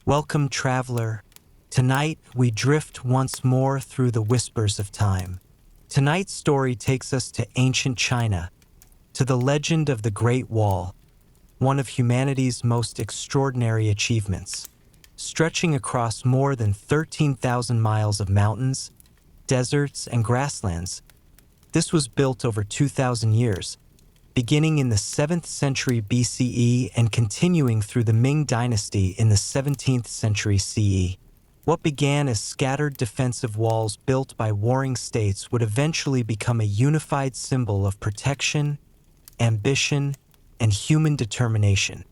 Welcome, traveler. Tonight, we drift once more through the whispers of time. Tonight's story takes us to ancient China, to the legend of the Great Wall, one of humanity's most extraordinary achievements. Stretching across more than 13,000 miles of mountains, deserts, and grasslands, this was built over 2,000 years, beginning in the 7th century BCE and continuing through the Ming Dynasty in the 17th century CE. What began as scattered defensive walls built by warring states would eventually become a unified symbol of protection, ambition, and human determination.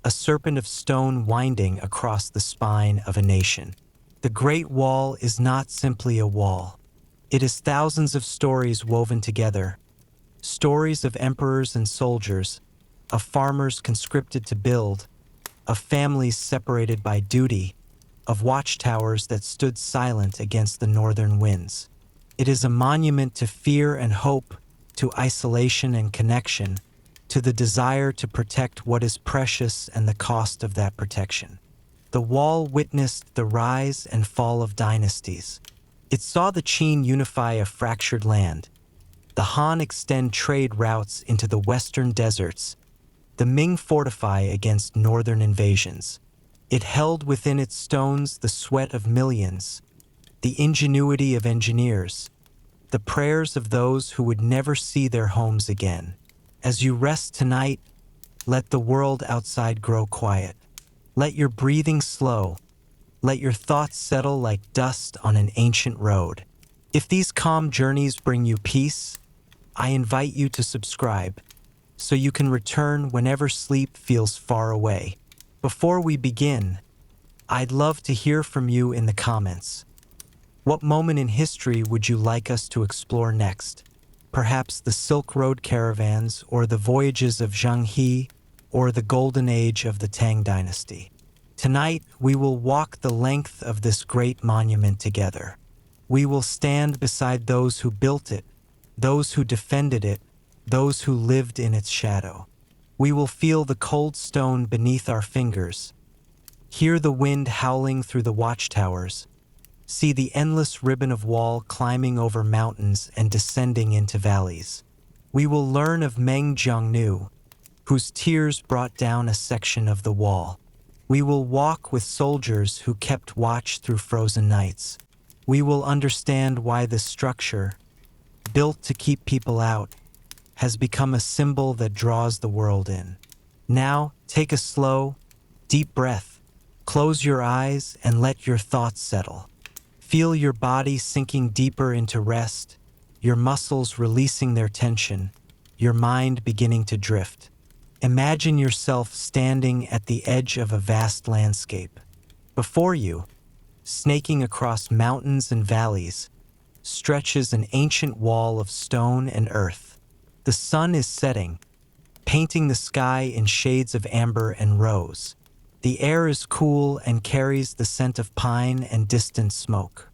A serpent of stone winding across the spine of a nation. The Great Wall is not simply a wall. It is thousands of stories woven together. Stories of emperors and soldiers, of farmers conscripted to build, of families separated by duty, of watchtowers that stood silent against the northern winds. It is a monument to fear and hope, to isolation and connection, to the desire to protect what is precious and the cost of that protection. The wall witnessed the rise and fall of dynasties. It saw the Qin unify a fractured land, the Han extend trade routes into the western deserts, the Ming fortify against northern invasions. It held within its stones the sweat of millions, the ingenuity of engineers, the prayers of those who would never see their homes again. As you rest tonight, let the world outside grow quiet. Let your breathing slow. Let your thoughts settle like dust on an ancient road. If these calm journeys bring you peace, I invite you to subscribe so you can return whenever sleep feels far away. Before we begin, I'd love to hear from you in the comments. What moment in history would you like us to explore next? Perhaps the Silk Road caravans, or the voyages of Zheng He, or the golden age of the Tang Dynasty. Tonight, we will walk the length of this great monument together. We will stand beside those who built it, those who defended it, those who lived in its shadow. We will feel the cold stone beneath our fingers, hear the wind howling through the watchtowers, see the endless ribbon of wall climbing over mountains and descending into valleys. We will learn of Meng Jiangnu, whose tears brought down a section of the wall. We will walk with soldiers who kept watch through frozen nights. We will understand why this structure, built to keep people out, has become a symbol that draws the world in. Now, take a slow, deep breath. Close your eyes and let your thoughts settle. Feel your body sinking deeper into rest, your muscles releasing their tension, your mind beginning to drift. Imagine yourself standing at the edge of a vast landscape. Before you, snaking across mountains and valleys, stretches an ancient wall of stone and earth. The sun is setting, painting the sky in shades of amber and rose. The air is cool and carries the scent of pine and distant smoke.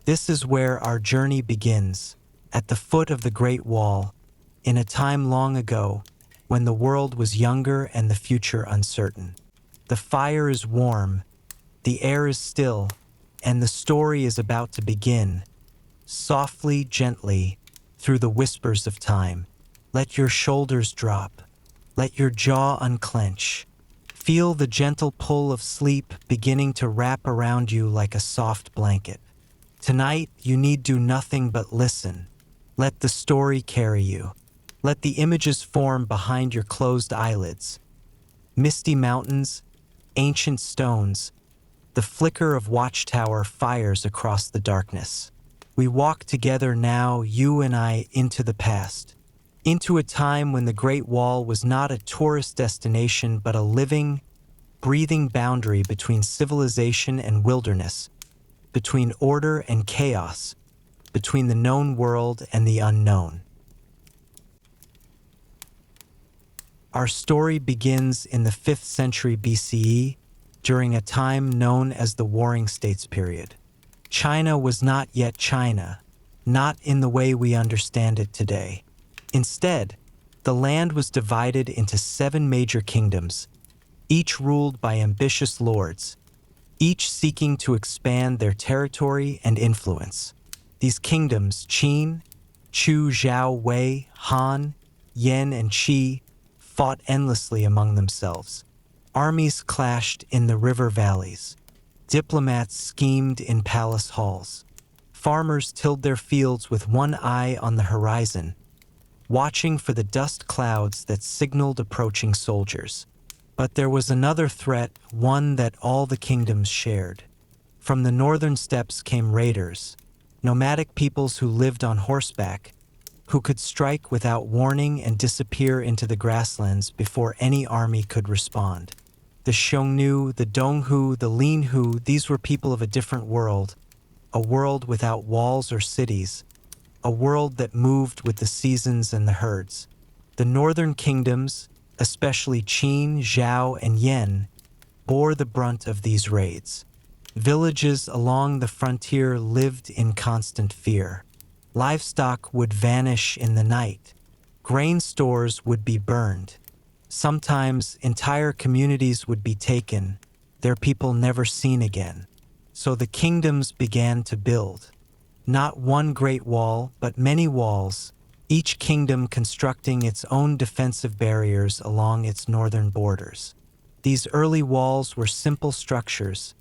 This is where our journey begins, at the foot of the Great Wall, in a time long ago, when the world was younger and the future uncertain. The fire is warm, the air is still, and the story is about to begin. Softly, gently, through the whispers of time. Let your shoulders drop. Let your jaw unclench. Feel the gentle pull of sleep beginning to wrap around you like a soft blanket. Tonight, you need do nothing but listen. Let the story carry you. Let the images form behind your closed eyelids. Misty mountains, ancient stones, the flicker of watchtower fires across the darkness. We walk together now, you and I, into the past. Into a time when the Great Wall was not a tourist destination but a living, breathing boundary between civilization and wilderness, between order and chaos, between the known world and the unknown. Our story begins in the 5th century BCE, during a time known as the Warring States period. China was not yet China, not in the way we understand it today. Instead, the land was divided into 7 major kingdoms, each ruled by ambitious lords, each seeking to expand their territory and influence. These kingdoms, Qin, Chu, Zhao, Wei, Han, Yan, and Qi, fought endlessly among themselves. Armies clashed in the river valleys. Diplomats schemed in palace halls. Farmers tilled their fields with one eye on the horizon, watching for the dust clouds that signaled approaching soldiers. But there was another threat, one that all the kingdoms shared. From the northern steppes came raiders, nomadic peoples who lived on horseback, who could strike without warning and disappear into the grasslands before any army could respond. The Xiongnu, the Donghu, the Linhu, these were people of a different world, a world without walls or cities, a world that moved with the seasons and the herds. The northern kingdoms, especially Qin, Zhao, and Yan, bore the brunt of these raids. Villages along the frontier lived in constant fear. Livestock would vanish in the night. Grain stores would be burned. Sometimes entire communities would be taken, their people never seen again. So the kingdoms began to build. Not one great wall, but many walls, each kingdom constructing its own defensive barriers along its northern borders. These early walls were simple structures,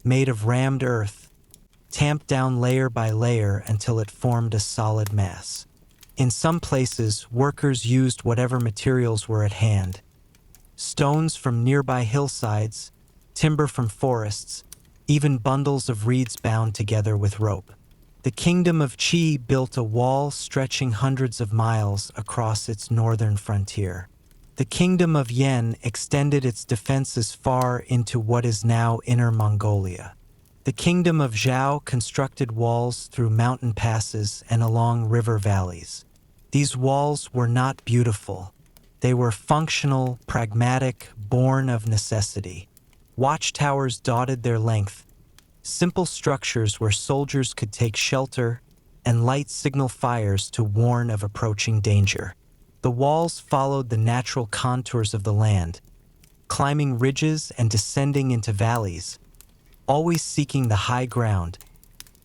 made of rammed earth, tamped down layer by layer until it formed a solid mass. In some places, workers used whatever materials were at hand. Stones from nearby hillsides, timber from forests, even bundles of reeds bound together with rope. The kingdom of Qi built a wall stretching hundreds of miles across its northern frontier. The kingdom of Yan extended its defenses far into what is now Inner Mongolia. The kingdom of Zhao constructed walls through mountain passes and along river valleys. These walls were not beautiful. They were functional, pragmatic, born of necessity. Watchtowers dotted their length, simple structures where soldiers could take shelter and light signal fires to warn of approaching danger. The walls followed the natural contours of the land, climbing ridges and descending into valleys, always seeking the high ground,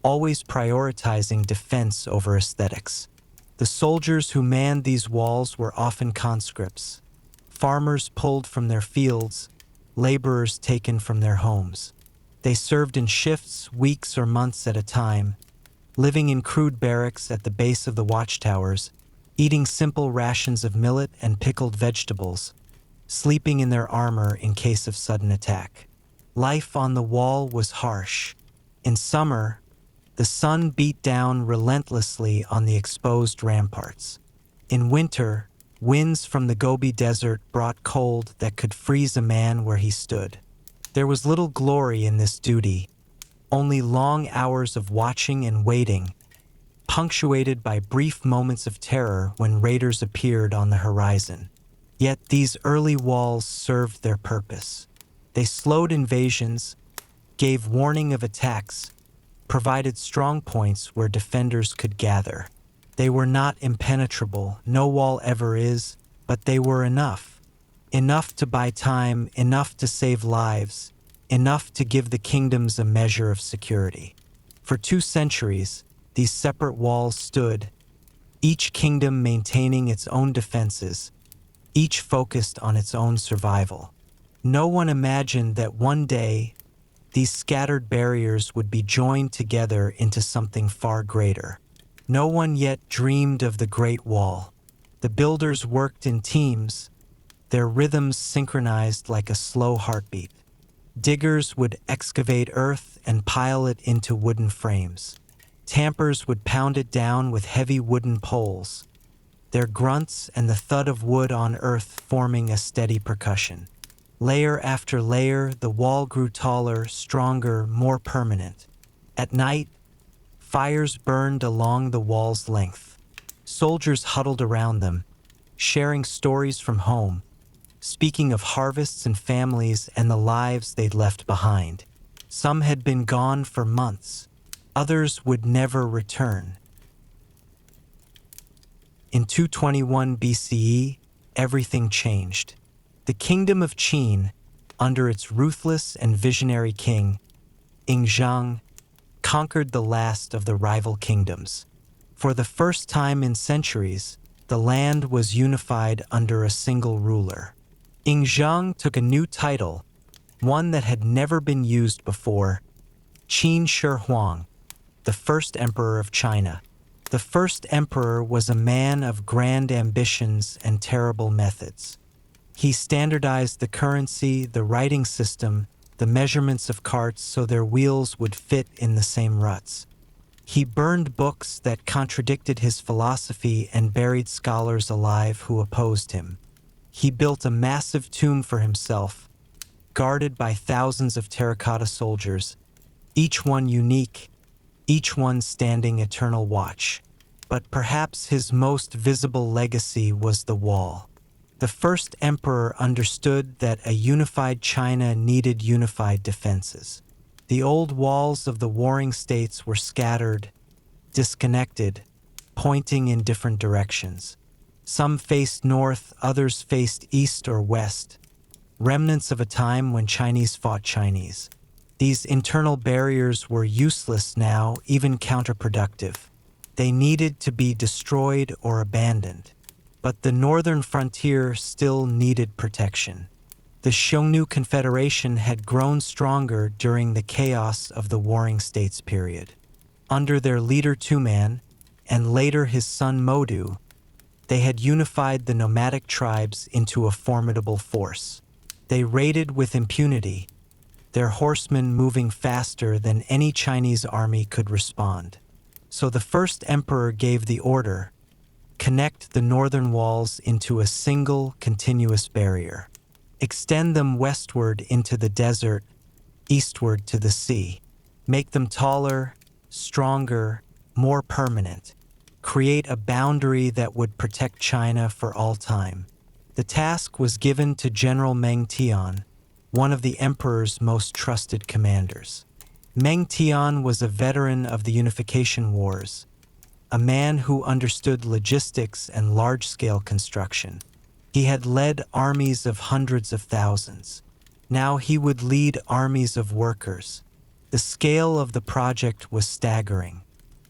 always prioritizing defense over aesthetics. The soldiers who manned these walls were often conscripts, farmers pulled from their fields, laborers taken from their homes. They served in shifts, weeks or months at a time, living in crude barracks at the base of the watchtowers, eating simple rations of millet and pickled vegetables, sleeping in their armor in case of sudden attack. Life on the wall was harsh. In summer, the sun beat down relentlessly on the exposed ramparts. In winter, winds from the Gobi Desert brought cold that could freeze a man where he stood. There was little glory in this duty, only long hours of watching and waiting, punctuated by brief moments of terror when raiders appeared on the horizon. Yet these early walls served their purpose. They slowed invasions, gave warning of attacks, provided strong points where defenders could gather. They were not impenetrable, no wall ever is, but they were enough. Enough to buy time, enough to save lives, enough to give the kingdoms a measure of security. For 2 centuries, these separate walls stood, each kingdom maintaining its own defenses, each focused on its own survival. No one imagined that one day, these scattered barriers would be joined together into something far greater. No one yet dreamed of the Great Wall. The builders worked in teams, their rhythms synchronized like a slow heartbeat. Diggers would excavate earth and pile it into wooden frames. Tampers would pound it down with heavy wooden poles, their grunts and the thud of wood on earth forming a steady percussion. Layer after layer, the wall grew taller, stronger, more permanent. At night, fires burned along the wall's length. Soldiers huddled around them, sharing stories from home, speaking of harvests and families and the lives they'd left behind. Some had been gone for months. Others would never return. In 221 BCE, everything changed. The kingdom of Qin, under its ruthless and visionary king, Yingzhang, conquered the last of the rival kingdoms. For the first time in centuries, the land was unified under a single ruler. Yingzhang took a new title, one that had never been used before: Qin Shi Huang, the first emperor of China. The first emperor was a man of grand ambitions and terrible methods. He standardized the currency, the writing system, the measurements of carts so their wheels would fit in the same ruts. He burned books that contradicted his philosophy and buried scholars alive who opposed him. He built a massive tomb for himself, guarded by thousands of terracotta soldiers, each one unique, each one standing eternal watch. But perhaps his most visible legacy was the wall. The first emperor understood that a unified China needed unified defenses. The old walls of the warring states were scattered, disconnected, pointing in different directions. Some faced north, others faced east or west, remnants of a time when Chinese fought Chinese. These internal barriers were useless now, even counterproductive. They needed to be destroyed or abandoned. But the northern frontier still needed protection. The Xiongnu Confederation had grown stronger during the chaos of the Warring States period. Under their leader Tuman, and later his son Modu, they had unified the nomadic tribes into a formidable force. They raided with impunity, their horsemen moving faster than any Chinese army could respond. So the first emperor gave the order: connect the northern walls into a single, continuous barrier. Extend them westward into the desert, eastward to the sea. Make them taller, stronger, more permanent. Create a boundary that would protect China for all time. The task was given to General Meng Tian, one of the emperor's most trusted commanders. Meng Tian was a veteran of the unification wars, a man who understood logistics and large-scale construction. He had led armies of hundreds of thousands. Now he would lead armies of workers. The scale of the project was staggering.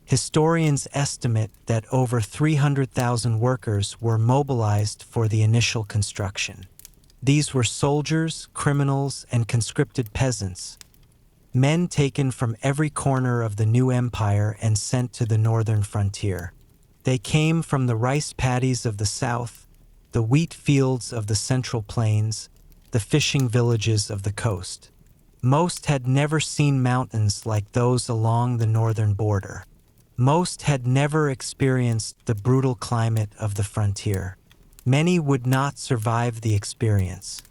Historians estimate that over 300,000 workers were mobilized for the initial construction. These were soldiers, criminals, and conscripted peasants, men taken from every corner of the new empire and sent to the northern frontier. They came from the rice paddies of the south, the wheat fields of the central plains, the fishing villages of the coast. Most had never seen mountains like those along the northern border. Most had never experienced the brutal climate of the frontier. Many would not survive the experience.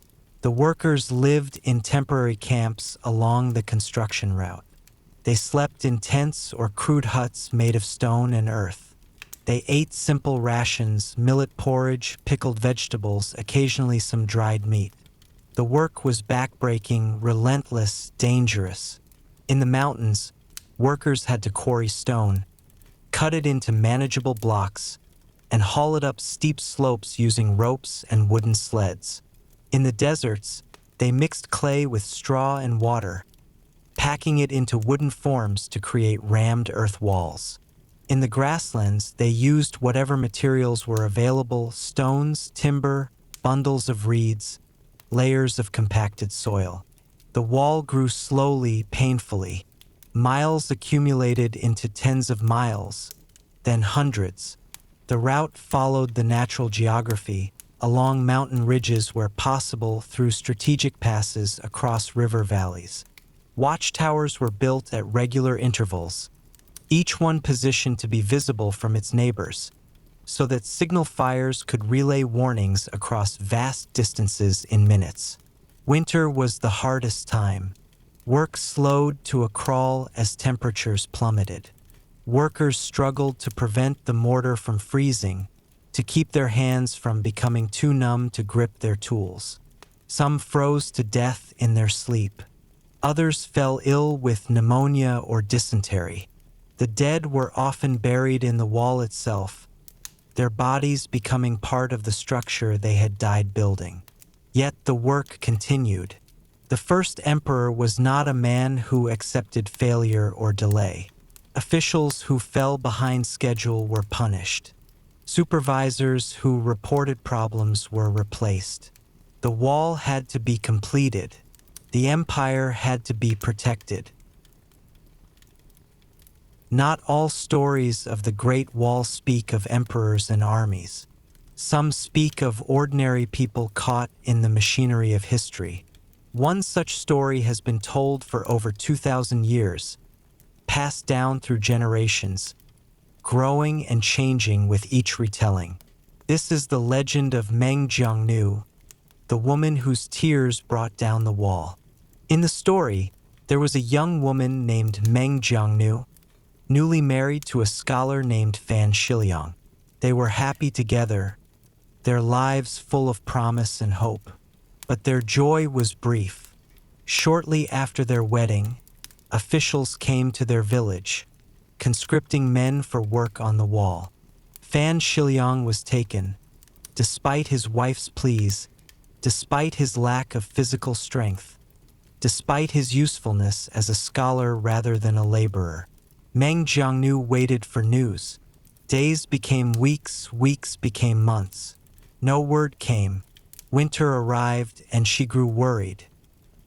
The workers lived in temporary camps along the construction route. They slept in tents or crude huts made of stone and earth. They ate simple rations, millet porridge, pickled vegetables, occasionally some dried meat. The work was backbreaking, relentless, dangerous. In the mountains, workers had to quarry stone, cut it into manageable blocks, and haul it up steep slopes using ropes and wooden sleds. In the deserts, they mixed clay with straw and water, packing it into wooden forms to create rammed earth walls. In the grasslands, they used whatever materials were available: stones, timber, bundles of reeds, layers of compacted soil. The wall grew slowly, painfully. Miles accumulated into tens of miles, then hundreds. The route followed the natural geography, along mountain ridges where possible, through strategic passes across river valleys. Watchtowers were built at regular intervals, each one positioned to be visible from its neighbors, so that signal fires could relay warnings across vast distances in minutes. Winter was the hardest time. Work slowed to a crawl as temperatures plummeted. Workers struggled to prevent the mortar from freezing, to keep their hands from becoming too numb to grip their tools. Some froze to death in their sleep. Others fell ill with pneumonia or dysentery. The dead were often buried in the wall itself, their bodies becoming part of the structure they had died building. Yet the work continued. The first emperor was not a man who accepted failure or delay. Officials who fell behind schedule were punished. Supervisors who reported problems were replaced. The wall had to be completed. The empire had to be protected. Not all stories of the Great Wall speak of emperors and armies. Some speak of ordinary people caught in the machinery of history. One such story has been told for over 2,000 years, passed down through generations, growing and changing with each retelling. This is the legend of Meng Jiangnu, the woman whose tears brought down the wall. In the story, there was a young woman named Meng Jiangnu, newly married to a scholar named Fan Shiliang. They were happy together, their lives full of promise and hope. But their joy was brief. Shortly after their wedding, officials came to their village, conscripting men for work on the wall. Fan Shiliang was taken, despite his wife's pleas, despite his lack of physical strength, despite his usefulness as a scholar rather than a laborer. Meng Jiangnu waited for news. Days became weeks, weeks became months. No word came. Winter arrived and she grew worried.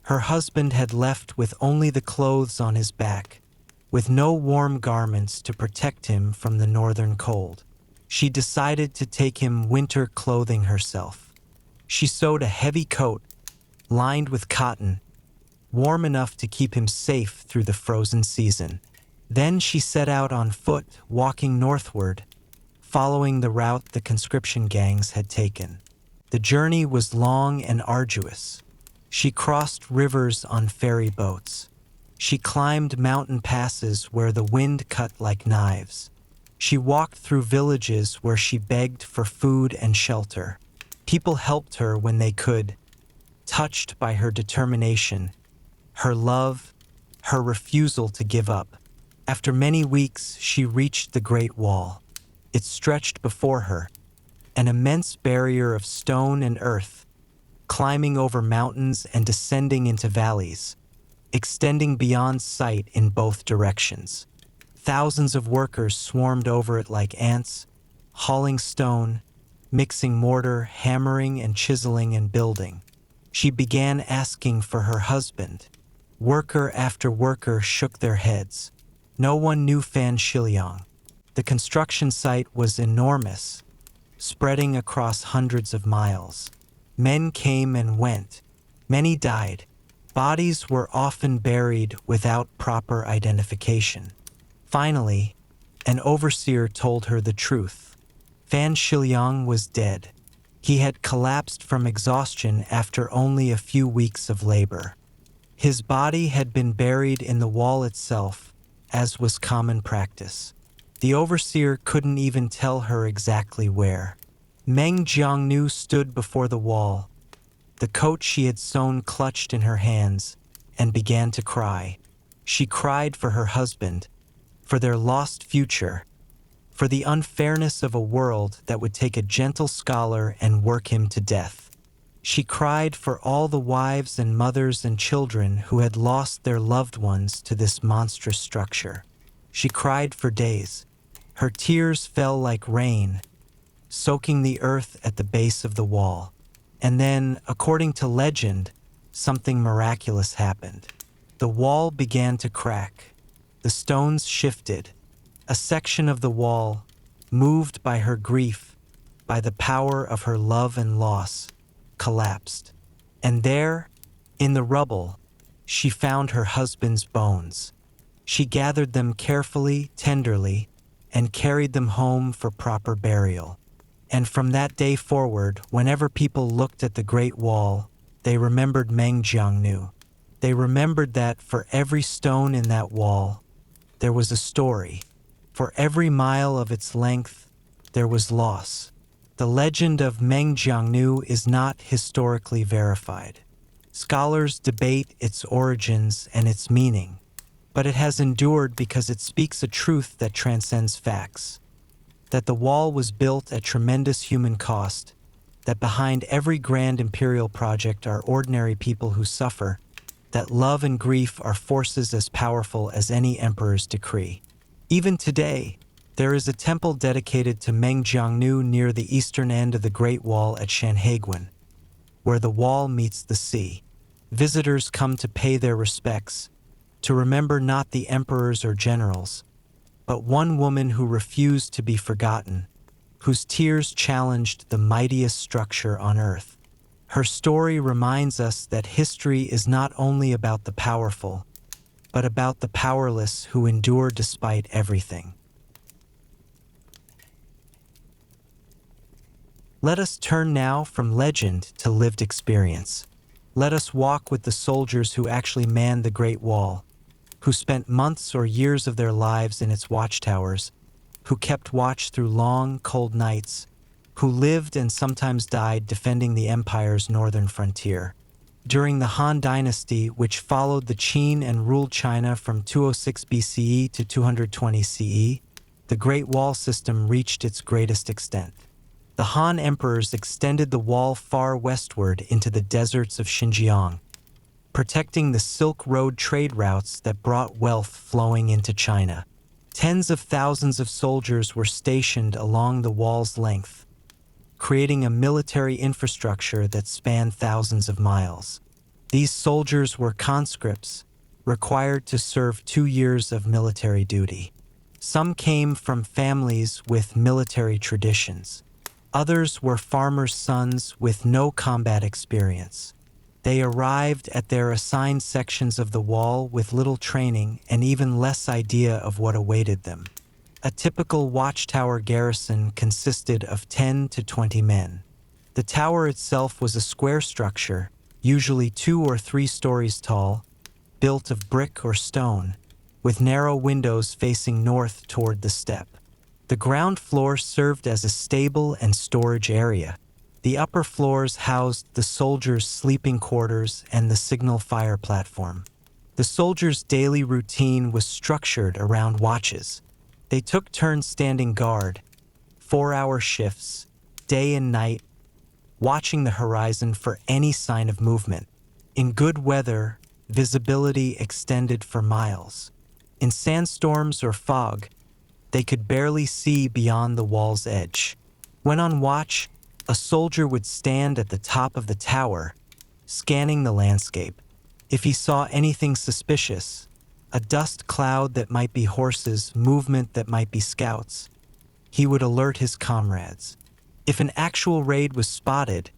Her husband had left with only the clothes on his back, with no warm garments to protect him from the northern cold. She decided to take him winter clothing herself. She sewed a heavy coat, lined with cotton, warm enough to keep him safe through the frozen season. Then she set out on foot, walking northward, following the route the conscription gangs had taken. The journey was long and arduous. She crossed rivers on ferry boats. She climbed mountain passes where the wind cut like knives. She walked through villages where she begged for food and shelter. People helped her when they could, touched by her determination, her love, her refusal to give up. After many weeks, she reached the Great Wall. It stretched before her, an immense barrier of stone and earth, climbing over mountains and descending into valleys, extending beyond sight in both directions. Thousands of workers swarmed over it like ants, hauling stone, mixing mortar, hammering and chiseling and building. She began asking for her husband. Worker after worker shook their heads. No one knew Fan Shiliang. The construction site was enormous, spreading across hundreds of miles. Men came and went. Many died. Bodies were often buried without proper identification. Finally, an overseer told her the truth. Fan Shiliang was dead. He had collapsed from exhaustion after only a few weeks of labor. His body had been buried in the wall itself, as was common practice. The overseer couldn't even tell her exactly where. Meng Jiangnu stood before the wall, the coat she had sewn clutched in her hands, and began to cry. She cried for her husband, for their lost future, for the unfairness of a world that would take a gentle scholar and work him to death. She cried for all the wives and mothers and children who had lost their loved ones to this monstrous structure. She cried for days. Her tears fell like rain, soaking the earth at the base of the wall. And then, according to legend, something miraculous happened. The wall began to crack. The stones shifted. A section of the wall, moved by her grief, by the power of her love and loss, collapsed. And there, in the rubble, she found her husband's bones. She gathered them carefully, tenderly, and carried them home for proper burial. And from that day forward, whenever people looked at the Great Wall, they remembered Meng Jiangnu. They remembered that for every stone in that wall, there was a story. For every mile of its length, there was loss. The legend of Meng Jiangnu is not historically verified. Scholars debate its origins and its meaning, but it has endured because it speaks a truth that transcends facts. That the wall was built at tremendous human cost, that behind every grand imperial project are ordinary people who suffer, that love and grief are forces as powerful as any emperor's decree. Even today, there is a temple dedicated to Meng Jiangnu near the eastern end of the Great Wall at Shanhaiguan, where the wall meets the sea. Visitors come to pay their respects, to remember not the emperors or generals, but one woman who refused to be forgotten, whose tears challenged the mightiest structure on earth. Her story reminds us that history is not only about the powerful, but about the powerless who endure despite everything. Let us turn now from legend to lived experience. Let us walk with the soldiers who actually manned the Great Wall, who spent months or years of their lives in its watchtowers, who kept watch through long, cold nights, who lived and sometimes died defending the empire's northern frontier. During the Han Dynasty, which followed the Qin and ruled China from 206 BCE to 220 CE, the Great Wall system reached its greatest extent. The Han emperors extended the wall far westward into the deserts of Xinjiang, protecting the Silk Road trade routes that brought wealth flowing into China. Tens of thousands of soldiers were stationed along the wall's length, creating a military infrastructure that spanned thousands of miles. These soldiers were conscripts, required to serve 2 years of military duty. Some came from families with military traditions. Others were farmers' sons with no combat experience. They arrived at their assigned sections of the wall with little training and even less idea of what awaited them. A typical watchtower garrison consisted of 10 to 20 men. The tower itself was a square structure, usually 2 or 3 stories tall, built of brick or stone, with narrow windows facing north toward the steppe. The ground floor served as a stable and storage area. The upper floors housed the soldiers' sleeping quarters and the signal fire platform. The soldiers' daily routine was structured around watches. They took turns standing guard, 4-hour shifts, day and night, watching the horizon for any sign of movement. In good weather, visibility extended for miles. In sandstorms or fog, they could barely see beyond the wall's edge. When on watch, a soldier would stand at the top of the tower, scanning the landscape. If he saw anything suspicious, a dust cloud that might be horses, movement that might be scouts, he would alert his comrades. If an actual raid was spotted,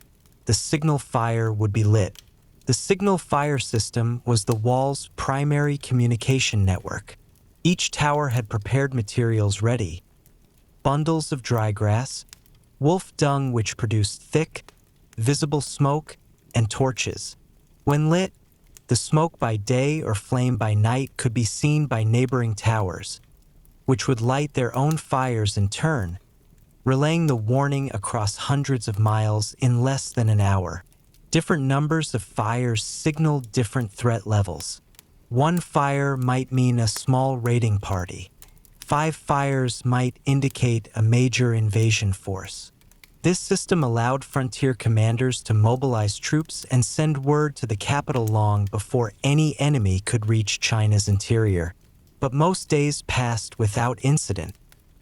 the signal fire would be lit. The signal fire system was the wall's primary communication network. Each tower had prepared materials ready: bundles of dry grass, wolf dung which produced thick, visible smoke, and torches. When lit, the smoke by day or flame by night could be seen by neighboring towers, which would light their own fires in turn, relaying the warning across hundreds of miles in less than an hour. Different numbers of fires signaled different threat levels. 1 fire might mean a small raiding party. 5 fires might indicate a major invasion force. This system allowed frontier commanders to mobilize troops and send word to the capital long before any enemy could reach China's interior. But most days passed without incident.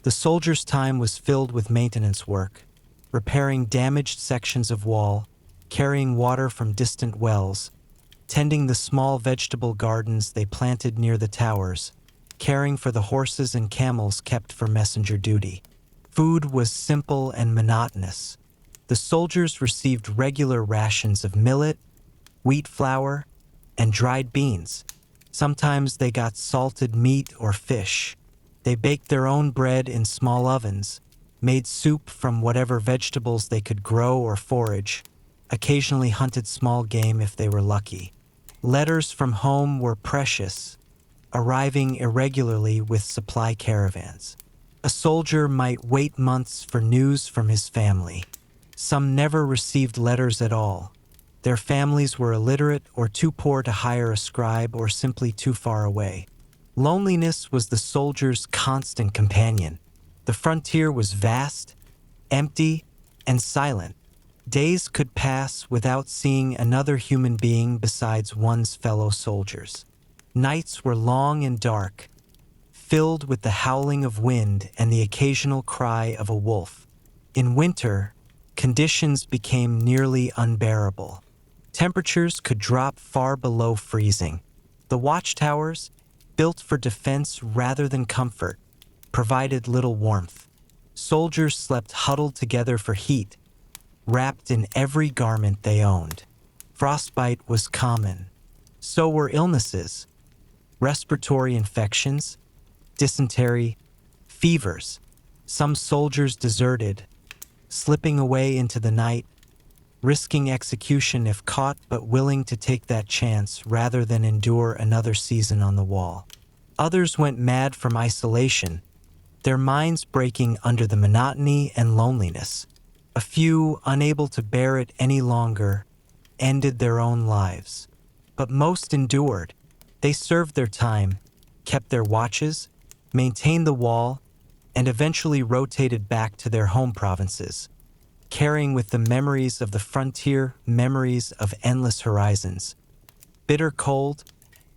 The soldiers' time was filled with maintenance work, repairing damaged sections of wall, carrying water from distant wells, tending the small vegetable gardens they planted near the towers, caring for the horses and camels kept for messenger duty. Food was simple and monotonous. The soldiers received regular rations of millet, wheat flour, and dried beans. Sometimes they got salted meat or fish. They baked their own bread in small ovens, made soup from whatever vegetables they could grow or forage, occasionally hunted small game if they were lucky. Letters from home were precious, arriving irregularly with supply caravans. A soldier might wait months for news from his family. Some never received letters at all. Their families were illiterate or too poor to hire a scribe or simply too far away. Loneliness was the soldier's constant companion. The frontier was vast, empty, and silent. Days could pass without seeing another human being besides one's fellow soldiers. Nights were long and dark, filled with the howling of wind and the occasional cry of a wolf. In winter, conditions became nearly unbearable. Temperatures could drop far below freezing. The watchtowers, built for defense rather than comfort, provided little warmth. Soldiers slept huddled together for heat, wrapped in every garment they owned. Frostbite was common. So were illnesses, respiratory infections, dysentery, fevers. Some soldiers deserted, slipping away into the night, risking execution if caught but willing to take that chance rather than endure another season on the wall. Others went mad from isolation, their minds breaking under the monotony and loneliness. A few, unable to bear it any longer, ended their own lives. But most endured. They served their time, kept their watches, maintained the wall, and eventually rotated back to their home provinces, carrying with them memories of the frontier, memories of endless horizons, bitter cold,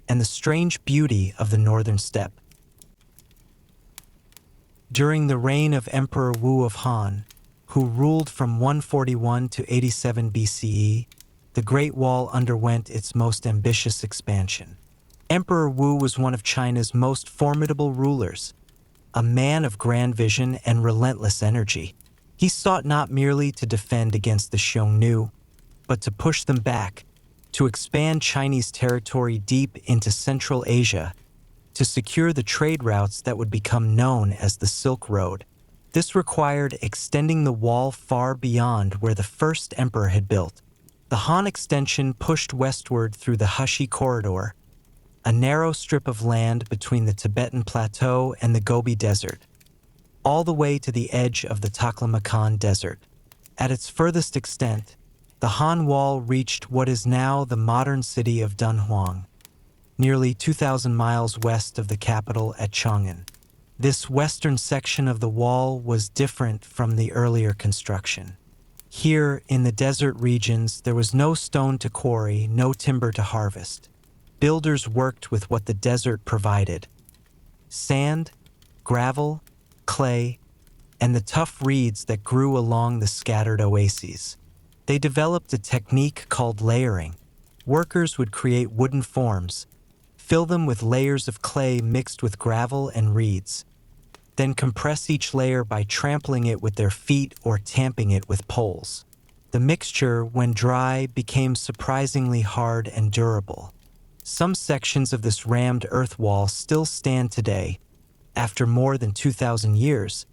and the strange beauty of the northern steppe. During the reign of Emperor Wu of Han, who ruled from 141 to 87 BCE, the Great Wall underwent its most ambitious expansion. Emperor Wu was one of China's most formidable rulers, a man of grand vision and relentless energy. He sought not merely to defend against the Xiongnu, but to push them back, to expand Chinese territory deep into Central Asia, to secure the trade routes that would become known as the Silk Road. This required extending the wall far beyond where the first emperor had built. The Han extension pushed westward through the Hushi Corridor, a narrow strip of land between the Tibetan Plateau and the Gobi Desert, all the way to the edge of the Taklamakan Desert. At its furthest extent, the Han Wall reached what is now the modern city of Dunhuang, nearly 2,000 miles west of the capital at Chang'an. This western section of the wall was different from the earlier construction. Here, in the desert regions, there was no stone to quarry, no timber to harvest. Builders worked with what the desert provided: sand, gravel, clay, and the tough reeds that grew along the scattered oases. They developed a technique called layering. Workers would create wooden forms, fill them with layers of clay mixed with gravel and reeds, then compress each layer by trampling it with their feet or tamping it with poles. The mixture, when dry, became surprisingly hard and durable. Some sections of this rammed earth wall still stand today, after more than 2,000 years,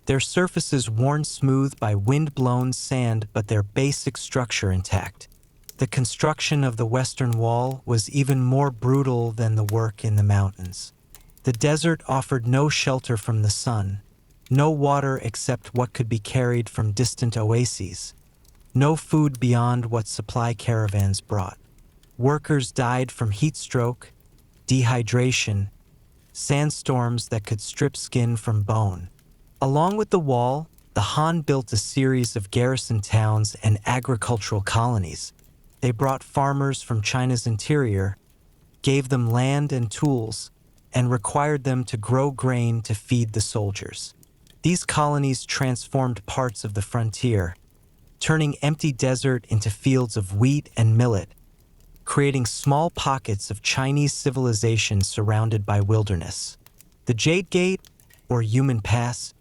their surfaces worn smooth by wind-blown sand but their basic structure intact. The construction of the Western Wall was even more brutal than the work in the mountains. The desert offered no shelter from the sun, no water except what could be carried from distant oases, no food beyond what supply caravans brought. Workers died from heat stroke, dehydration, sandstorms that could strip skin from bone. Along with the wall, the Han built a series of garrison towns and agricultural colonies. They brought farmers from China's interior, gave them land and tools, and required them to grow grain to feed the soldiers. These colonies transformed parts of the frontier, turning empty desert into fields of wheat and millet, creating small pockets of Chinese civilization surrounded by wilderness. The Jade Gate, or Human Pass,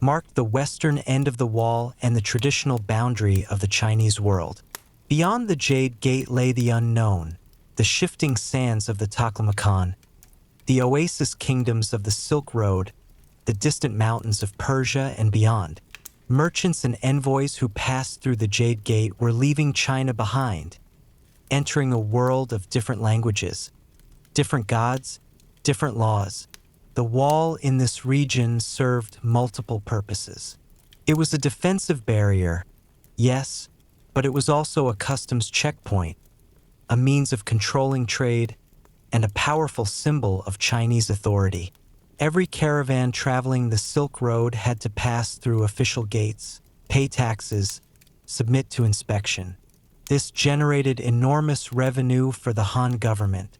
marked the western end of the wall and the traditional boundary of the Chinese world. Beyond the Jade Gate lay the unknown, the shifting sands of the Taklamakan, the oasis kingdoms of the Silk Road, the distant mountains of Persia and beyond. Merchants and envoys who passed through the Jade Gate were leaving China behind, entering a world of different languages, different gods, different laws. The wall in this region served multiple purposes. It was a defensive barrier, yes, but it was also a customs checkpoint, a means of controlling trade, and a powerful symbol of Chinese authority. Every caravan traveling the Silk Road had to pass through official gates, pay taxes, submit to inspection. This generated enormous revenue for the Han government,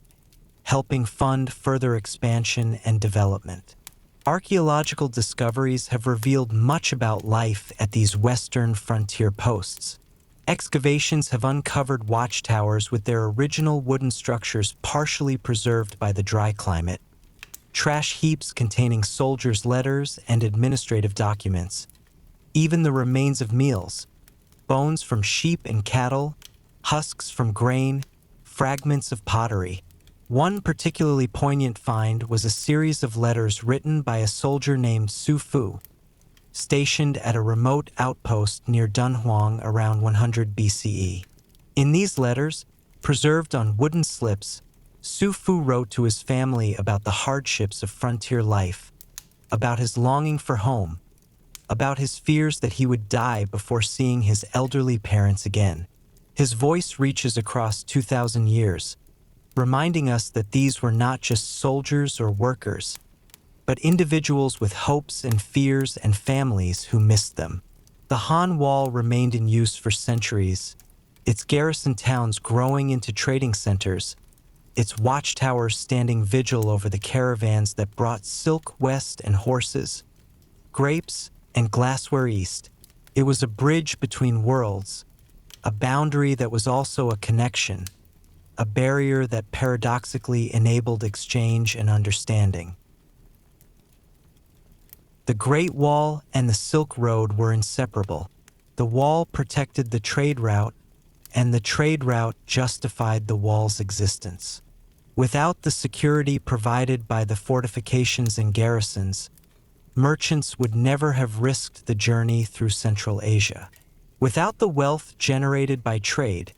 helping fund further expansion and development. Archaeological discoveries have revealed much about life at these western frontier posts. Excavations have uncovered watchtowers with their original wooden structures partially preserved by the dry climate, trash heaps containing soldiers' letters and administrative documents, even the remains of meals, bones from sheep and cattle, husks from grain, fragments of pottery. One particularly poignant find was a series of letters written by a soldier named Su Fu, stationed at a remote outpost near Dunhuang around 100 BCE. In these letters, preserved on wooden slips, Su Fu wrote to his family about the hardships of frontier life, about his longing for home, about his fears that he would die before seeing his elderly parents again. His voice reaches across 2,000 years, reminding us that these were not just soldiers or workers, but individuals with hopes and fears and families who missed them. The Han Wall remained in use for centuries, its garrison towns growing into trading centers, its watchtowers standing vigil over the caravans that brought silk west and horses, grapes, and glassware east. It was a bridge between worlds, a boundary that was also a connection, a barrier that paradoxically enabled exchange and understanding. The Great Wall and the Silk Road were inseparable. The wall protected the trade route, and the trade route justified the wall's existence. Without the security provided by the fortifications and garrisons, merchants would never have risked the journey through Central Asia. Without the wealth generated by trade,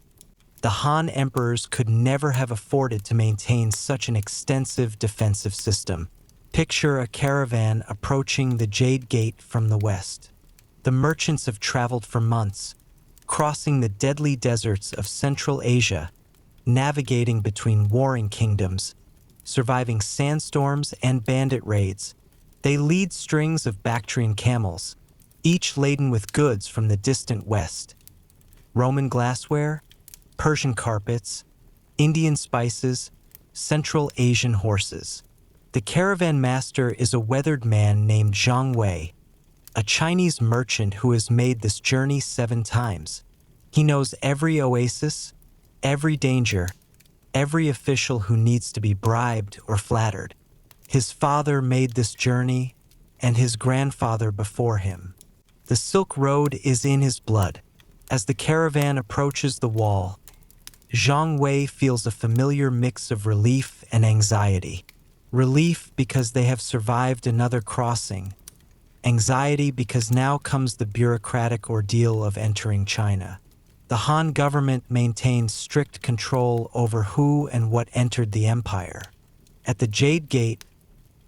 the Han emperors could never have afforded to maintain such an extensive defensive system. Picture a caravan approaching the Jade Gate from the west. The merchants have traveled for months, crossing the deadly deserts of Central Asia, navigating between warring kingdoms, surviving sandstorms and bandit raids. They lead strings of Bactrian camels, each laden with goods from the distant west. Roman glassware, Persian carpets, Indian spices, Central Asian horses. The caravan master is a weathered man named Zhang Wei, a Chinese merchant who has made this journey 7 times. He knows every oasis, every danger, every official who needs to be bribed or flattered. His father made this journey, and his grandfather before him. The Silk Road is in his blood. As the caravan approaches the wall, Zhang Wei feels a familiar mix of relief and anxiety. Relief because they have survived another crossing. Anxiety because now comes the bureaucratic ordeal of entering China. The Han government maintains strict control over who and what entered the empire. At the Jade Gate,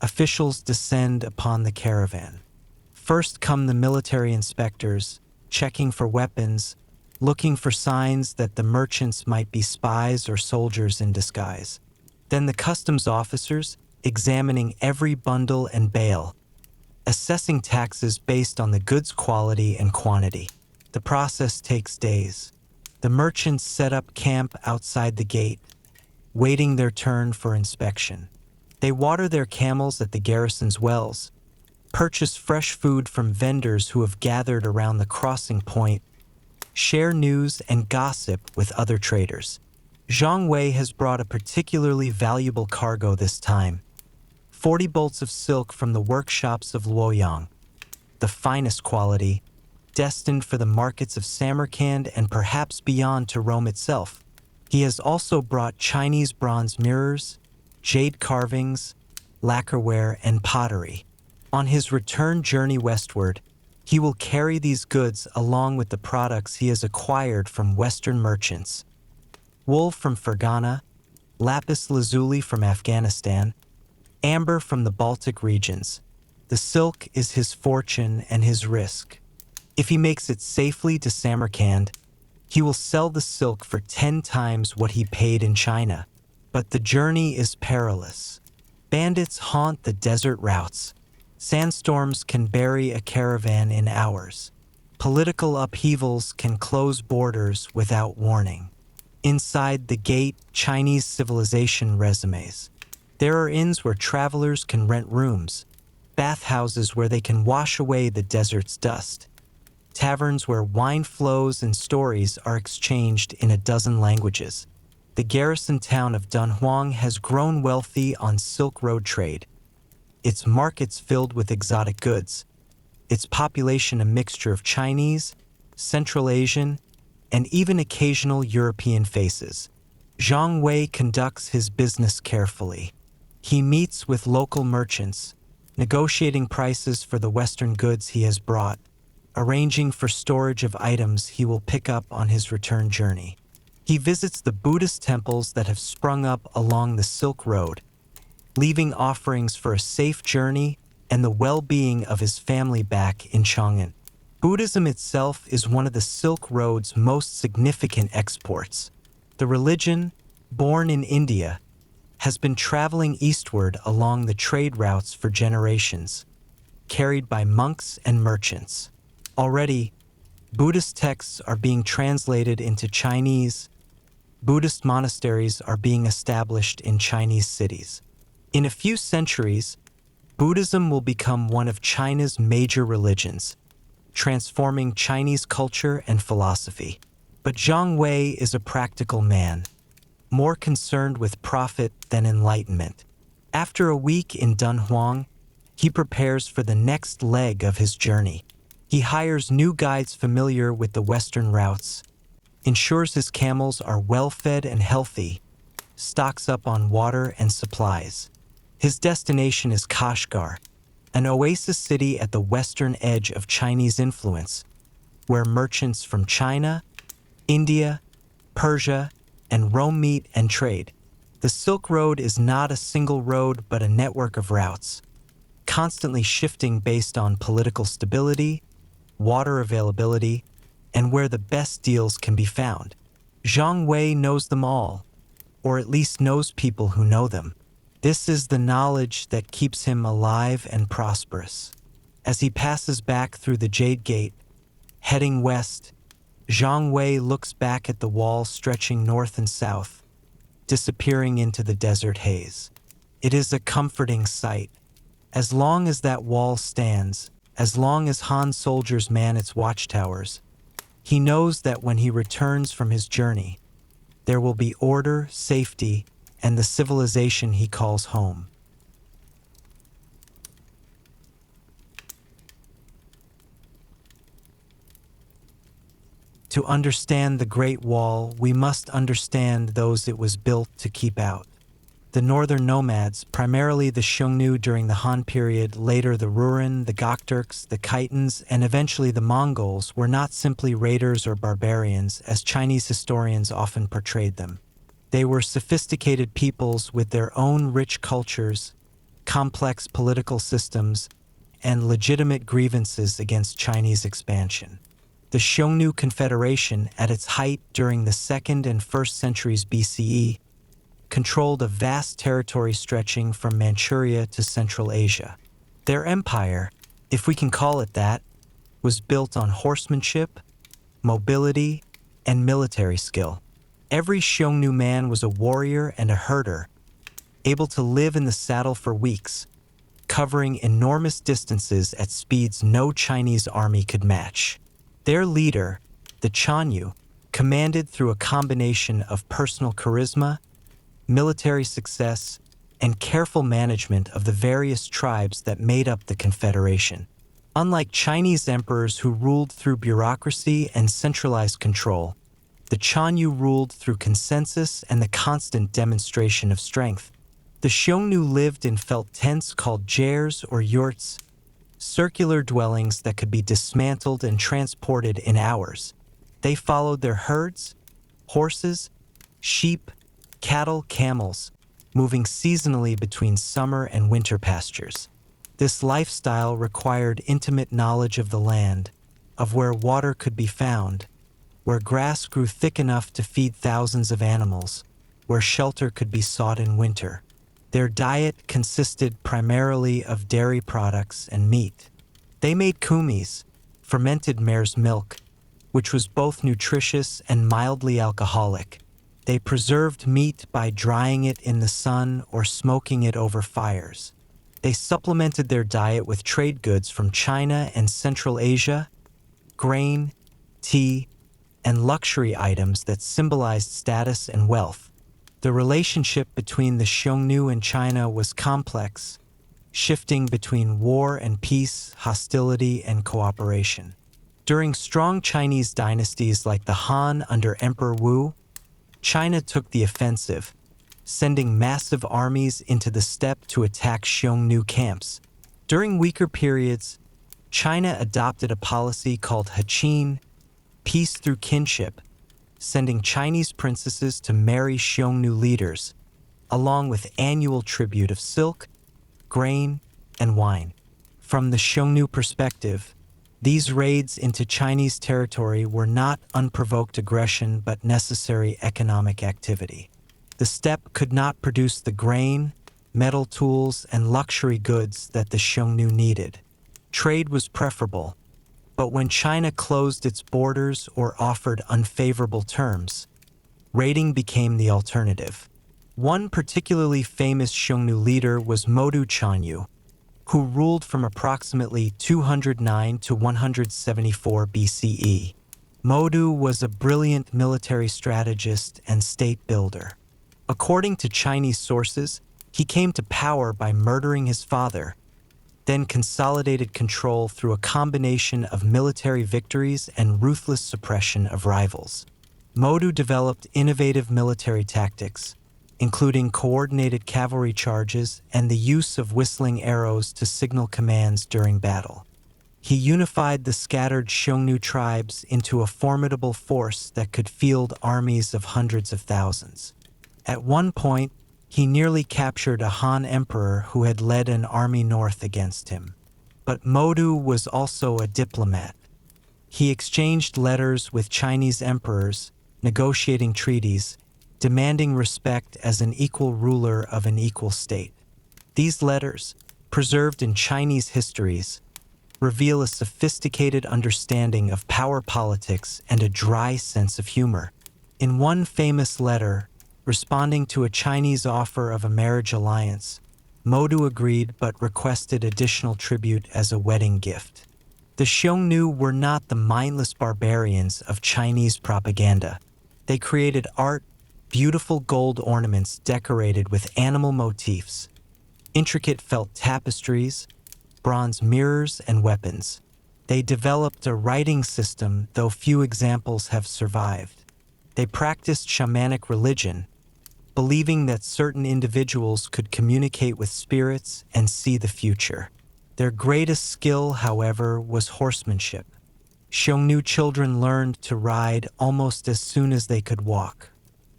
officials descend upon the caravan. First come the military inspectors, checking for weapons, looking for signs that the merchants might be spies or soldiers in disguise. Then the customs officers, examining every bundle and bale, assessing taxes based on the goods' quality and quantity. The process takes days. The merchants set up camp outside the gate, waiting their turn for inspection. They water their camels at the garrison's wells, purchase fresh food from vendors who have gathered around the crossing point, share news and gossip with other traders. Zhang Wei has brought a particularly valuable cargo this time: 40 bolts of silk from the workshops of Luoyang, the finest quality, destined for the markets of Samarkand and perhaps beyond to Rome itself. He has also brought Chinese bronze mirrors, jade carvings, lacquerware, and pottery. On his return journey westward, he will carry these goods along with the products he has acquired from Western merchants: wool from Fergana, lapis lazuli from Afghanistan, amber from the Baltic regions. The silk is his fortune and his risk. If he makes it safely to Samarkand, he will sell the silk for 10 times what he paid in China. But the journey is perilous. Bandits haunt the desert routes. Sandstorms can bury a caravan in hours. Political upheavals can close borders without warning. Inside the gate, Chinese civilization resumes. There are inns where travelers can rent rooms, bathhouses where they can wash away the desert's dust, taverns where wine flows and stories are exchanged in a dozen languages. The garrison town of Dunhuang has grown wealthy on Silk Road trade, its markets filled with exotic goods, its population a mixture of Chinese, Central Asian, and even occasional European faces. Zhang Wei conducts his business carefully. He meets with local merchants, negotiating prices for the Western goods he has brought, arranging for storage of items he will pick up on his return journey. He visits the Buddhist temples that have sprung up along the Silk Road, leaving offerings for a safe journey and the well-being of his family back in Chang'an. Buddhism itself is one of the Silk Road's most significant exports. The religion, born in India, has been traveling eastward along the trade routes for generations, carried by monks and merchants. Already, Buddhist texts are being translated into Chinese. Buddhist monasteries are being established in Chinese cities. In a few centuries, Buddhism will become one of China's major religions, transforming Chinese culture and philosophy. But Zhang Wei is a practical man, more concerned with profit than enlightenment. After a week in Dunhuang, he prepares for the next leg of his journey. He hires new guides familiar with the Western routes, ensures his camels are well-fed and healthy, stocks up on water and supplies. His destination is Kashgar, an oasis city at the western edge of Chinese influence, where merchants from China, India, Persia, and Rome meet and trade. The Silk Road is not a single road but a network of routes, constantly shifting based on political stability, water availability, and where the best deals can be found. Zhang Wei knows them all, or at least knows people who know them. This is the knowledge that keeps him alive and prosperous. As he passes back through the Jade Gate, heading west, Zhang Wei looks back at the wall stretching north and south, disappearing into the desert haze. It is a comforting sight. As long as that wall stands, as long as Han soldiers man its watchtowers, he knows that when he returns from his journey, there will be order, safety, and the civilization he calls home. To understand the Great Wall, we must understand those it was built to keep out. The northern nomads, primarily the Xiongnu during the Han period, later the Rouran, the Gokturks, the Khitans, and eventually the Mongols, were not simply raiders or barbarians, as Chinese historians often portrayed them. They were sophisticated peoples with their own rich cultures, complex political systems, and legitimate grievances against Chinese expansion. The Xiongnu Confederation, at its height during the 2nd and 1st centuries BCE, controlled a vast territory stretching from Manchuria to Central Asia. Their empire, if we can call it that, was built on horsemanship, mobility, and military skill. Every Xiongnu man was a warrior and a herder, able to live in the saddle for weeks, covering enormous distances at speeds no Chinese army could match. Their leader, the Chanyu, commanded through a combination of personal charisma, military success, and careful management of the various tribes that made up the confederation. Unlike Chinese emperors who ruled through bureaucracy and centralized control, the Chanyu ruled through consensus and the constant demonstration of strength. The Xiongnu lived in felt tents called jers or yurts, circular dwellings that could be dismantled and transported in hours. They followed their herds, horses, sheep, cattle, camels, moving seasonally between summer and winter pastures. This lifestyle required intimate knowledge of the land, of where water could be found, where grass grew thick enough to feed thousands of animals, where shelter could be sought in winter. Their diet consisted primarily of dairy products and meat. They made kumis, fermented mare's milk, which was both nutritious and mildly alcoholic. They preserved meat by drying it in the sun or smoking it over fires. They supplemented their diet with trade goods from China and Central Asia, grain, tea, and luxury items that symbolized status and wealth. The relationship between the Xiongnu and China was complex, shifting between war and peace, hostility and cooperation. During strong Chinese dynasties like the Han under Emperor Wu, China took the offensive, sending massive armies into the steppe to attack Xiongnu camps. During weaker periods, China adopted a policy called Haqin, peace through kinship, sending Chinese princesses to marry Xiongnu leaders, along with annual tribute of silk, grain, and wine. From the Xiongnu perspective, these raids into Chinese territory were not unprovoked aggression but necessary economic activity. The steppe could not produce the grain, metal tools, and luxury goods that the Xiongnu needed. Trade was preferable, but when China closed its borders or offered unfavorable terms, raiding became the alternative. One particularly famous Xiongnu leader was Meng Jiangnu, who ruled from approximately 209 to 174 BCE. Meng was a brilliant military strategist and state builder. According to Chinese sources, he came to power by murdering his father, then consolidated control through a combination of military victories and ruthless suppression of rivals. Meng developed innovative military tactics, including coordinated cavalry charges and the use of whistling arrows to signal commands during battle. He unified the scattered Xiongnu tribes into a formidable force that could field armies of hundreds of thousands. At one point, he nearly captured a Han emperor who had led an army north against him. But Meng was also a diplomat. He exchanged letters with Chinese emperors, negotiating treaties, demanding respect as an equal ruler of an equal state. These letters, preserved in Chinese histories, reveal a sophisticated understanding of power politics and a dry sense of humor. In one famous letter, responding to a Chinese offer of a marriage alliance, Meng agreed but requested additional tribute as a wedding gift. The Xiongnu were not the mindless barbarians of Chinese propaganda. They created art, beautiful gold ornaments decorated with animal motifs, intricate felt tapestries, bronze mirrors, and weapons. They developed a writing system, though few examples have survived. They practiced shamanic religion, believing that certain individuals could communicate with spirits and see the future. Their greatest skill, however, was horsemanship. Xiongnu children learned to ride almost as soon as they could walk.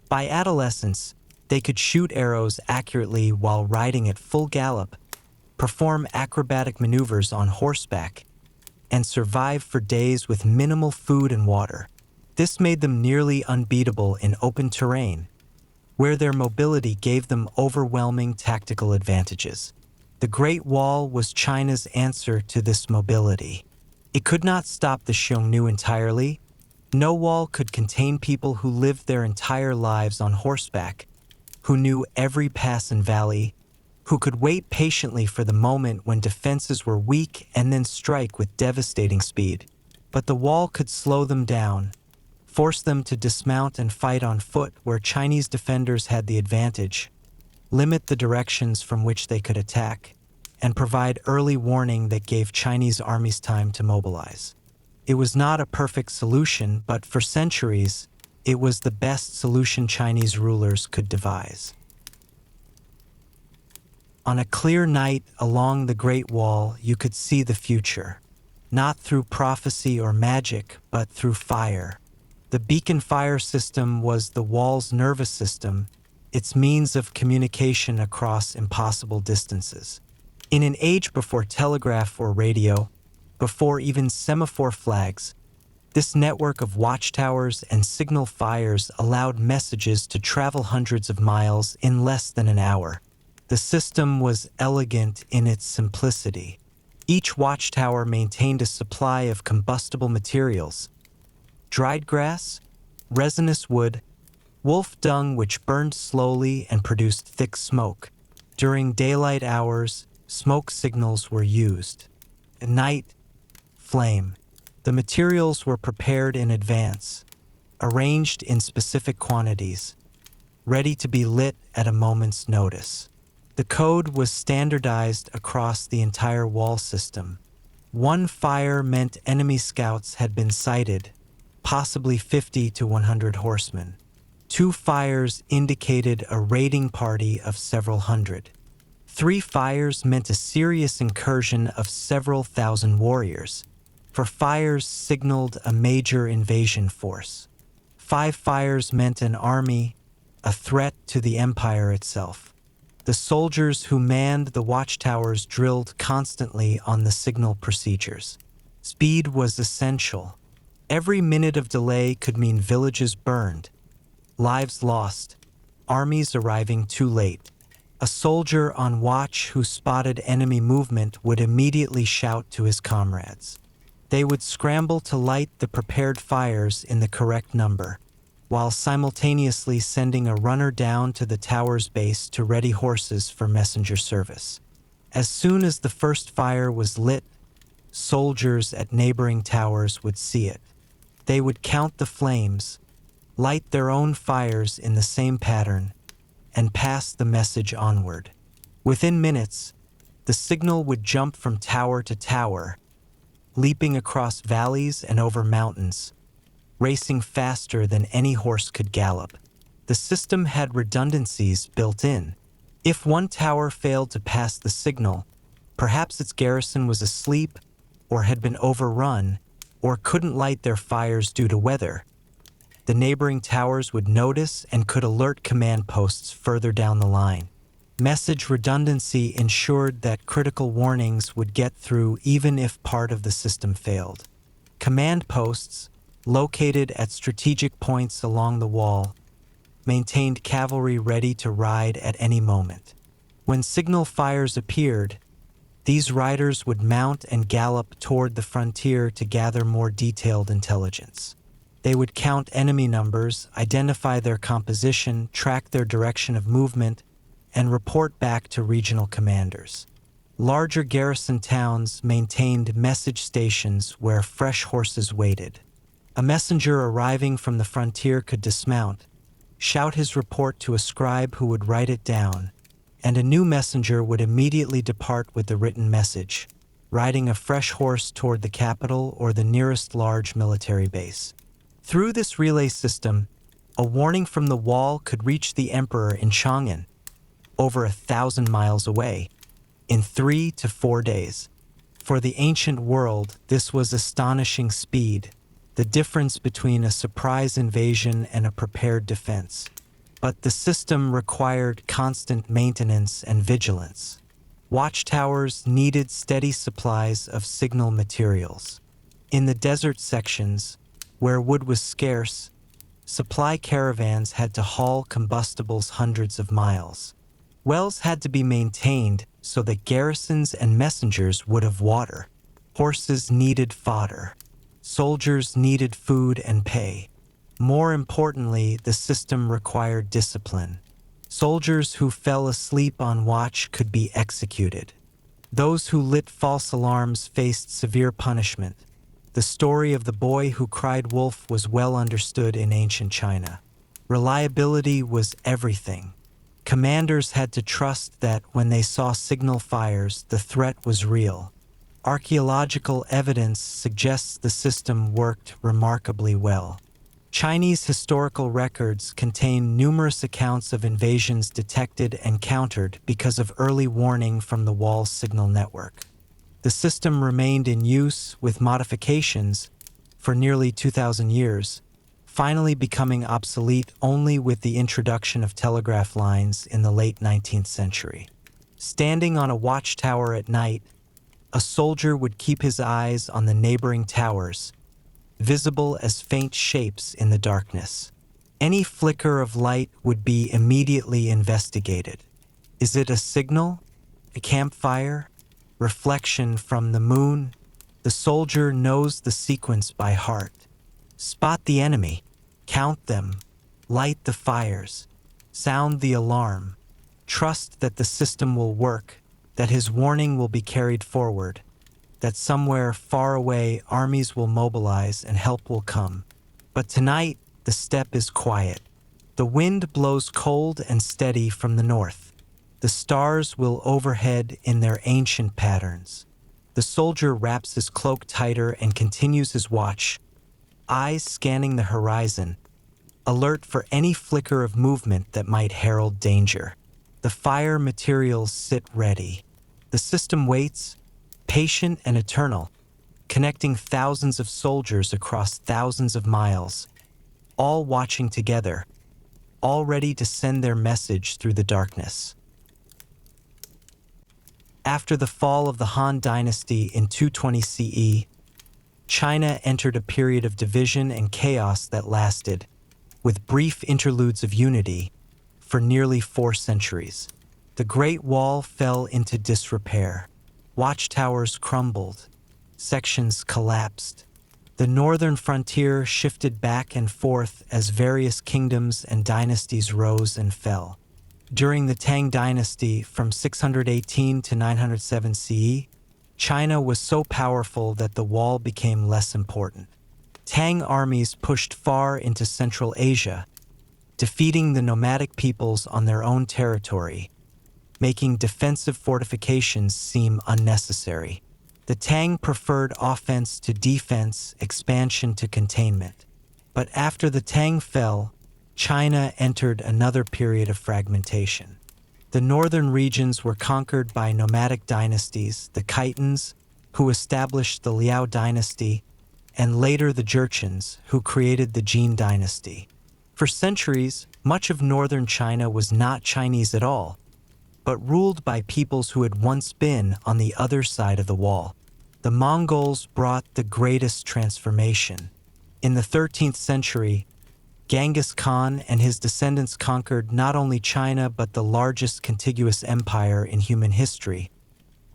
By adolescence, they could shoot arrows accurately while riding at full gallop, perform acrobatic maneuvers on horseback, and survive for days with minimal food and water. This made them nearly unbeatable in open terrain, where their mobility gave them overwhelming tactical advantages. The Great Wall was China's answer to this mobility. It could not stop the Xiongnu entirely. No wall could contain people who lived their entire lives on horseback, who knew every pass and valley, who could wait patiently for the moment when defenses were weak and then strike with devastating speed. But the wall could slow them down, force them to dismount and fight on foot where Chinese defenders had the advantage, limit the directions from which they could attack, and provide early warning that gave Chinese armies time to mobilize. It was not a perfect solution, but for centuries, it was the best solution Chinese rulers could devise. On a clear night along the Great Wall, you could see the future, not through prophecy or magic, but through fire. The beacon fire system was the wall's nervous system, its means of communication across impossible distances. In an age before telegraph or radio, before even semaphore flags, this network of watchtowers and signal fires allowed messages to travel hundreds of miles in less than an hour. The system was elegant in its simplicity. Each watchtower maintained a supply of combustible materials: dried grass, resinous wood, wolf dung which burned slowly and produced thick smoke. During daylight hours, smoke signals were used. At night, flame. The materials were prepared in advance, arranged in specific quantities, ready to be lit at a moment's notice. The code was standardized across the entire wall system. One fire meant enemy scouts had been sighted, possibly 50 to 100 horsemen. Two fires indicated a raiding party of several hundred. Three fires meant a serious incursion of several thousand warriors. Four fires signaled a major invasion force. 5 fires meant an army, a threat to the empire itself. The soldiers who manned the watchtowers drilled constantly on the signal procedures. Speed was essential. Every minute of delay could mean villages burned, lives lost, armies arriving too late. A soldier on watch who spotted enemy movement would immediately shout to his comrades. They would scramble to light the prepared fires in the correct number, while simultaneously sending a runner down to the tower's base to ready horses for messenger service. As soon as the first fire was lit, soldiers at neighboring towers would see it. They would count the flames, light their own fires in the same pattern, and pass the message onward. Within minutes, the signal would jump from tower to tower, leaping across valleys and over mountains, racing faster than any horse could gallop. The system had redundancies built in. If one tower failed to pass the signal, perhaps its garrison was asleep, or had been overrun, or couldn't light their fires due to weather. The neighboring towers would notice and could alert command posts further down the line. Message redundancy ensured that critical warnings would get through even if part of the system failed. Command posts, located at strategic points along the wall, maintained cavalry ready to ride at any moment. When signal fires appeared, these riders would mount and gallop toward the frontier to gather more detailed intelligence. They would count enemy numbers, identify their composition, track their direction of movement, and report back to regional commanders. Larger garrison towns maintained message stations where fresh horses waited. A messenger arriving from the frontier could dismount, shout his report to a scribe who would write it down, and a new messenger would immediately depart with the written message, riding a fresh horse toward the capital or the nearest large military base. Through this relay system, a warning from the wall could reach the emperor in Chang'an, over 1,000 miles away, in 3 to 4 days. For the ancient world, this was astonishing speed, the difference between a surprise invasion and a prepared defense. But the system required constant maintenance and vigilance. Watchtowers needed steady supplies of signal materials. In the desert sections, where wood was scarce, supply caravans had to haul combustibles hundreds of miles. Wells had to be maintained so that garrisons and messengers would have water. Horses needed fodder. Soldiers needed food and pay. More importantly, the system required discipline. Soldiers who fell asleep on watch could be executed. Those who lit false alarms faced severe punishment. The story of the boy who cried wolf was well understood in ancient China. Reliability was everything. Commanders had to trust that when they saw signal fires, the threat was real. Archaeological evidence suggests the system worked remarkably well. Chinese historical records contain numerous accounts of invasions detected and countered because of early warning from the wall's signal network. The system remained in use with modifications for nearly 2,000 years, finally becoming obsolete only with the introduction of telegraph lines in the late 19th century. Standing on a watchtower at night, a soldier would keep his eyes on the neighboring towers, visible as faint shapes in the darkness. Any flicker of light would be immediately investigated. Is it a signal? A campfire? reflection from the moon. The soldier knows the sequence by heart. Spot the enemy, count them, light the fires, sound the alarm. Trust that the system will work, that his warning will be carried forward, that somewhere far away armies will mobilize and help will come. But tonight, the steppe is quiet. The wind blows cold and steady from the north. The stars will overhead in their ancient patterns. The soldier wraps his cloak tighter and continues his watch, eyes scanning the horizon, alert for any flicker of movement that might herald danger. The fire materials sit ready. The system waits, patient and eternal, connecting thousands of soldiers across thousands of miles, all watching together, all ready to send their message through the darkness. After the fall of the Han Dynasty in 220 CE, China entered a period of division and chaos that lasted, with brief interludes of unity, for nearly 4 centuries. The Great Wall fell into disrepair. Watchtowers crumbled. Sections collapsed. The northern frontier shifted back and forth as various kingdoms and dynasties rose and fell. During the Tang Dynasty from 618 to 907 CE, China was so powerful that the wall became less important. Tang armies pushed far into Central Asia, defeating the nomadic peoples on their own territory, making defensive fortifications seem unnecessary. The Tang preferred offense to defense, expansion to containment. But after the Tang fell, China entered another period of fragmentation. The northern regions were conquered by nomadic dynasties, the Khitans, who established the Liao dynasty, and later the Jurchens, who created the Jin dynasty. For centuries, much of northern China was not Chinese at all, but ruled by peoples who had once been on the other side of the wall. The Mongols brought the greatest transformation. In the 13th century, Genghis Khan and his descendants conquered not only China but the largest contiguous empire in human history,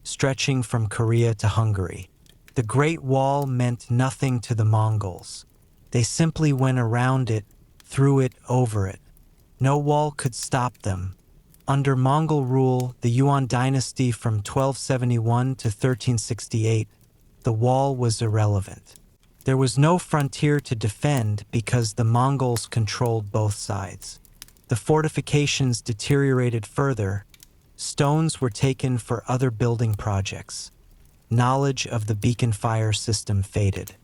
stretching from Korea to Hungary. The Great Wall meant nothing to the Mongols. They simply went around it, through it, over it. No wall could stop them. Under Mongol rule, the Yuan dynasty from 1271 to 1368, the wall was irrelevant. There was no frontier to defend because the Mongols controlled both sides. The fortifications deteriorated further. Stones were taken for other building projects. Knowledge of the beacon fire system faded.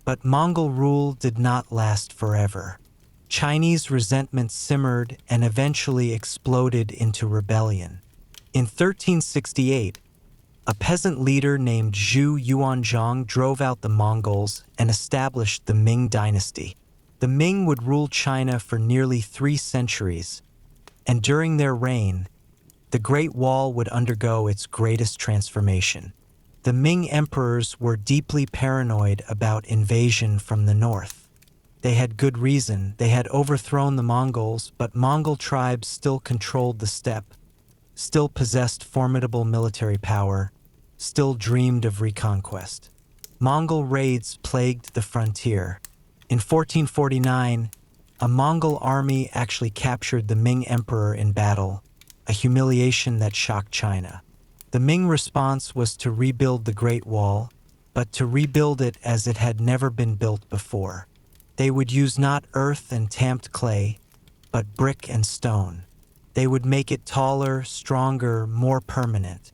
But Mongol rule did not last forever. Chinese resentment simmered and eventually exploded into rebellion. In 1368, a peasant leader named Zhu Yuanzhang drove out the Mongols and established the Ming Dynasty. The Ming would rule China for nearly 3 centuries, and during their reign, the Great Wall would undergo its greatest transformation. The Ming emperors were deeply paranoid about invasion from the north. They had good reason. They had overthrown the Mongols, but Mongol tribes still controlled the steppe, still possessed formidable military power, still dreamed of reconquest. Mongol raids plagued the frontier. In 1449, a Mongol army actually captured the Ming emperor in battle, a humiliation that shocked China. The Ming response was to rebuild the Great Wall, but to rebuild it as it had never been built before. They would use not earth and tamped clay, but brick and stone. They would make it taller, stronger, more permanent.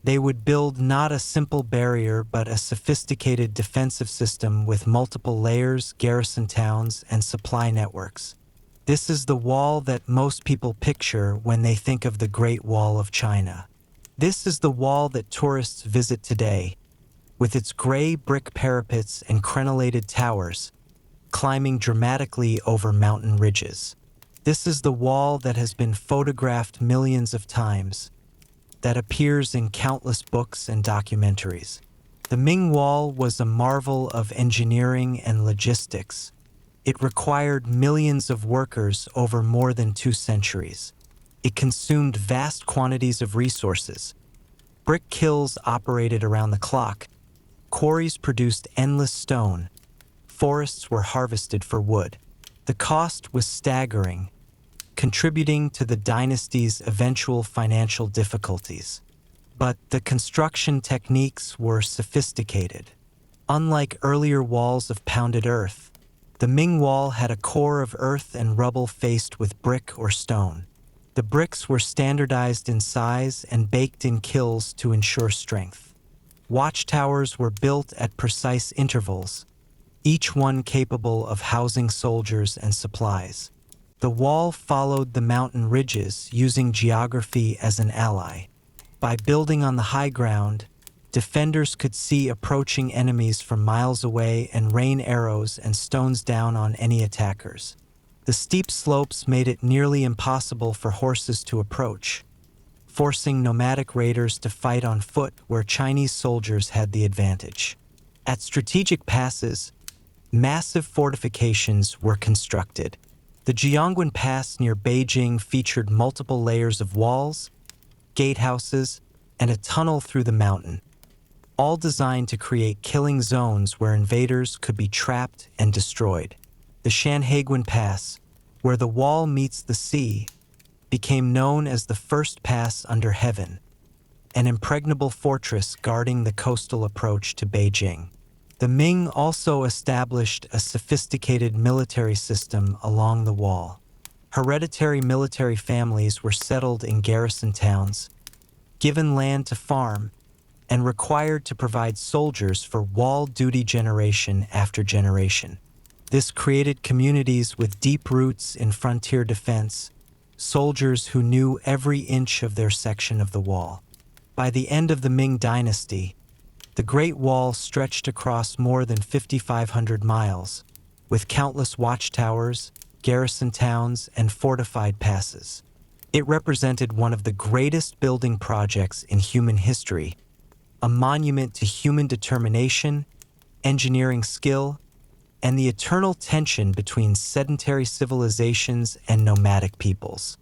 They would build not a simple barrier, but a sophisticated defensive system with multiple layers, garrison towns, and supply networks. This is the wall that most people picture when they think of the Great Wall of China. This is the wall that tourists visit today, with its gray brick parapets and crenellated towers, climbing dramatically over mountain ridges. This is the wall that has been photographed millions of times, that appears in countless books and documentaries. The Ming Wall was a marvel of engineering and logistics. It required millions of workers over more than 2 centuries. It consumed vast quantities of resources, Brick kilns operated around the clock. Quarries produced endless stone. Forests were harvested for wood. The cost was staggering, contributing to the dynasty's eventual financial difficulties. But the construction techniques were sophisticated. Unlike earlier walls of pounded earth, the Ming wall had a core of earth and rubble faced with brick or stone. The bricks were standardized in size and baked in kilns to ensure strength. Watchtowers were built at precise intervals, each one capable of housing soldiers and supplies. The wall followed the mountain ridges, using geography as an ally. By building on the high ground, defenders could see approaching enemies from miles away and rain arrows and stones down on any attackers. The steep slopes made it nearly impossible for horses to approach, forcing nomadic raiders to fight on foot where Chinese soldiers had the advantage. At strategic passes, massive fortifications were constructed. The Jiangnu Pass near Beijing featured multiple layers of walls, gatehouses, and a tunnel through the mountain, all designed to create killing zones where invaders could be trapped and destroyed. The Shanhaiguan Pass, where the wall meets the sea, became known as the first pass under heaven, an impregnable fortress guarding the coastal approach to Beijing. The Ming also established a sophisticated military system along the wall. Hereditary military families were settled in garrison towns, given land to farm, and required to provide soldiers for wall duty generation after generation. This created communities with deep roots in frontier defense, soldiers who knew every inch of their section of the wall. By the end of the Ming Dynasty, the Great Wall stretched across more than 5,500 miles, with countless watchtowers, garrison towns, and fortified passes. It represented one of the greatest building projects in human history, a monument to human determination, engineering skill, and the eternal tension between sedentary civilizations and nomadic peoples.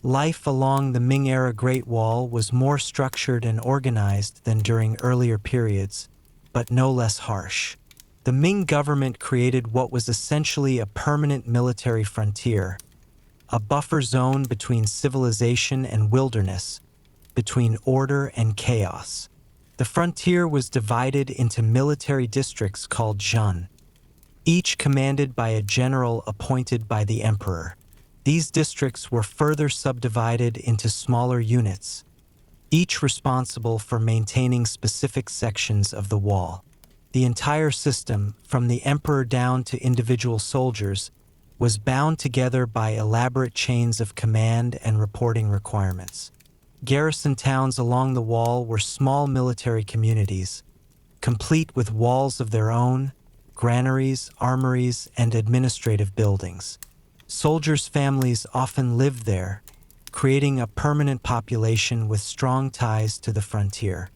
Life along the Ming-era Great Wall was more structured and organized than during earlier periods, but no less harsh. The Ming government created what was essentially a permanent military frontier, a buffer zone between civilization and wilderness, between order and chaos. The frontier was divided into military districts called zhan, each commanded by a general appointed by the emperor. These districts were further subdivided into smaller units, each responsible for maintaining specific sections of the wall. The entire system, from the emperor down to individual soldiers, was bound together by elaborate chains of command and reporting requirements. Garrison towns along the wall were small military communities, complete with walls of their own, granaries, armories, and administrative buildings. Soldiers' families often lived there, creating a permanent population with strong ties to the frontier.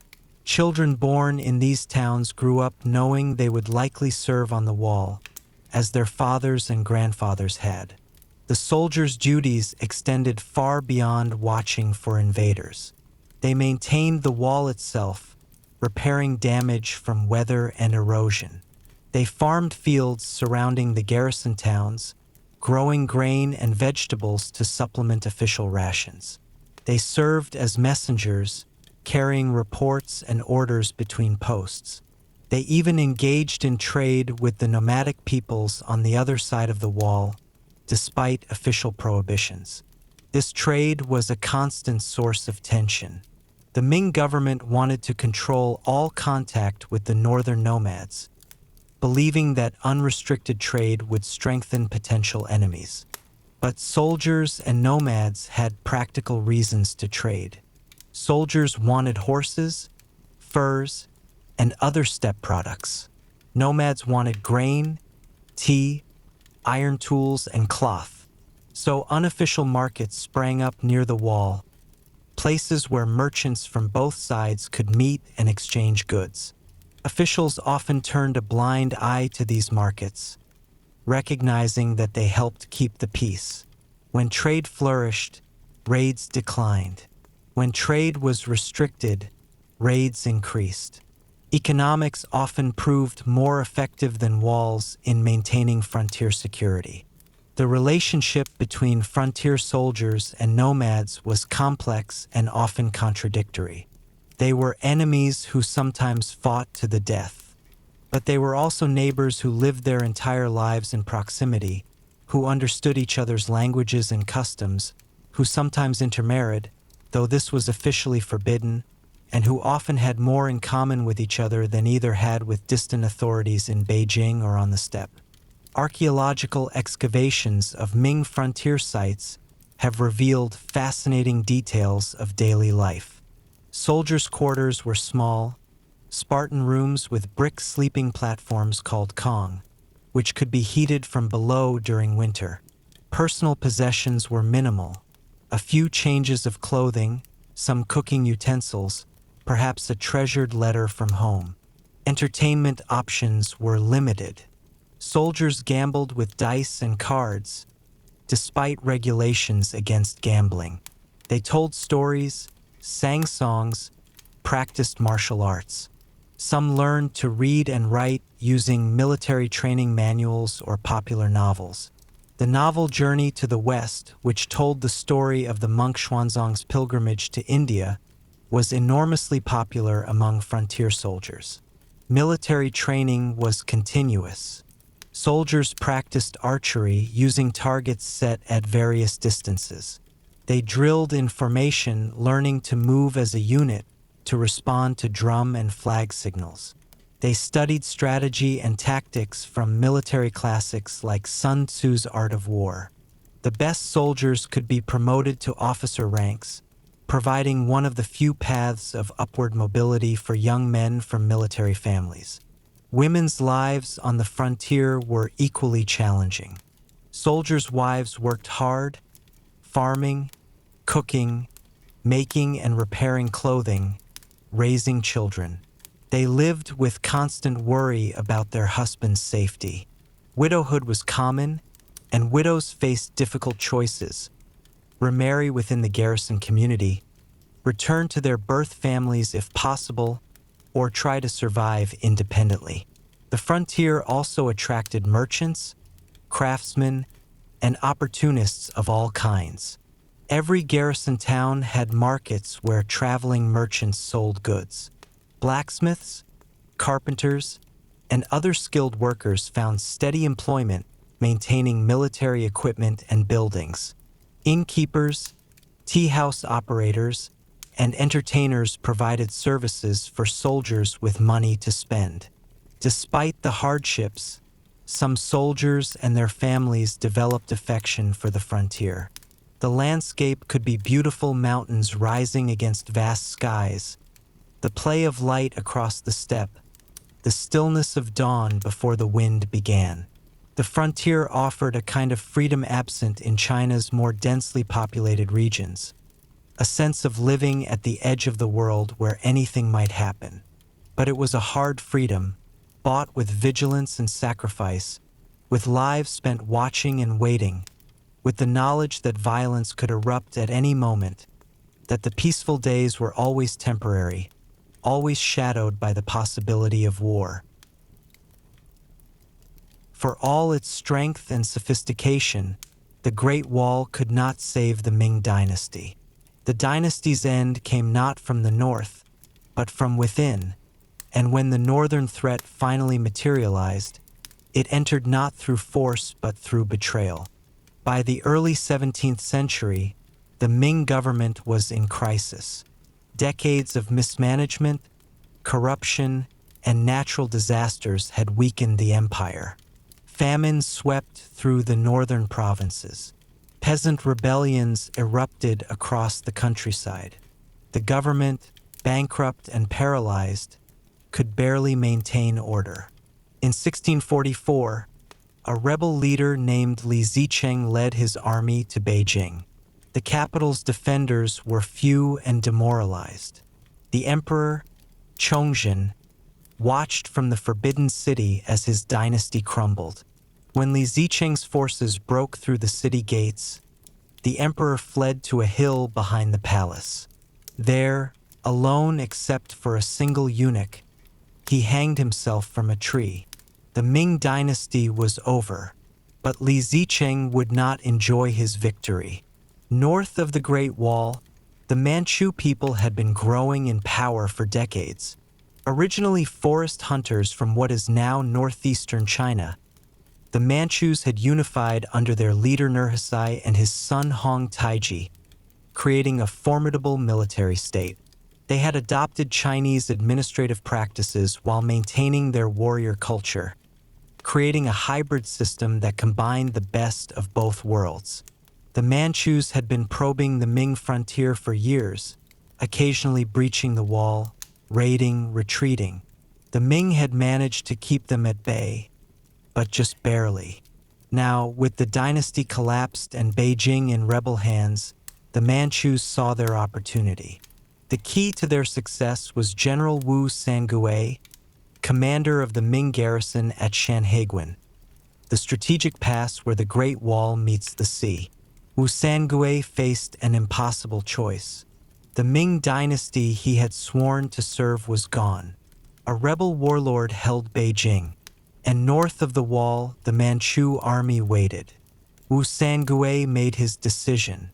Children born in these towns grew up knowing they would likely serve on the wall, as their fathers and grandfathers had. The soldiers' duties extended far beyond watching for invaders. They maintained the wall itself, repairing damage from weather and erosion. They farmed fields surrounding the garrison towns, growing grain and vegetables to supplement official rations. They served as messengers, carrying reports and orders between posts. They even engaged in trade with the nomadic peoples on the other side of the wall, despite official prohibitions. This trade was a constant source of tension. The Ming government wanted to control all contact with the northern nomads, believing that unrestricted trade would strengthen potential enemies. But soldiers and nomads had practical reasons to trade. Soldiers wanted horses, furs, and other steppe products. Nomads wanted grain, tea, iron tools, and cloth. So unofficial markets sprang up near the wall, places where merchants from both sides could meet and exchange goods. Officials often turned a blind eye to these markets, recognizing that they helped keep the peace. When trade flourished, raids declined. When trade was restricted, raids increased. Economics often proved more effective than walls in maintaining frontier security. The relationship between frontier soldiers and nomads was complex and often contradictory. They were enemies who sometimes fought to the death, but they were also neighbors who lived their entire lives in proximity, who understood each other's languages and customs, who sometimes intermarried, though this was officially forbidden, and who often had more in common with each other than either had with distant authorities in Beijing or on the steppe. Archaeological excavations of Ming frontier sites have revealed fascinating details of daily life. Soldiers' quarters were small, Spartan rooms with brick sleeping platforms called kong, which could be heated from below during winter. Personal possessions were minimal. A few changes of clothing, some cooking utensils, perhaps a treasured letter from home. Entertainment options were limited. Soldiers gambled with dice and cards, despite regulations against gambling. They told stories, sang songs, practiced martial arts. Some learned to read and write using military training manuals or popular novels. The novel Journey to the West, which told the story of the monk Xuanzang's pilgrimage to India, was enormously popular among frontier soldiers. Military training was continuous. Soldiers practiced archery using targets set at various distances. They drilled in formation, learning to move as a unit to respond to drum and flag signals. They studied strategy and tactics from military classics like Sun Tzu's Art of War. The best soldiers could be promoted to officer ranks, providing one of the few paths of upward mobility for young men from military families. Women's lives on the frontier were equally challenging. Soldiers' wives worked hard, farming, cooking, making and repairing clothing, raising children. They lived with constant worry about their husband's safety. Widowhood was common, and widows faced difficult choices: remarry within the garrison community, return to their birth families if possible, or try to survive independently. The frontier also attracted merchants, craftsmen, and opportunists of all kinds. Every garrison town had markets where traveling merchants sold goods. Blacksmiths, carpenters, and other skilled workers found steady employment maintaining military equipment and buildings. Innkeepers, tea house operators, and entertainers provided services for soldiers with money to spend. Despite the hardships, some soldiers and their families developed affection for the frontier. The landscape could be beautiful mountains rising against vast skies, the play of light across the steppe, the stillness of dawn before the wind began. The frontier offered a kind of freedom absent in China's more densely populated regions, a sense of living at the edge of the world where anything might happen. But it was a hard freedom, bought with vigilance and sacrifice, with lives spent watching and waiting, with the knowledge that violence could erupt at any moment, that the peaceful days were always temporary, always shadowed by the possibility of war. For all its strength and sophistication, the Great Wall could not save the Ming Dynasty. The dynasty's end came not from the north, but from within, and when the northern threat finally materialized, it entered not through force but through betrayal. By the early 17th century, the Ming government was in crisis. Decades of mismanagement, corruption, and natural disasters had weakened the empire. Famine swept through the northern provinces. Peasant rebellions erupted across the countryside. The government, bankrupt and paralyzed, could barely maintain order. In 1644, a rebel leader named Li Zicheng led his army to Beijing. The capital's defenders were few and demoralized. The emperor, Chongzhen, watched from the Forbidden City as his dynasty crumbled. When Li Zicheng's forces broke through the city gates, the emperor fled to a hill behind the palace. There, alone except for a single eunuch, he hanged himself from a tree. The Ming Dynasty was over, but Li Zicheng would not enjoy his victory. North of the Great Wall, the Manchu people had been growing in power for decades. Originally forest hunters from what is now northeastern China, the Manchus had unified under their leader Nurhaci and his son Hong Taiji, creating a formidable military state. They had adopted Chinese administrative practices while maintaining their warrior culture, creating a hybrid system that combined the best of both worlds. The Manchus had been probing the Ming frontier for years, occasionally breaching the wall, raiding, retreating. The Ming had managed to keep them at bay, but just barely. Now, with the dynasty collapsed and Beijing in rebel hands, the Manchus saw their opportunity. The key to their success was General Wu Sangui, commander of the Ming garrison at Shanhaiguan, the strategic pass where the Great Wall meets the sea. Wu Sangui faced an impossible choice. The Ming dynasty he had sworn to serve was gone. A rebel warlord held Beijing, and north of the wall, the Manchu army waited. Wu Sangui made his decision.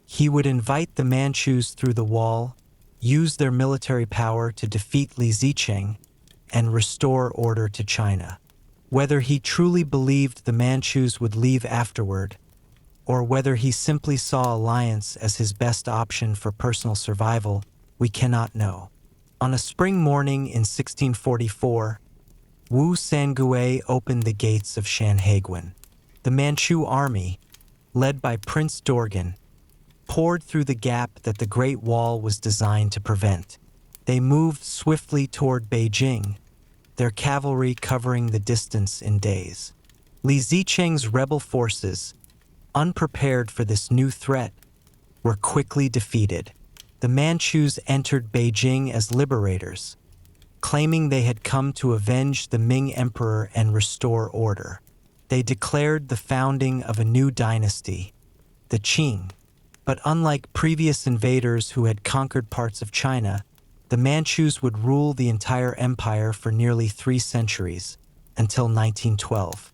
He would invite the Manchus through the wall, use their military power to defeat Li Zicheng, and restore order to China. Whether he truly believed the Manchus would leave afterward, or whether he simply saw alliance as his best option for personal survival, we cannot know. On a spring morning in 1644, Wu Sangui opened the gates of Shanhaiguan. The Manchu army, led by Prince Dorgan, poured through the gap that the Great Wall was designed to prevent. They moved swiftly toward Beijing, their cavalry covering the distance in days. Li Zicheng's rebel forces, unprepared for this new threat, were quickly defeated. The Manchus entered Beijing as liberators, claiming they had come to avenge the Ming emperor and restore order. They declared the founding of a new dynasty, the Qing. But unlike previous invaders who had conquered parts of China, the Manchus would rule the entire empire for nearly 3 centuries, until 1912.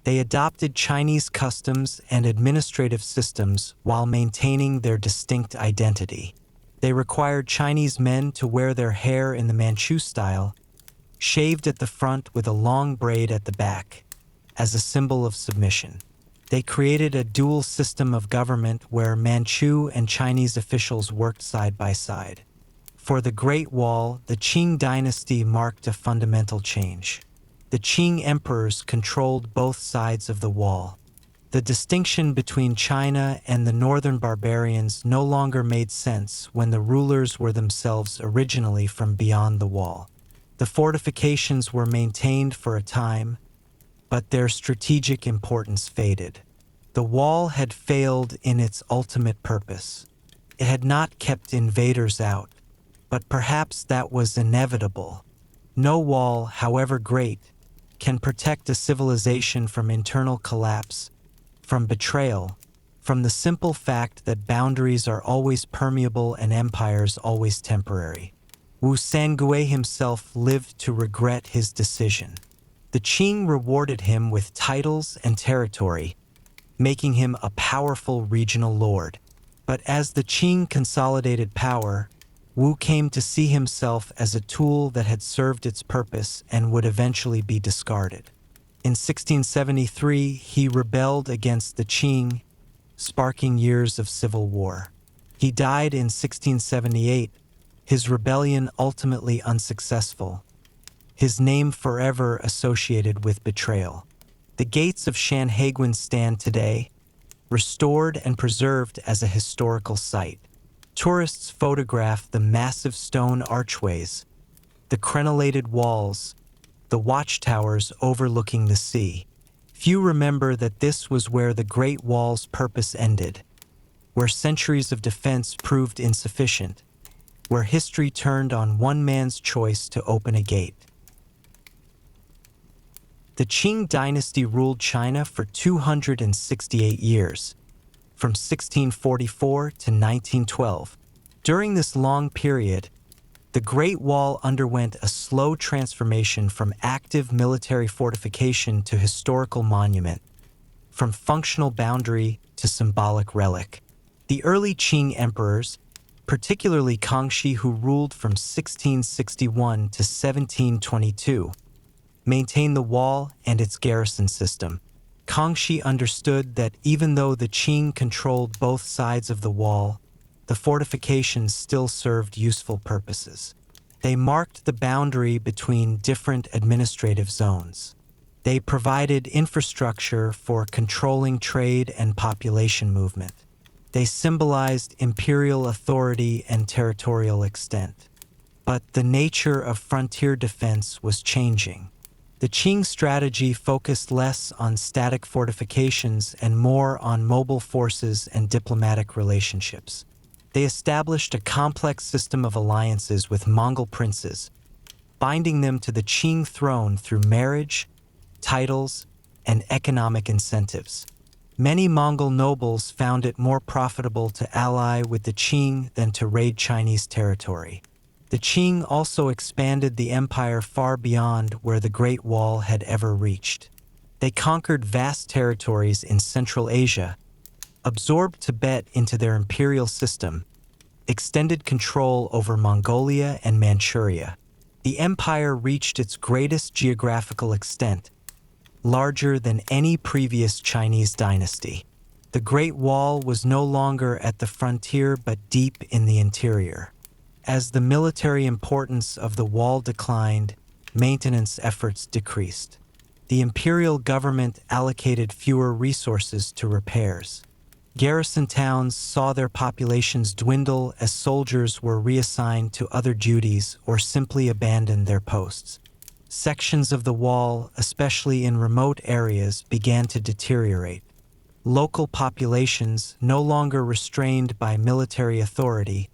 They adopted Chinese customs and administrative systems while maintaining their distinct identity. They required Chinese men to wear their hair in the Manchu style, shaved at the front with a long braid at the back, as a symbol of submission. They created a dual system of government where Manchu and Chinese officials worked side by side. For the Great Wall, the Qing dynasty marked a fundamental change. The Qing emperors controlled both sides of the wall. The distinction between China and the northern barbarians no longer made sense when the rulers were themselves originally from beyond the wall. The fortifications were maintained for a time, but their strategic importance faded. The wall had failed in its ultimate purpose. It had not kept invaders out, but perhaps that was inevitable. No wall, however great, can protect a civilization from internal collapse, from betrayal, from the simple fact that boundaries are always permeable and empires always temporary. Wu Sangui himself lived to regret his decision. The Qing rewarded him with titles and territory, making him a powerful regional lord. But as the Qing consolidated power, Wu came to see himself as a tool that had served its purpose and would eventually be discarded. In 1673, he rebelled against the Qing, sparking years of civil war. He died in 1678, his rebellion ultimately unsuccessful, his name forever associated with betrayal. The gates of Shanhaiguan stand today, restored and preserved as a historical site. Tourists photograph the massive stone archways, the crenellated walls, the watchtowers overlooking the sea. Few remember that this was where the Great Wall's purpose ended, where centuries of defense proved insufficient, where history turned on one man's choice to open a gate. The Qing dynasty ruled China for 268 years, from 1644 to 1912. During this long period, the Great Wall underwent a slow transformation from active military fortification to historical monument, from functional boundary to symbolic relic. The early Qing emperors, particularly Kangxi, who ruled from 1661 to 1722, maintained the wall and its garrison system. Kangxi understood that even though the Qing controlled both sides of the wall, the fortifications still served useful purposes. They marked the boundary between different administrative zones. They provided infrastructure for controlling trade and population movement. They symbolized imperial authority and territorial extent. But the nature of frontier defense was changing. The Qing strategy focused less on static fortifications and more on mobile forces and diplomatic relationships. They established a complex system of alliances with Mongol princes, binding them to the Qing throne through marriage, titles, and economic incentives. Many Mongol nobles found it more profitable to ally with the Qing than to raid Chinese territory. The Qing also expanded the empire far beyond where the Great Wall had ever reached. They conquered vast territories in Central Asia, absorbed Tibet into their imperial system, extended control over Mongolia and Manchuria. The empire reached its greatest geographical extent, larger than any previous Chinese dynasty. The Great Wall was no longer at the frontier but deep in the interior. As the military importance of the wall declined, maintenance efforts decreased. The imperial government allocated fewer resources to repairs. Garrison towns saw their populations dwindle as soldiers were reassigned to other duties or simply abandoned their posts. Sections of the wall, especially in remote areas, began to deteriorate. Local populations, no longer restrained by military authority,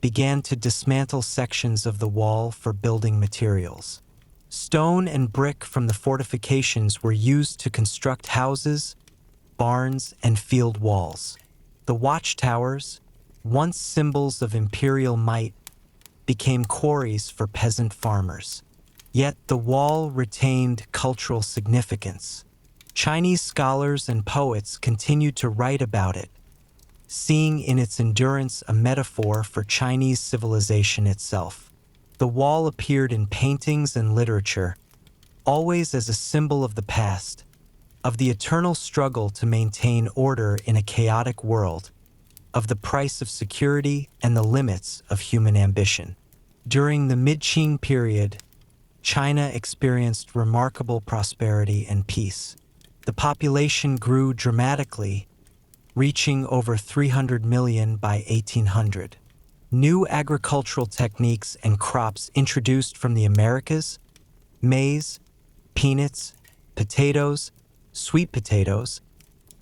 began to dismantle sections of the wall for building materials. Stone and brick from the fortifications were used to construct houses, barns, and field walls. The watchtowers, once symbols of imperial might, became quarries for peasant farmers. Yet the wall retained cultural significance. Chinese scholars and poets continued to write about it, seeing in its endurance a metaphor for Chinese civilization itself. The wall appeared in paintings and literature, always as a symbol of the past, of the eternal struggle to maintain order in a chaotic world, of the price of security and the limits of human ambition. During the mid-Qing period, China experienced remarkable prosperity and peace. The population grew dramatically, reaching over 300 million by 1800. New agricultural techniques and crops introduced from the Americas, maize, peanuts, potatoes, sweet potatoes,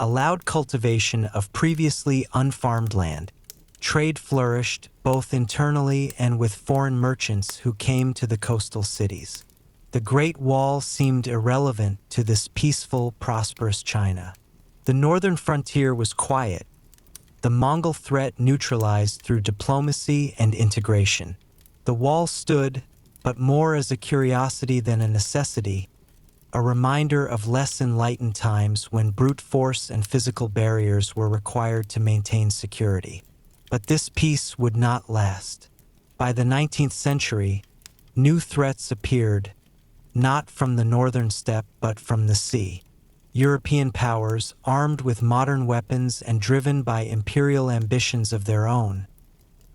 allowed cultivation of previously unfarmed land. Trade flourished both internally and with foreign merchants who came to the coastal cities. The Great Wall seemed irrelevant to this peaceful, prosperous China. The northern frontier was quiet, the Mongol threat neutralized through diplomacy and integration. The wall stood, but more as a curiosity than a necessity, a reminder of less enlightened times when brute force and physical barriers were required to maintain security. But this peace would not last. By the 19th century, new threats appeared, not from the northern steppe but from the sea. European powers, armed with modern weapons and driven by imperial ambitions of their own,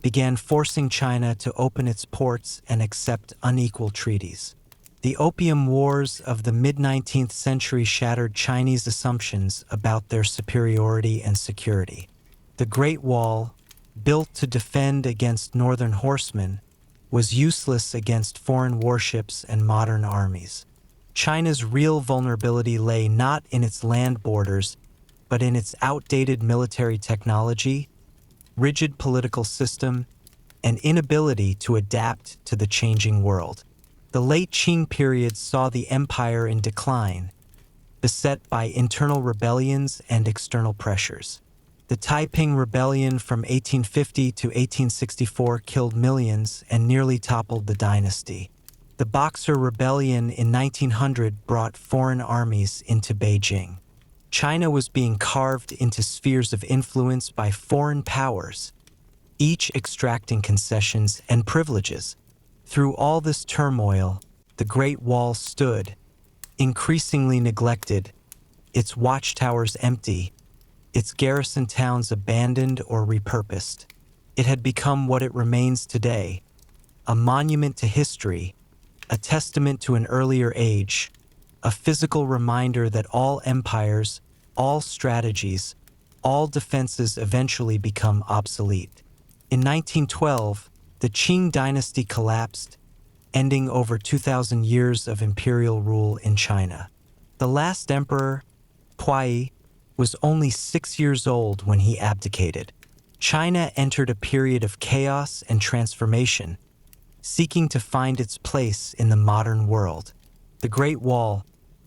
began forcing China to open its ports and accept unequal treaties. The Opium Wars of the mid-19th century shattered Chinese assumptions about their superiority and security. The Great Wall, built to defend against northern horsemen, was useless against foreign warships and modern armies. China's real vulnerability lay not in its land borders, but in its outdated military technology, rigid political system, and inability to adapt to the changing world. The late Qing period saw the empire in decline, beset by internal rebellions and external pressures. The Taiping Rebellion from 1850 to 1864 killed millions and nearly toppled the dynasty. The Boxer Rebellion in 1900 brought foreign armies into Beijing. China was being carved into spheres of influence by foreign powers, each extracting concessions and privileges. Through all this turmoil, the Great Wall stood, increasingly neglected, its watchtowers empty, its garrison towns abandoned or repurposed. It had become what it remains today, a monument to history, a testament to an earlier age, a physical reminder that all empires, all strategies, all defenses eventually become obsolete. In 1912, the Qing dynasty collapsed, ending over 2,000 years of imperial rule in China. The last emperor, Huai, was only 6 years old when he abdicated. China entered a period of chaos and transformation, seeking to find its place in the modern world. The Great Wall,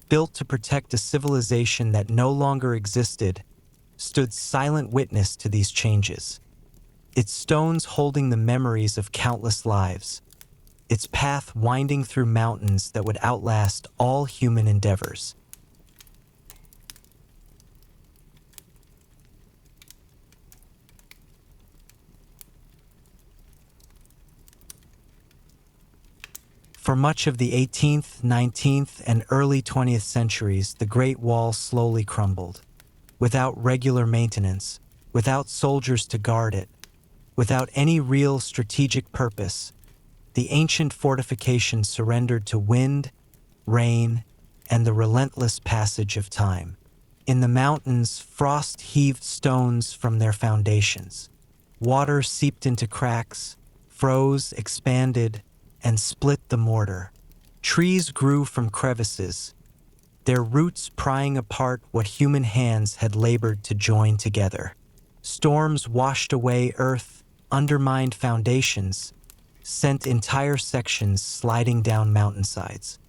built to protect a civilization that no longer existed, stood silent witness to these changes. Its stones holding the memories of countless lives, its path winding through mountains that would outlast all human endeavors. For much of the 18th, 19th, and early 20th centuries, the Great Wall slowly crumbled. Without regular maintenance, without soldiers to guard it, without any real strategic purpose, the ancient fortifications surrendered to wind, rain, and the relentless passage of time. In the mountains, frost heaved stones from their foundations. Water seeped into cracks, froze, expanded, and split the mortar. Trees grew from crevices, their roots prying apart what human hands had labored to join together. Storms washed away earth, undermined foundations, sent entire sections sliding down mountainsides.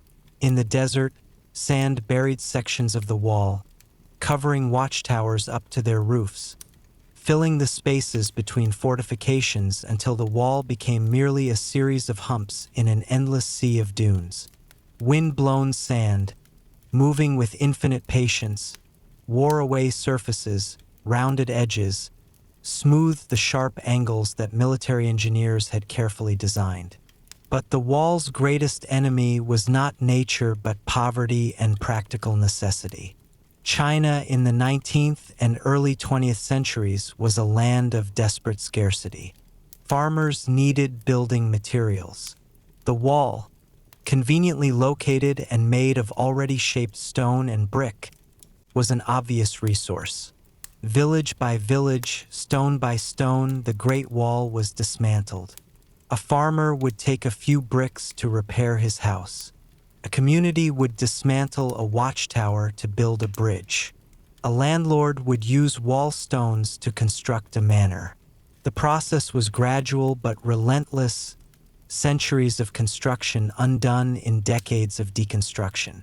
In the desert, sand buried sections of the wall, covering watchtowers up to their roofs, filling the spaces between fortifications until the wall became merely a series of humps in an endless sea of dunes. Wind-blown sand, moving with infinite patience, wore away surfaces, rounded edges, smoothed the sharp angles that military engineers had carefully designed. But the wall's greatest enemy was not nature but poverty and practical necessity. China in the 19th and early 20th centuries was a land of desperate scarcity. Farmers needed building materials. The wall, conveniently located and made of already shaped stone and brick, was an obvious resource. Village by village, stone by stone, the Great Wall was dismantled. A farmer would take a few bricks to repair his house. A community would dismantle a watchtower to build a bridge. A landlord would use wall stones to construct a manor. The process was gradual but relentless, centuries of construction undone in decades of deconstruction.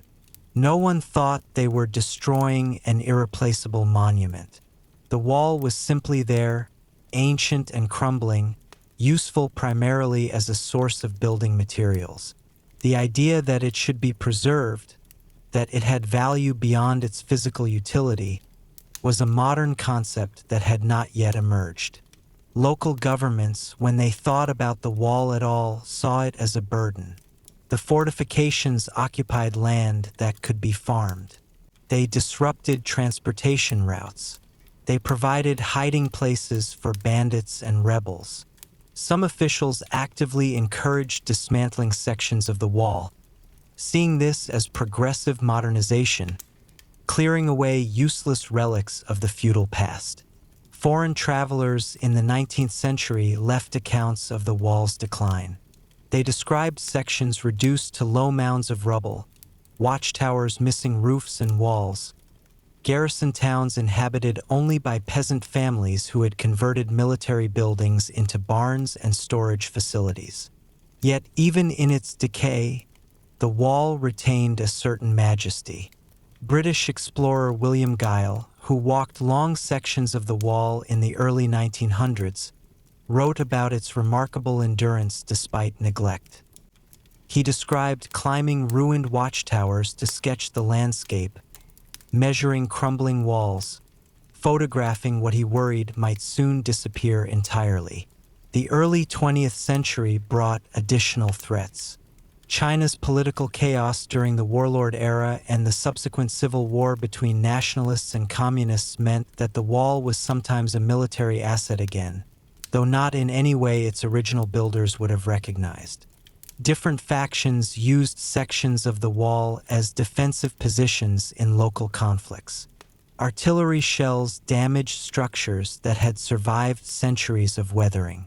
No one thought they were destroying an irreplaceable monument. The wall was simply there, ancient and crumbling, useful primarily as a source of building materials. The idea that it should be preserved, that it had value beyond its physical utility, was a modern concept that had not yet emerged. Local governments, when they thought about the wall at all, saw it as a burden. The fortifications occupied land that could be farmed. They disrupted transportation routes. They provided hiding places for bandits and rebels. Some officials actively encouraged dismantling sections of the wall, seeing this as progressive modernization, clearing away useless relics of the feudal past. Foreign travelers in the 19th century left accounts of the wall's decline. They described sections reduced to low mounds of rubble, watchtowers missing roofs and walls, garrison towns inhabited only by peasant families who had converted military buildings into barns and storage facilities. Yet even in its decay, the wall retained a certain majesty. British explorer William Gyle, who walked long sections of the wall in the early 1900s, wrote about its remarkable endurance despite neglect. He described climbing ruined watchtowers to sketch the landscape, measuring crumbling walls, photographing what he worried might soon disappear entirely. The early 20th century brought additional threats. China's political chaos during the warlord era and the subsequent civil war between nationalists and communists meant that the wall was sometimes a military asset again, though not in any way its original builders would have recognized. Different factions used sections of the wall as defensive positions in local conflicts. Artillery shells damaged structures that had survived centuries of weathering.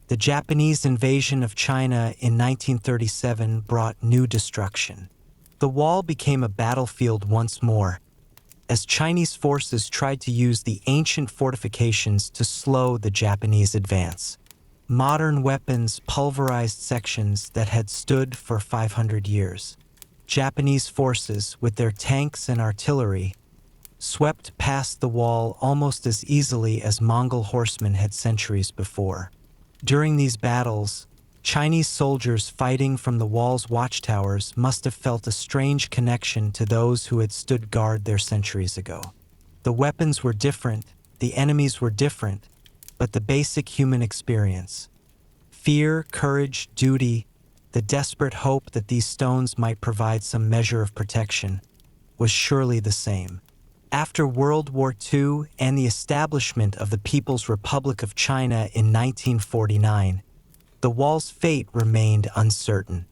The Japanese invasion of China in 1937 brought new destruction. The wall became a battlefield once more, as Chinese forces tried to use the ancient fortifications to slow the Japanese advance. Modern weapons pulverized sections that had stood for 500 years. Japanese forces, with their tanks and artillery, swept past the wall almost as easily as Mongol horsemen had centuries before. During these battles, Chinese soldiers fighting from the wall's watchtowers must have felt a strange connection to those who had stood guard there centuries ago. The weapons were different, the enemies were different, but the basic human experience, fear, courage, duty, the desperate hope that these stones might provide some measure of protection, was surely the same. After World War II and the establishment of the People's Republic of China in 1949, the wall's fate remained uncertain.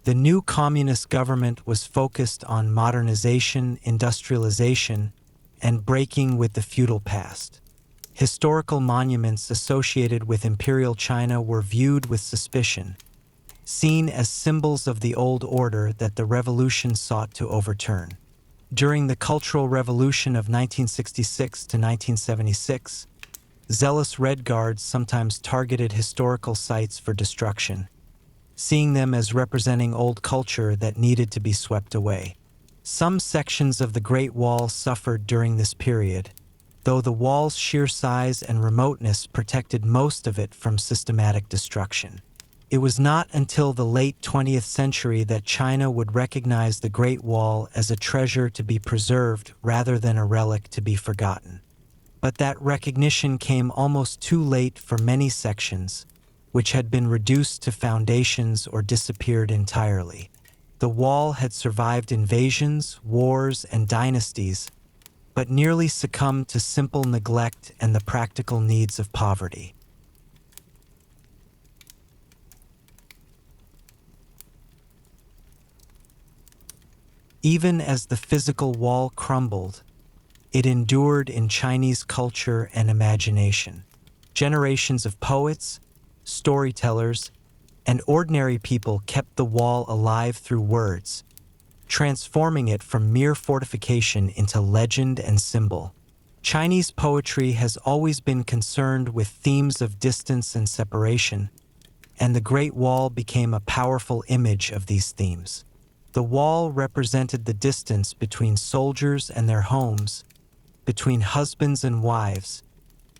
The new communist government was focused on modernization, industrialization, and breaking with the feudal past. Historical monuments associated with Imperial China were viewed with suspicion, seen as symbols of the old order that the revolution sought to overturn. During the Cultural Revolution of 1966 to 1976, zealous Red Guards sometimes targeted historical sites for destruction, seeing them as representing old culture that needed to be swept away. Some sections of the Great Wall suffered during this period, though the wall's sheer size and remoteness protected most of it from systematic destruction. It was not until the late 20th century that China would recognize the Great Wall as a treasure to be preserved rather than a relic to be forgotten. But that recognition came almost too late for many sections, which had been reduced to foundations or disappeared entirely. The wall had survived invasions, wars, and dynasties, but nearly succumbed to simple neglect and the practical needs of poverty. Even as the physical wall crumbled, it endured in Chinese culture and imagination. Generations of poets, storytellers, and ordinary people kept the wall alive through words, transforming it from mere fortification into legend and symbol. Chinese poetry has always been concerned with themes of distance and separation, and the Great Wall became a powerful image of these themes. The wall represented the distance between soldiers and their homes, between husbands and wives,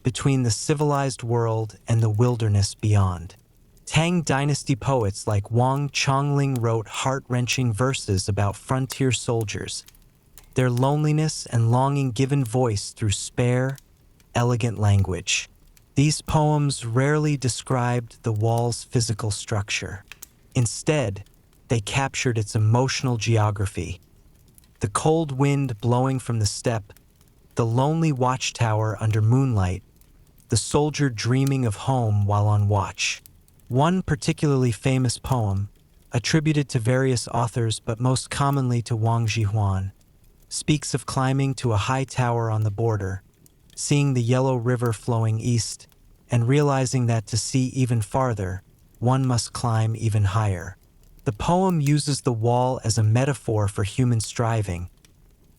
between the civilized world and the wilderness beyond. Tang Dynasty poets like Wang Chongling wrote heart-wrenching verses about frontier soldiers, their loneliness and longing given voice through spare, elegant language. These poems rarely described the wall's physical structure. Instead, they captured its emotional geography. The cold wind blowing from the steppe, the lonely watchtower under moonlight, the soldier dreaming of home while on watch. One particularly famous poem, attributed to various authors but most commonly to Wang Jihuan, speaks of climbing to a high tower on the border, seeing the yellow river flowing east, and realizing that to see even farther, one must climb even higher. The poem uses the wall as a metaphor for human striving,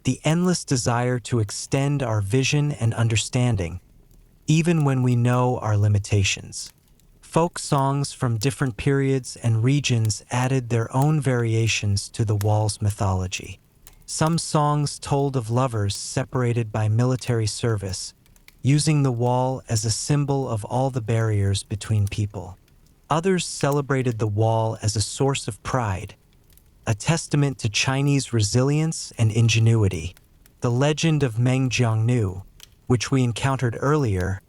the endless desire to extend our vision and understanding, even when we know our limitations. Folk songs from different periods and regions added their own variations to the wall's mythology. Some songs told of lovers separated by military service, using the wall as a symbol of all the barriers between people. Others celebrated the wall as a source of pride, a testament to Chinese resilience and ingenuity. The legend of Meng Jiangnu, which we encountered earlier,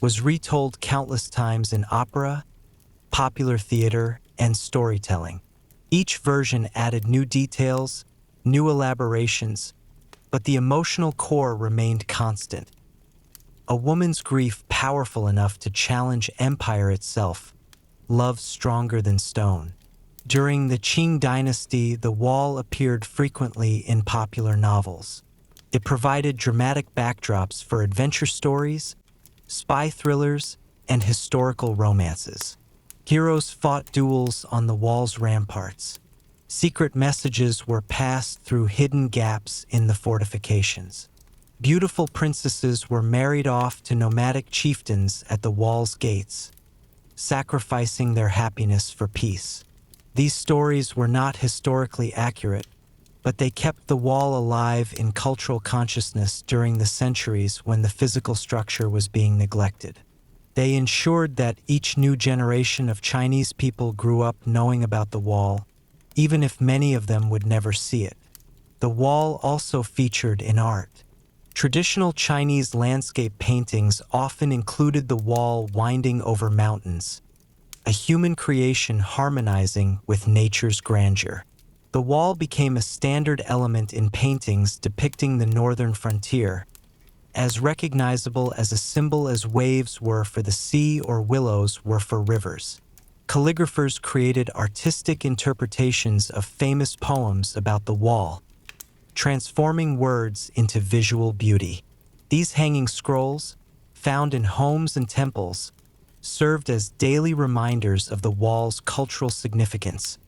was retold countless times in opera, popular theater, and storytelling. Each version added new details, new elaborations, but the emotional core remained constant. A woman's grief powerful enough to challenge empire itself, love stronger than stone. During the Ming Dynasty, the wall appeared frequently in popular novels. It provided dramatic backdrops for adventure stories, spy thrillers, and historical romances. Heroes fought duels on the wall's ramparts. Secret messages were passed through hidden gaps in the fortifications. Beautiful princesses were married off to nomadic chieftains at the wall's gates, sacrificing their happiness for peace. These stories were not historically accurate, but they kept the wall alive in cultural consciousness during the centuries when the physical structure was being neglected. They ensured that each new generation of Chinese people grew up knowing about the wall, even if many of them would never see it. The wall also featured in art. Traditional Chinese landscape paintings often included the wall winding over mountains, a human creation harmonizing with nature's grandeur. The wall became a standard element in paintings depicting the northern frontier, as recognizable as a symbol as waves were for the sea or willows were for rivers. Calligraphers created artistic interpretations of famous poems about the wall, transforming words into visual beauty. These hanging scrolls, found in homes and temples, served as daily reminders of the wall's cultural significance,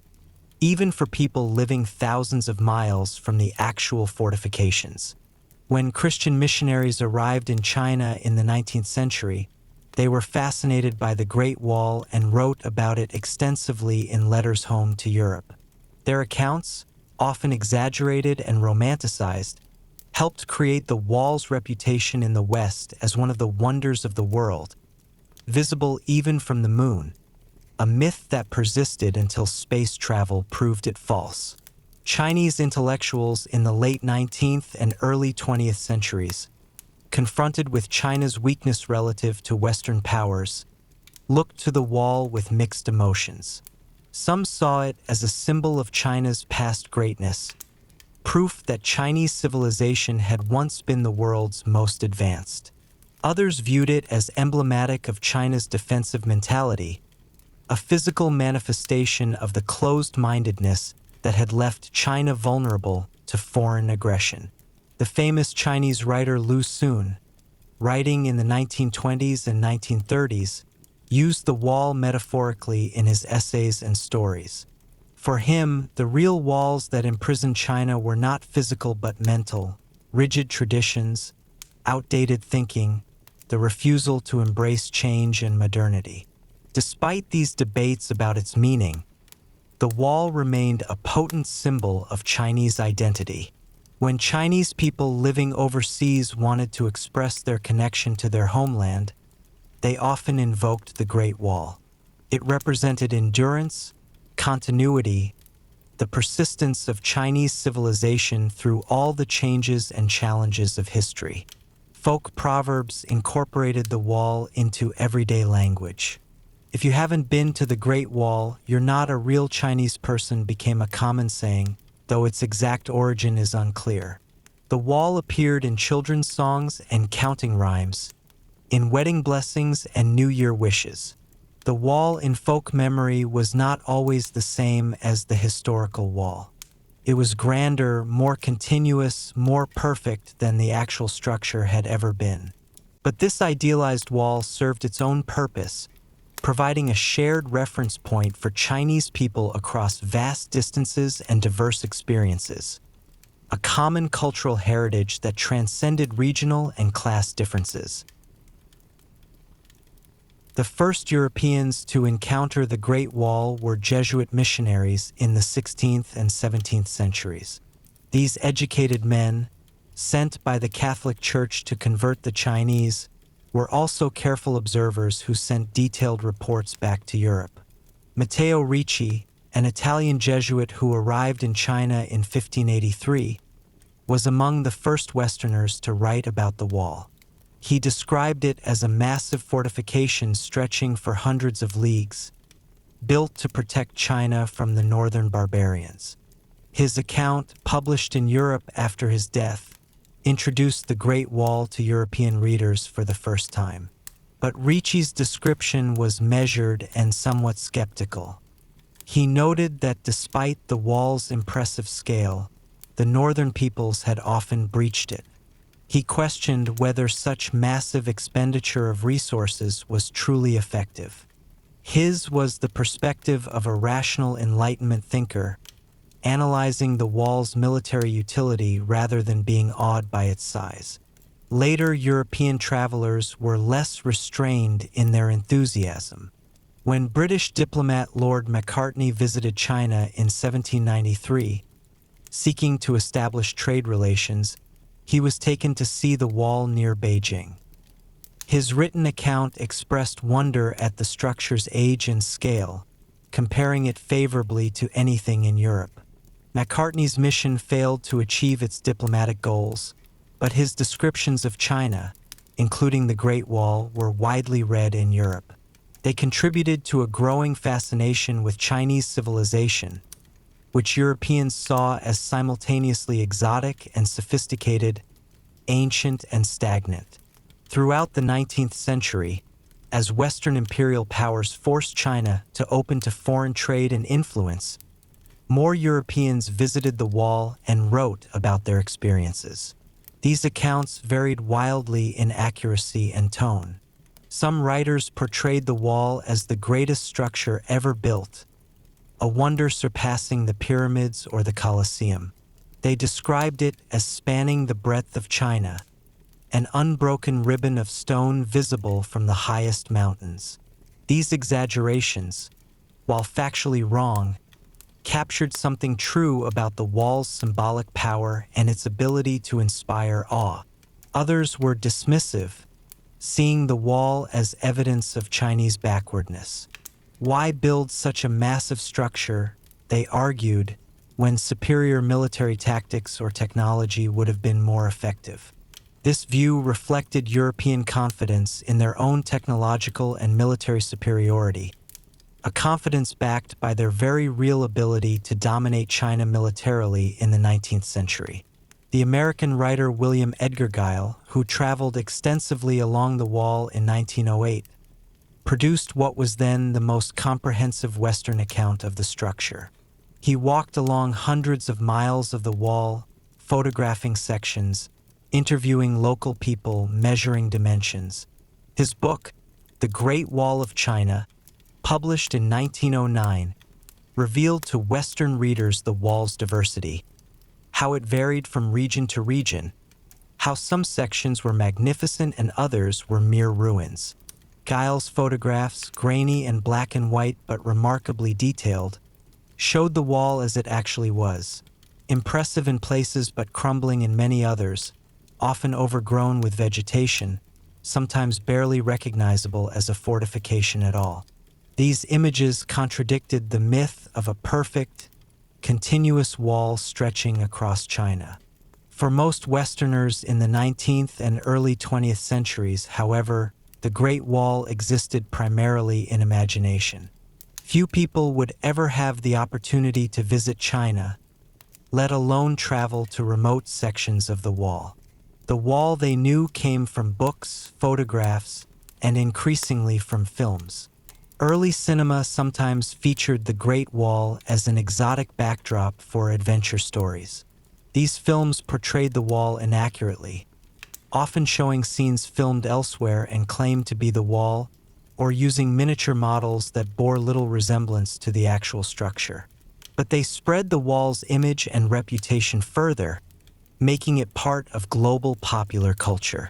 even for people living thousands of miles from the actual fortifications. When Christian missionaries arrived in China in the 19th century, they were fascinated by the Great Wall and wrote about it extensively in letters home to Europe. Their accounts, often exaggerated and romanticized, helped create the wall's reputation in the West as one of the wonders of the world, visible even from the moon, a myth that persisted until space travel proved it false. Chinese intellectuals in the late 19th and early 20th centuries, confronted with China's weakness relative to Western powers, looked to the wall with mixed emotions. Some saw it as a symbol of China's past greatness, proof that Chinese civilization had once been the world's most advanced. Others viewed it as emblematic of China's defensive mentality, a physical manifestation of the closed-mindedness that had left China vulnerable to foreign aggression. The famous Chinese writer Lu Xun, writing in the 1920s and 1930s, used the wall metaphorically in his essays and stories. For him, the real walls that imprisoned China were not physical but mental, rigid traditions, outdated thinking, the refusal to embrace change and modernity. Despite these debates about its meaning, the wall remained a potent symbol of Chinese identity. When Chinese people living overseas wanted to express their connection to their homeland, they often invoked the Great Wall. It represented endurance, continuity, the persistence of Chinese civilization through all the changes and challenges of history. Folk proverbs incorporated the wall into everyday language. If you haven't been to the Great Wall, you're not a real Chinese person became a common saying, though its exact origin is unclear. The wall appeared in children's songs and counting rhymes, in wedding blessings and New Year wishes. The wall in folk memory was not always the same as the historical wall. It was grander, more continuous, more perfect than the actual structure had ever been. But this idealized wall served its own purpose, providing a shared reference point for Chinese people across vast distances and diverse experiences, a common cultural heritage that transcended regional and class differences. The first Europeans to encounter the Great Wall were Jesuit missionaries in the 16th and 17th centuries. These educated men, sent by the Catholic Church to convert the Chinese, were also careful observers who sent detailed reports back to Europe. Matteo Ricci, an Italian Jesuit who arrived in China in 1583, was among the first Westerners to write about the wall. He described it as a massive fortification stretching for hundreds of leagues, built to protect China from the northern barbarians. His account, published in Europe after his death, introduced the Great Wall to European readers for the first time. But Ricci's description was measured and somewhat skeptical. He noted that despite the wall's impressive scale, the northern peoples had often breached it. He questioned whether such massive expenditure of resources was truly effective. His was the perspective of a rational Enlightenment thinker, analyzing the wall's military utility rather than being awed by its size. Later European travelers were less restrained in their enthusiasm. When British diplomat Lord Macartney visited China in 1793, seeking to establish trade relations, he was taken to see the wall near Beijing. His written account expressed wonder at the structure's age and scale, comparing it favorably to anything in Europe. Macartney's mission failed to achieve its diplomatic goals, but his descriptions of China, including the Great Wall, were widely read in Europe. They contributed to a growing fascination with Chinese civilization, which Europeans saw as simultaneously exotic and sophisticated, ancient and stagnant. Throughout the 19th century, as Western imperial powers forced China to open to foreign trade and influence, more Europeans visited the wall and wrote about their experiences. These accounts varied wildly in accuracy and tone. Some writers portrayed the wall as the greatest structure ever built, a wonder surpassing the pyramids or the Colosseum. They described it as spanning the breadth of China, an unbroken ribbon of stone visible from the highest mountains. These exaggerations, while factually wrong, captured something true about the wall's symbolic power and its ability to inspire awe. Others were dismissive, seeing the wall as evidence of Chinese backwardness. Why build such a massive structure, they argued, when superior military tactics or technology would have been more effective? This view reflected European confidence in their own technological and military superiority, a confidence backed by their very real ability to dominate China militarily in the 19th century. The American writer William Edgar Gill, who traveled extensively along the wall in 1908, produced what was then the most comprehensive Western account of the structure. He walked along hundreds of miles of the wall, photographing sections, interviewing local people, measuring dimensions. His book, The Great Wall of China, published in 1909, revealed to Western readers the wall's diversity, how it varied from region to region, how some sections were magnificent and others were mere ruins. Gill's photographs, grainy and black and white but remarkably detailed, showed the wall as it actually was, impressive in places but crumbling in many others, often overgrown with vegetation, sometimes barely recognizable as a fortification at all. These images contradicted the myth of a perfect, continuous wall stretching across China. For most Westerners in the 19th and early 20th centuries, however, the Great Wall existed primarily in imagination. Few people would ever have the opportunity to visit China, let alone travel to remote sections of the wall. The wall they knew came from books, photographs, and increasingly from films. Early cinema sometimes featured the Great Wall as an exotic backdrop for adventure stories. These films portrayed the wall inaccurately, often showing scenes filmed elsewhere and claimed to be the wall, or using miniature models that bore little resemblance to the actual structure. But they spread the wall's image and reputation further, making it part of global popular culture.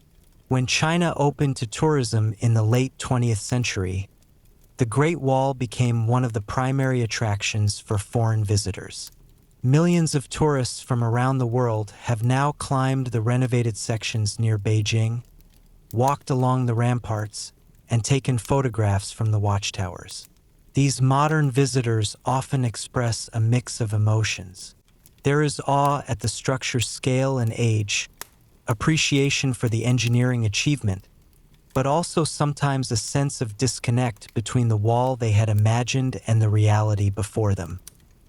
When China opened to tourism in the late 20th century, the Great Wall became one of the primary attractions for foreign visitors. Millions of tourists from around the world have now climbed the renovated sections near Beijing, walked along the ramparts, and taken photographs from the watchtowers. These modern visitors often express a mix of emotions. There is awe at the structure's scale and age, appreciation for the engineering achievement, but also sometimes a sense of disconnect between the wall they had imagined and the reality before them.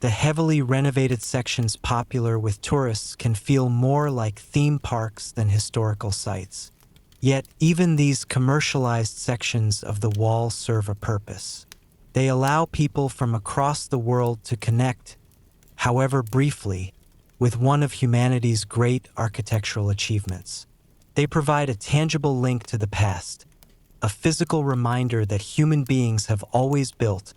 The heavily renovated sections popular with tourists can feel more like theme parks than historical sites. Yet, even these commercialized sections of the wall serve a purpose. They allow people from across the world to connect, however briefly, with one of humanity's great architectural achievements. They provide a tangible link to the past, a physical reminder that human beings have always built,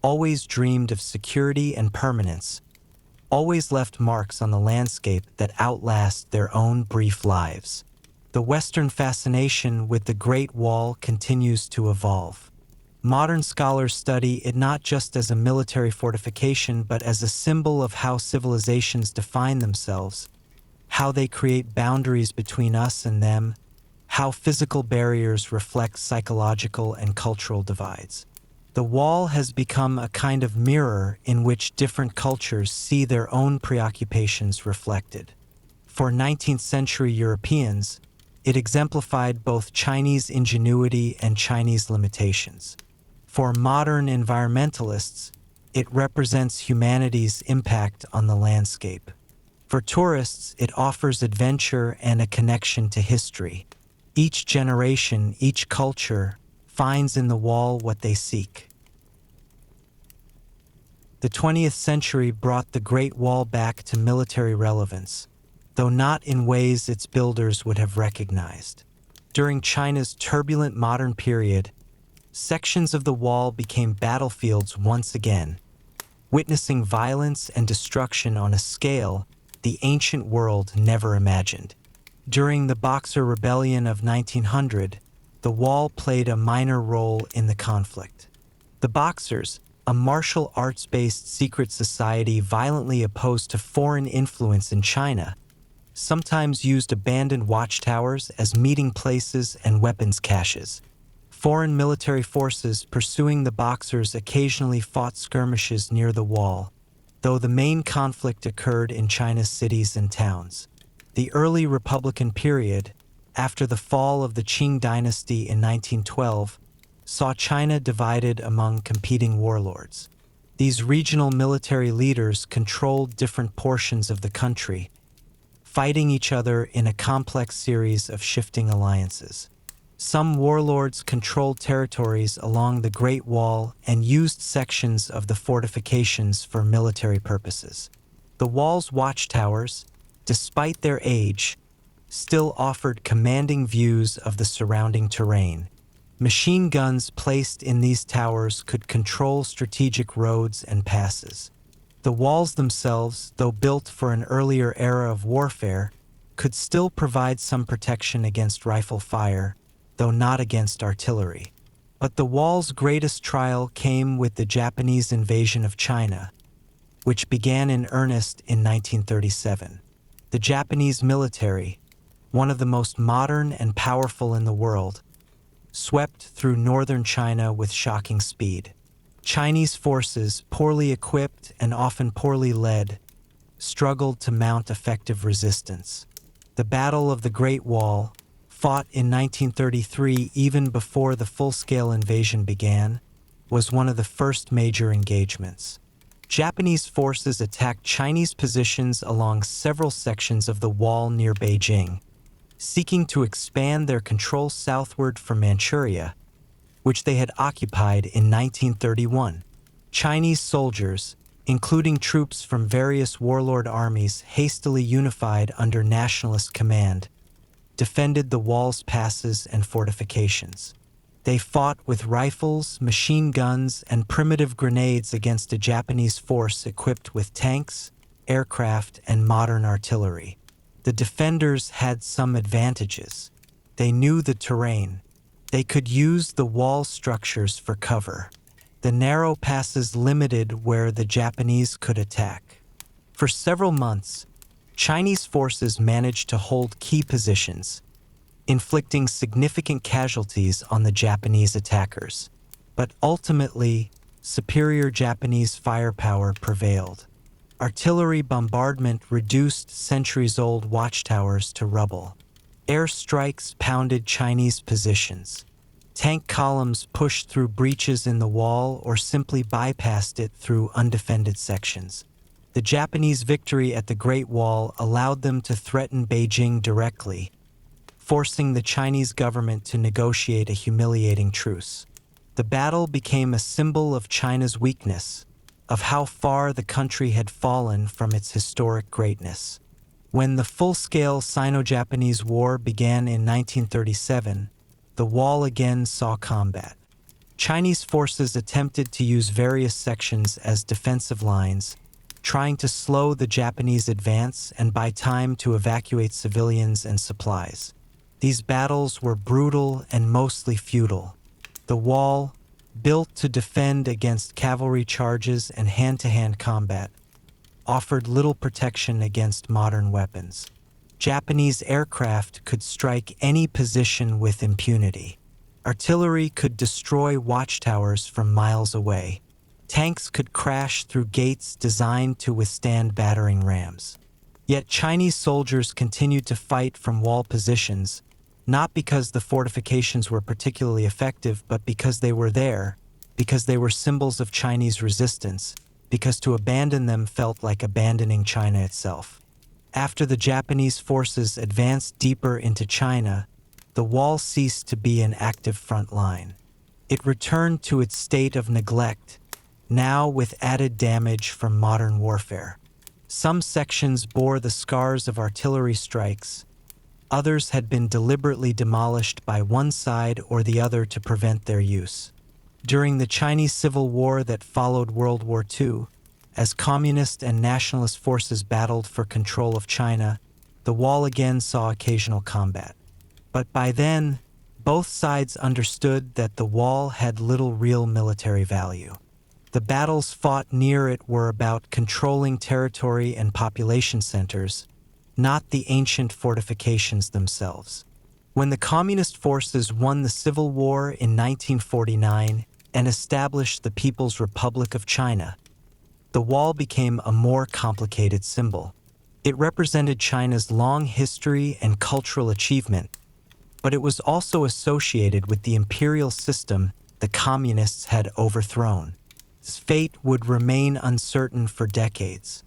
always dreamed of security and permanence, always left marks on the landscape that outlast their own brief lives. The Western fascination with the Great Wall continues to evolve. Modern scholars study it not just as a military fortification but as a symbol of how civilizations define themselves, how they create boundaries between us and them, how physical barriers reflect psychological and cultural divides. The wall has become a kind of mirror in which different cultures see their own preoccupations reflected. For 19th century Europeans, it exemplified both Chinese ingenuity and Chinese limitations. For modern environmentalists, it represents humanity's impact on the landscape. For tourists, it offers adventure and a connection to history. Each generation, each culture, finds in the wall what they seek. The 20th century brought the Great Wall back to military relevance, though not in ways its builders would have recognized. During China's turbulent modern period, sections of the wall became battlefields once again, witnessing violence and destruction on a scale the ancient world never imagined. During the Boxer Rebellion of 1900, the wall played a minor role in the conflict. The Boxers, a martial arts-based secret society violently opposed to foreign influence in China, sometimes used abandoned watchtowers as meeting places and weapons caches. Foreign military forces pursuing the Boxers occasionally fought skirmishes near the wall, though the main conflict occurred in China's cities and towns. The early Republican period, after the fall of the Ming Dynasty in 1912, saw China divided among competing warlords. These regional military leaders controlled different portions of the country, fighting each other in a complex series of shifting alliances. Some warlords controlled territories along the Great Wall and used sections of the fortifications for military purposes. The wall's watchtowers, despite their age, still offered commanding views of the surrounding terrain. Machine guns placed in these towers could control strategic roads and passes. The walls themselves, though built for an earlier era of warfare, could still provide some protection against rifle fire, though not against artillery. But the wall's greatest trial came with the Japanese invasion of China, which began in earnest in 1937. The Japanese military, one of the most modern and powerful in the world, swept through northern China with shocking speed. Chinese forces, poorly equipped and often poorly led, struggled to mount effective resistance. The Battle of the Great Wall, fought in 1933 even before the full-scale invasion began, was one of the first major engagements. Japanese forces attacked Chinese positions along several sections of the wall near Beijing, seeking to expand their control southward from Manchuria, which they had occupied in 1931. Chinese soldiers, including troops from various warlord armies hastily unified under nationalist command, defended the wall's passes and fortifications. They fought with rifles, machine guns, and primitive grenades against a Japanese force equipped with tanks, aircraft, and modern artillery. The defenders had some advantages. They knew the terrain. They could use the wall structures for cover. The narrow passes limited where the Japanese could attack. For several months, Chinese forces managed to hold key positions, inflicting significant casualties on the Japanese attackers. But ultimately, superior Japanese firepower prevailed. Artillery bombardment reduced centuries-old watchtowers to rubble. Air strikes pounded Chinese positions. Tank columns pushed through breaches in the wall or simply bypassed it through undefended sections. The Japanese victory at the Great Wall allowed them to threaten Beijing directly, forcing the Chinese government to negotiate a humiliating truce. The battle became a symbol of China's weakness, of how far the country had fallen from its historic greatness. When the full-scale Sino-Japanese War began in 1937, the wall again saw combat. Chinese forces attempted to use various sections as defensive lines, trying to slow the Japanese advance and buy time to evacuate civilians and supplies. These battles were brutal and mostly futile. The wall, built to defend against cavalry charges and hand-to-hand combat, offered little protection against modern weapons. Japanese aircraft could strike any position with impunity. Artillery could destroy watchtowers from miles away. Tanks could crash through gates designed to withstand battering rams. Yet Chinese soldiers continued to fight from wall positions, not because the fortifications were particularly effective, but because they were there, because they were symbols of Chinese resistance, because to abandon them felt like abandoning China itself. After the Japanese forces advanced deeper into China, the wall ceased to be an active front line. It returned to its state of neglect, now with added damage from modern warfare. Some sections bore the scars of artillery strikes. Others had been deliberately demolished by one side or the other to prevent their use. During the Chinese Civil War that followed World War II, as communist and nationalist forces battled for control of China, the wall again saw occasional combat. But by then, both sides understood that the wall had little real military value. The battles fought near it were about controlling territory and population centers, not the ancient fortifications themselves. When the communist forces won the Civil War in 1949 and established the People's Republic of China, the wall became a more complicated symbol. It represented China's long history and cultural achievement, but it was also associated with the imperial system the communists had overthrown. Its fate would remain uncertain for decades.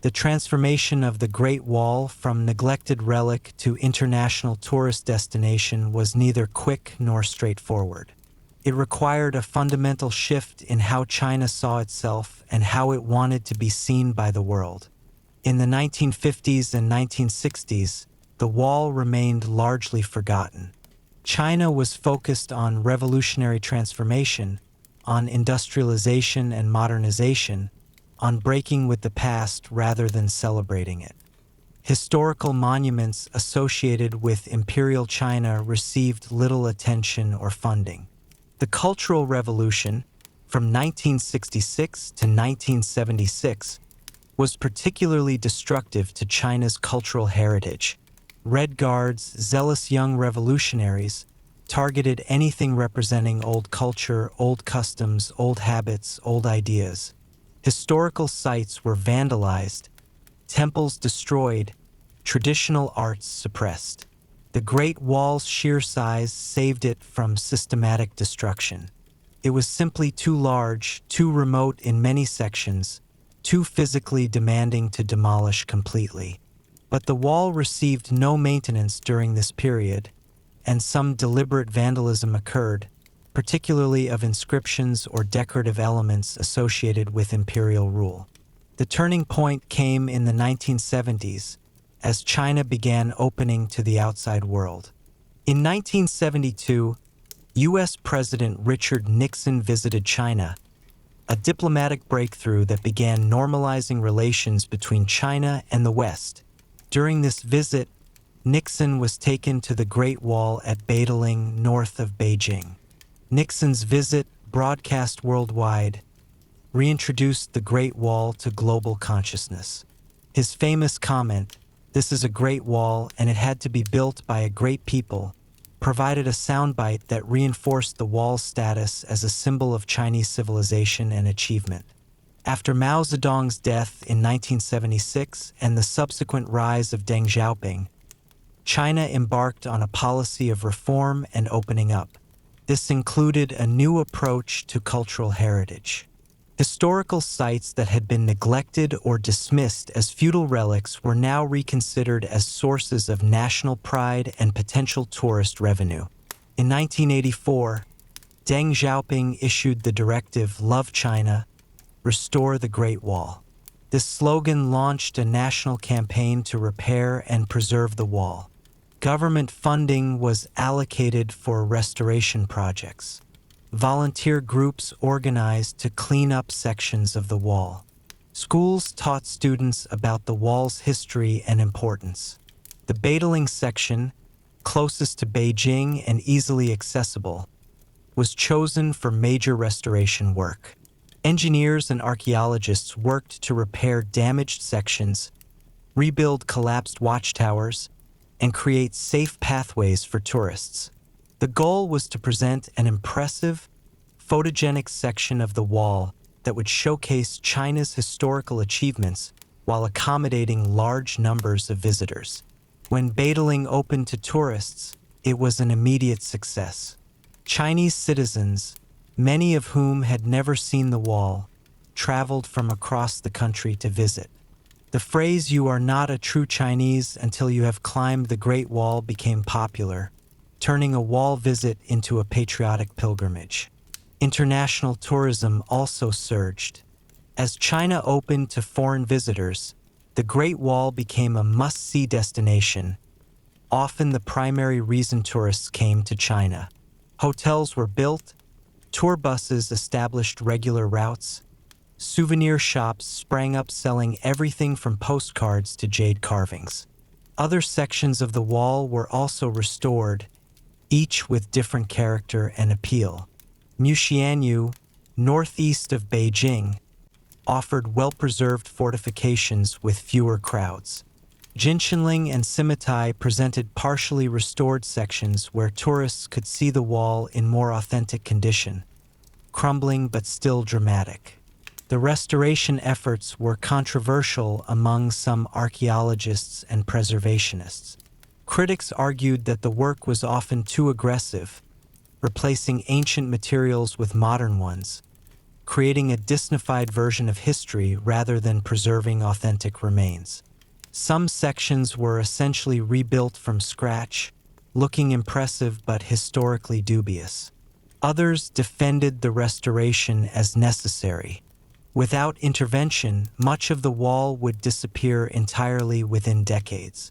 The transformation of the Great Wall from neglected relic to international tourist destination was neither quick nor straightforward. It required a fundamental shift in how China saw itself and how it wanted to be seen by the world. In the 1950s and 1960s, the wall remained largely forgotten. China was focused on revolutionary transformation, on industrialization and modernization, on breaking with the past rather than celebrating it. Historical monuments associated with Imperial China received little attention or funding. The Cultural Revolution, from 1966 to 1976, was particularly destructive to China's cultural heritage. Red Guards, zealous young revolutionaries, targeted anything representing old culture, old customs, old habits, old ideas. Historical sites were vandalized, temples destroyed, traditional arts suppressed. The Great Wall's sheer size saved it from systematic destruction. It was simply too large, too remote in many sections, too physically demanding to demolish completely. But the wall received no maintenance during this period, and some deliberate vandalism occurred, particularly of inscriptions or decorative elements associated with imperial rule. The turning point came in the 1970s, as China began opening to the outside world. In 1972, U.S. President Richard Nixon visited China, a diplomatic breakthrough that began normalizing relations between China and the West. During this visit, Nixon was taken to the Great Wall at Badaling, north of Beijing. Nixon's visit, broadcast worldwide, reintroduced the Great Wall to global consciousness. His famous comment, "This is a great wall and it had to be built by a great people," provided a soundbite that reinforced the wall's status as a symbol of Chinese civilization and achievement. After Mao Zedong's death in 1976 and the subsequent rise of Deng Xiaoping, China embarked on a policy of reform and opening up. This included a new approach to cultural heritage. Historical sites that had been neglected or dismissed as feudal relics were now reconsidered as sources of national pride and potential tourist revenue. In 1984, Deng Xiaoping issued the directive "Love China, Restore the Great Wall." This slogan launched a national campaign to repair and preserve the wall. Government funding was allocated for restoration projects. Volunteer groups organized to clean up sections of the wall. Schools taught students about the wall's history and importance. The Badaling section, closest to Beijing and easily accessible, was chosen for major restoration work. Engineers and archaeologists worked to repair damaged sections, rebuild collapsed watchtowers, and create safe pathways for tourists. The goal was to present an impressive, photogenic section of the wall that would showcase China's historical achievements while accommodating large numbers of visitors. When Badaling opened to tourists, it was an immediate success. Chinese citizens, many of whom had never seen the wall, traveled from across the country to visit. The phrase "you are not a true Chinese until you have climbed the Great Wall" became popular, turning a wall visit into a patriotic pilgrimage. International tourism also surged. As China opened to foreign visitors, the Great Wall became a must-see destination, often the primary reason tourists came to China. Hotels were built, tour buses established regular routes, souvenir shops sprang up selling everything from postcards to jade carvings. Other sections of the wall were also restored, each with different character and appeal. Jiangnu, northeast of Beijing, offered well-preserved fortifications with fewer crowds. Jinshanling and Simitai presented partially restored sections where tourists could see the wall in more authentic condition, crumbling but still dramatic. The restoration efforts were controversial among some archaeologists and preservationists. Critics argued that the work was often too aggressive, replacing ancient materials with modern ones, creating a Disneyfied version of history rather than preserving authentic remains. Some sections were essentially rebuilt from scratch, looking impressive but historically dubious. Others defended the restoration as necessary. Without intervention, much of the wall would disappear entirely within decades.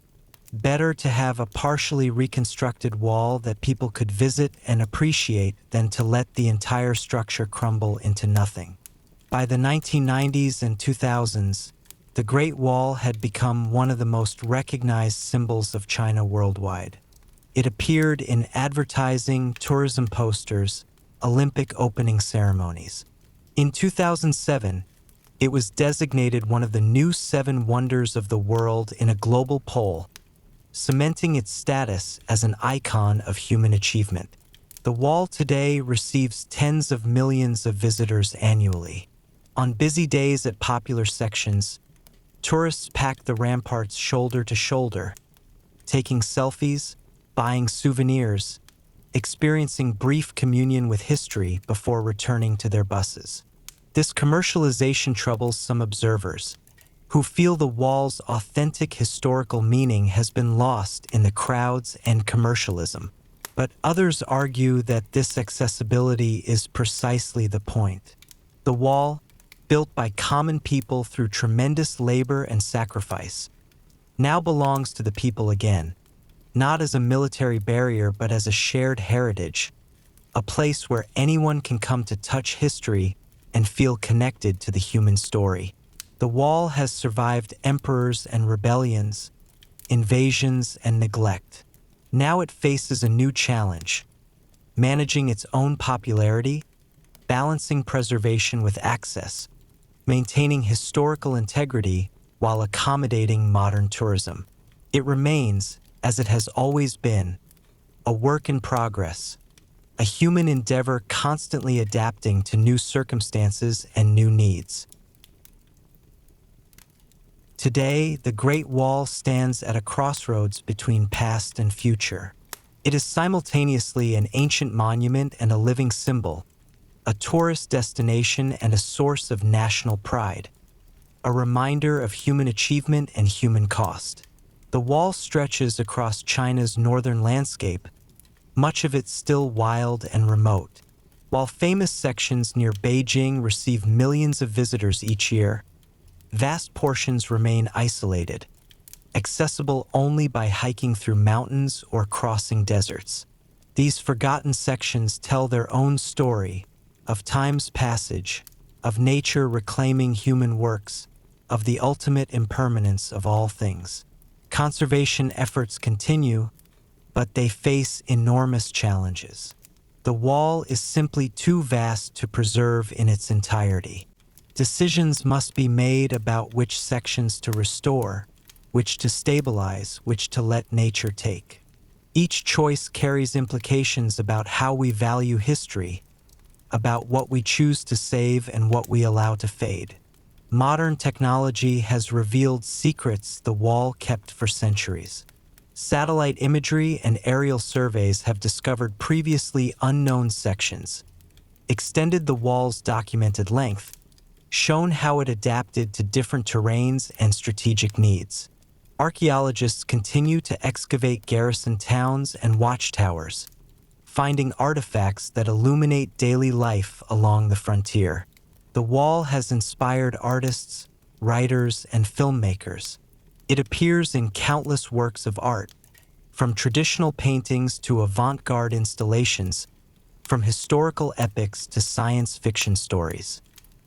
Better to have a partially reconstructed wall that people could visit and appreciate than to let the entire structure crumble into nothing. By the 1990s and 2000s, the Great Wall had become one of the most recognized symbols of China worldwide. It appeared in advertising, tourism posters, Olympic opening ceremonies. In 2007, it was designated one of the new 7 wonders of the world in a global poll, cementing its status as an icon of human achievement. The wall today receives tens of millions of visitors annually. On busy days at popular sections, tourists pack the ramparts shoulder to shoulder, taking selfies, buying souvenirs, experiencing brief communion with history before returning to their buses. This commercialization troubles some observers, who feel the wall's authentic historical meaning has been lost in the crowds and commercialism. But others argue that this accessibility is precisely the point. The wall, built by common people through tremendous labor and sacrifice, now belongs to the people again, not as a military barrier but as a shared heritage, a place where anyone can come to touch history and feel connected to the human story. The wall has survived emperors and rebellions, invasions, and neglect. Now it faces a new challenge, managing its own popularity, balancing preservation with access, maintaining historical integrity while accommodating modern tourism. It remains, as it has always been, a work in progress, a human endeavor constantly adapting to new circumstances and new needs. Today, the Great Wall stands at a crossroads between past and future. It is simultaneously an ancient monument and a living symbol, a tourist destination and a source of national pride, a reminder of human achievement and human cost. The wall stretches across China's northern landscape, much of it still wild and remote. While famous sections near Beijing receive millions of visitors each year, vast portions remain isolated, accessible only by hiking through mountains or crossing deserts. These forgotten sections tell their own story of time's passage, of nature reclaiming human works, of the ultimate impermanence of all things. Conservation efforts continue, but they face enormous challenges. The wall is simply too vast to preserve in its entirety. Decisions must be made about which sections to restore, which to stabilize, which to let nature take. Each choice carries implications about how we value history, about what we choose to save and what we allow to fade. Modern technology has revealed secrets the wall kept for centuries. Satellite imagery and aerial surveys have discovered previously unknown sections, extended the wall's documented length, shown how it adapted to different terrains and strategic needs. Archaeologists continue to excavate garrison towns and watchtowers, finding artifacts that illuminate daily life along the frontier. The wall has inspired artists, writers, and filmmakers. It appears in countless works of art, from traditional paintings to avant-garde installations, from historical epics to science fiction stories.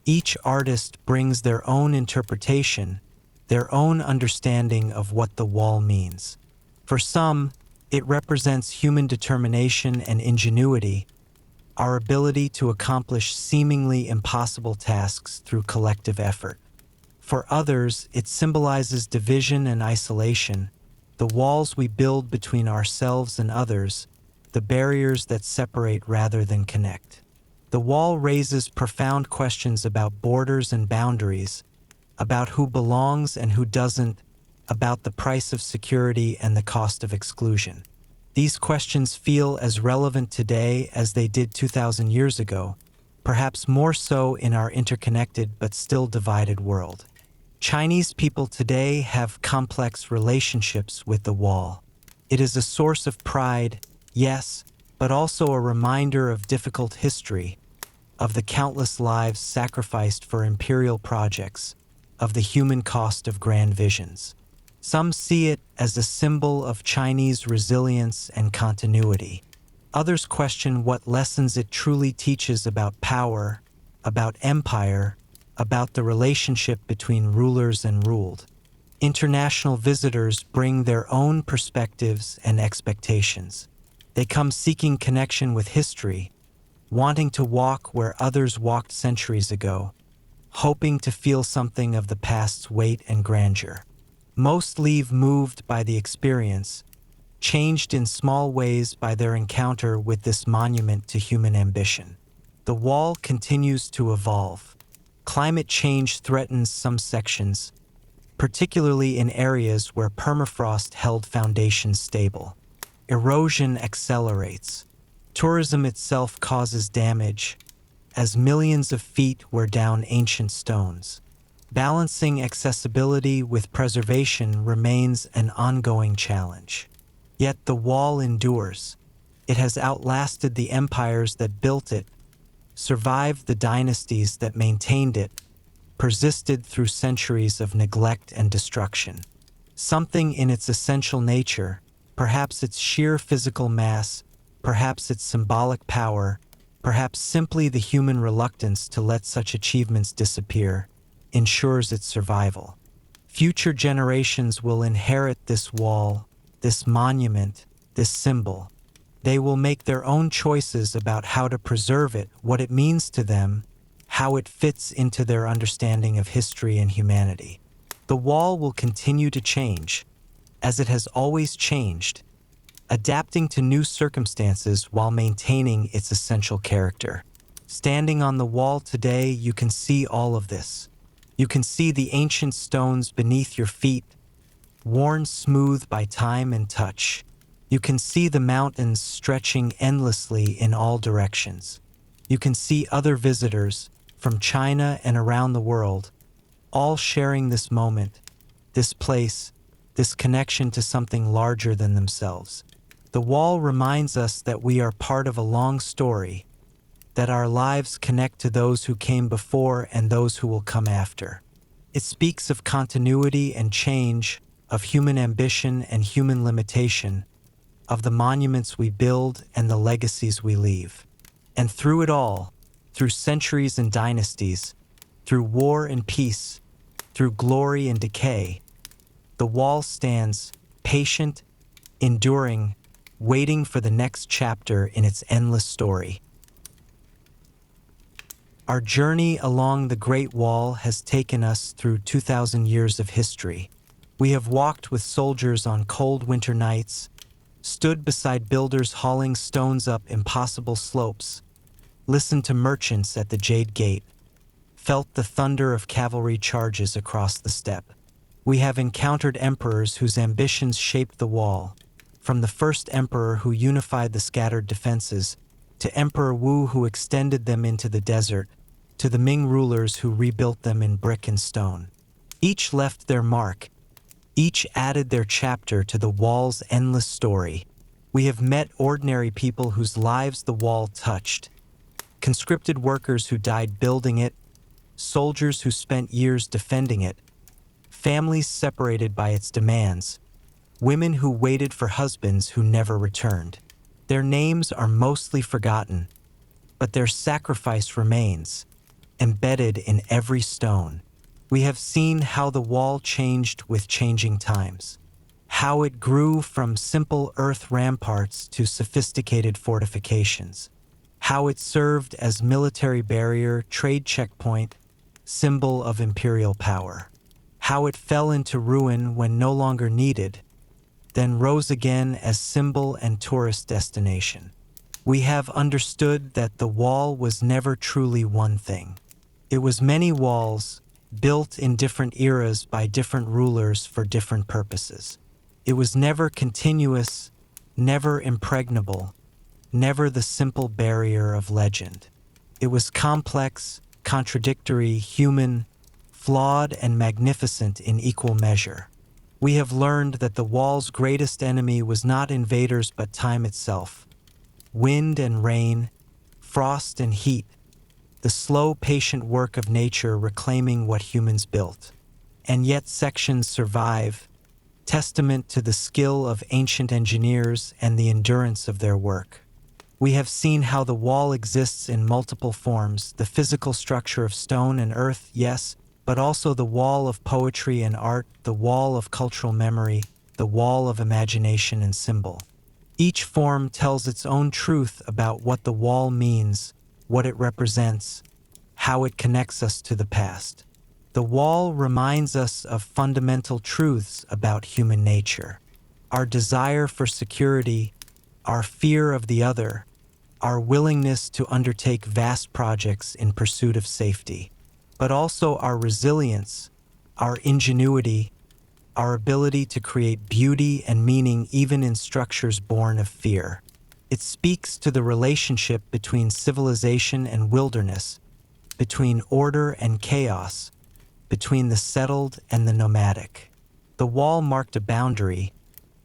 Each artist brings their own interpretation, their own understanding of what the wall means. For some, it represents human determination and ingenuity, our ability to accomplish seemingly impossible tasks through collective effort. For others, it symbolizes division and isolation, the walls we build between ourselves and others, the barriers that separate rather than connect. The wall raises profound questions about borders and boundaries, about who belongs and who doesn't, about the price of security and the cost of exclusion. These questions feel as relevant today as they did 2,000 years ago, perhaps more so in our interconnected but still divided world. Chinese people today have complex relationships with the wall. It is a source of pride, yes, but also a reminder of difficult history, of the countless lives sacrificed for imperial projects, of the human cost of grand visions. Some see it as a symbol of Chinese resilience and continuity. Others question what lessons it truly teaches about power, about empire, about the relationship between rulers and ruled. International visitors bring their own perspectives and expectations. They come seeking connection with history, wanting to walk where others walked centuries ago, hoping to feel something of the past's weight and grandeur. Most leave moved by the experience, changed in small ways by their encounter with this monument to human ambition. The wall continues to evolve. Climate change threatens some sections, particularly in areas where permafrost held foundations stable. Erosion accelerates. Tourism itself causes damage, as millions of feet wear down ancient stones. Balancing accessibility with preservation remains an ongoing challenge. Yet the wall endures. It has outlasted the empires that built it, survived the dynasties that maintained it, persisted through centuries of neglect and destruction. Something in its essential nature, perhaps its sheer physical mass, perhaps its symbolic power, perhaps simply the human reluctance to let such achievements disappear, ensures its survival. Future generations will inherit this wall, this monument, this symbol. They will make their own choices about how to preserve it, what it means to them, how it fits into their understanding of history and humanity. The wall will continue to change, as it has always changed, adapting to new circumstances while maintaining its essential character. Standing on the wall today, you can see all of this. You can see the ancient stones beneath your feet, worn smooth by time and touch. You can see the mountains stretching endlessly in all directions. You can see other visitors from China and around the world, all sharing this moment, this place, this connection to something larger than themselves. The wall reminds us that we are part of a long story, that our lives connect to those who came before and those who will come after. It speaks of continuity and change, of human ambition and human limitation, of the monuments we build and the legacies we leave. And through it all, through centuries and dynasties, through war and peace, through glory and decay, the wall stands, patient, enduring, waiting for the next chapter in its endless story. Our journey along the Great Wall has taken us through 2,000 years of history. We have walked with soldiers on cold winter nights, stood beside builders hauling stones up impossible slopes, listened to merchants at the Jade Gate, felt the thunder of cavalry charges across the steppe. We have encountered emperors whose ambitions shaped the wall, from the first emperor who unified the scattered defenses, to Emperor Wu who extended them into the desert, to the Ming rulers who rebuilt them in brick and stone. Each left their mark, each added their chapter to the wall's endless story. We have met ordinary people whose lives the wall touched, conscripted workers who died building it, soldiers who spent years defending it, families separated by its demands, women who waited for husbands who never returned. Their names are mostly forgotten, but their sacrifice remains, embedded in every stone. We have seen how the wall changed with changing times, how it grew from simple earth ramparts to sophisticated fortifications, how it served as military barrier, trade checkpoint, symbol of imperial power, how it fell into ruin when no longer needed, then rose again as symbol and tourist destination. We have understood that the wall was never truly one thing. It was many walls, built in different eras by different rulers for different purposes. It was never continuous, never impregnable, never the simple barrier of legend. It was complex, contradictory, human, flawed, and magnificent in equal measure. We have learned that the wall's greatest enemy was not invaders but time itself. Wind and rain, frost and heat, the slow, patient work of nature reclaiming what humans built. And yet sections survive, testament to the skill of ancient engineers and the endurance of their work. We have seen how the wall exists in multiple forms, the physical structure of stone and earth, yes, but also the wall of poetry and art, the wall of cultural memory, the wall of imagination and symbol. Each form tells its own truth about what the wall means, what it represents, how it connects us to the past. The wall reminds us of fundamental truths about human nature. Our desire for security, our fear of the other, our willingness to undertake vast projects in pursuit of safety, but also our resilience, our ingenuity, our ability to create beauty and meaning even in structures born of fear. It speaks to the relationship between civilization and wilderness, between order and chaos, between the settled and the nomadic. The wall marked a boundary,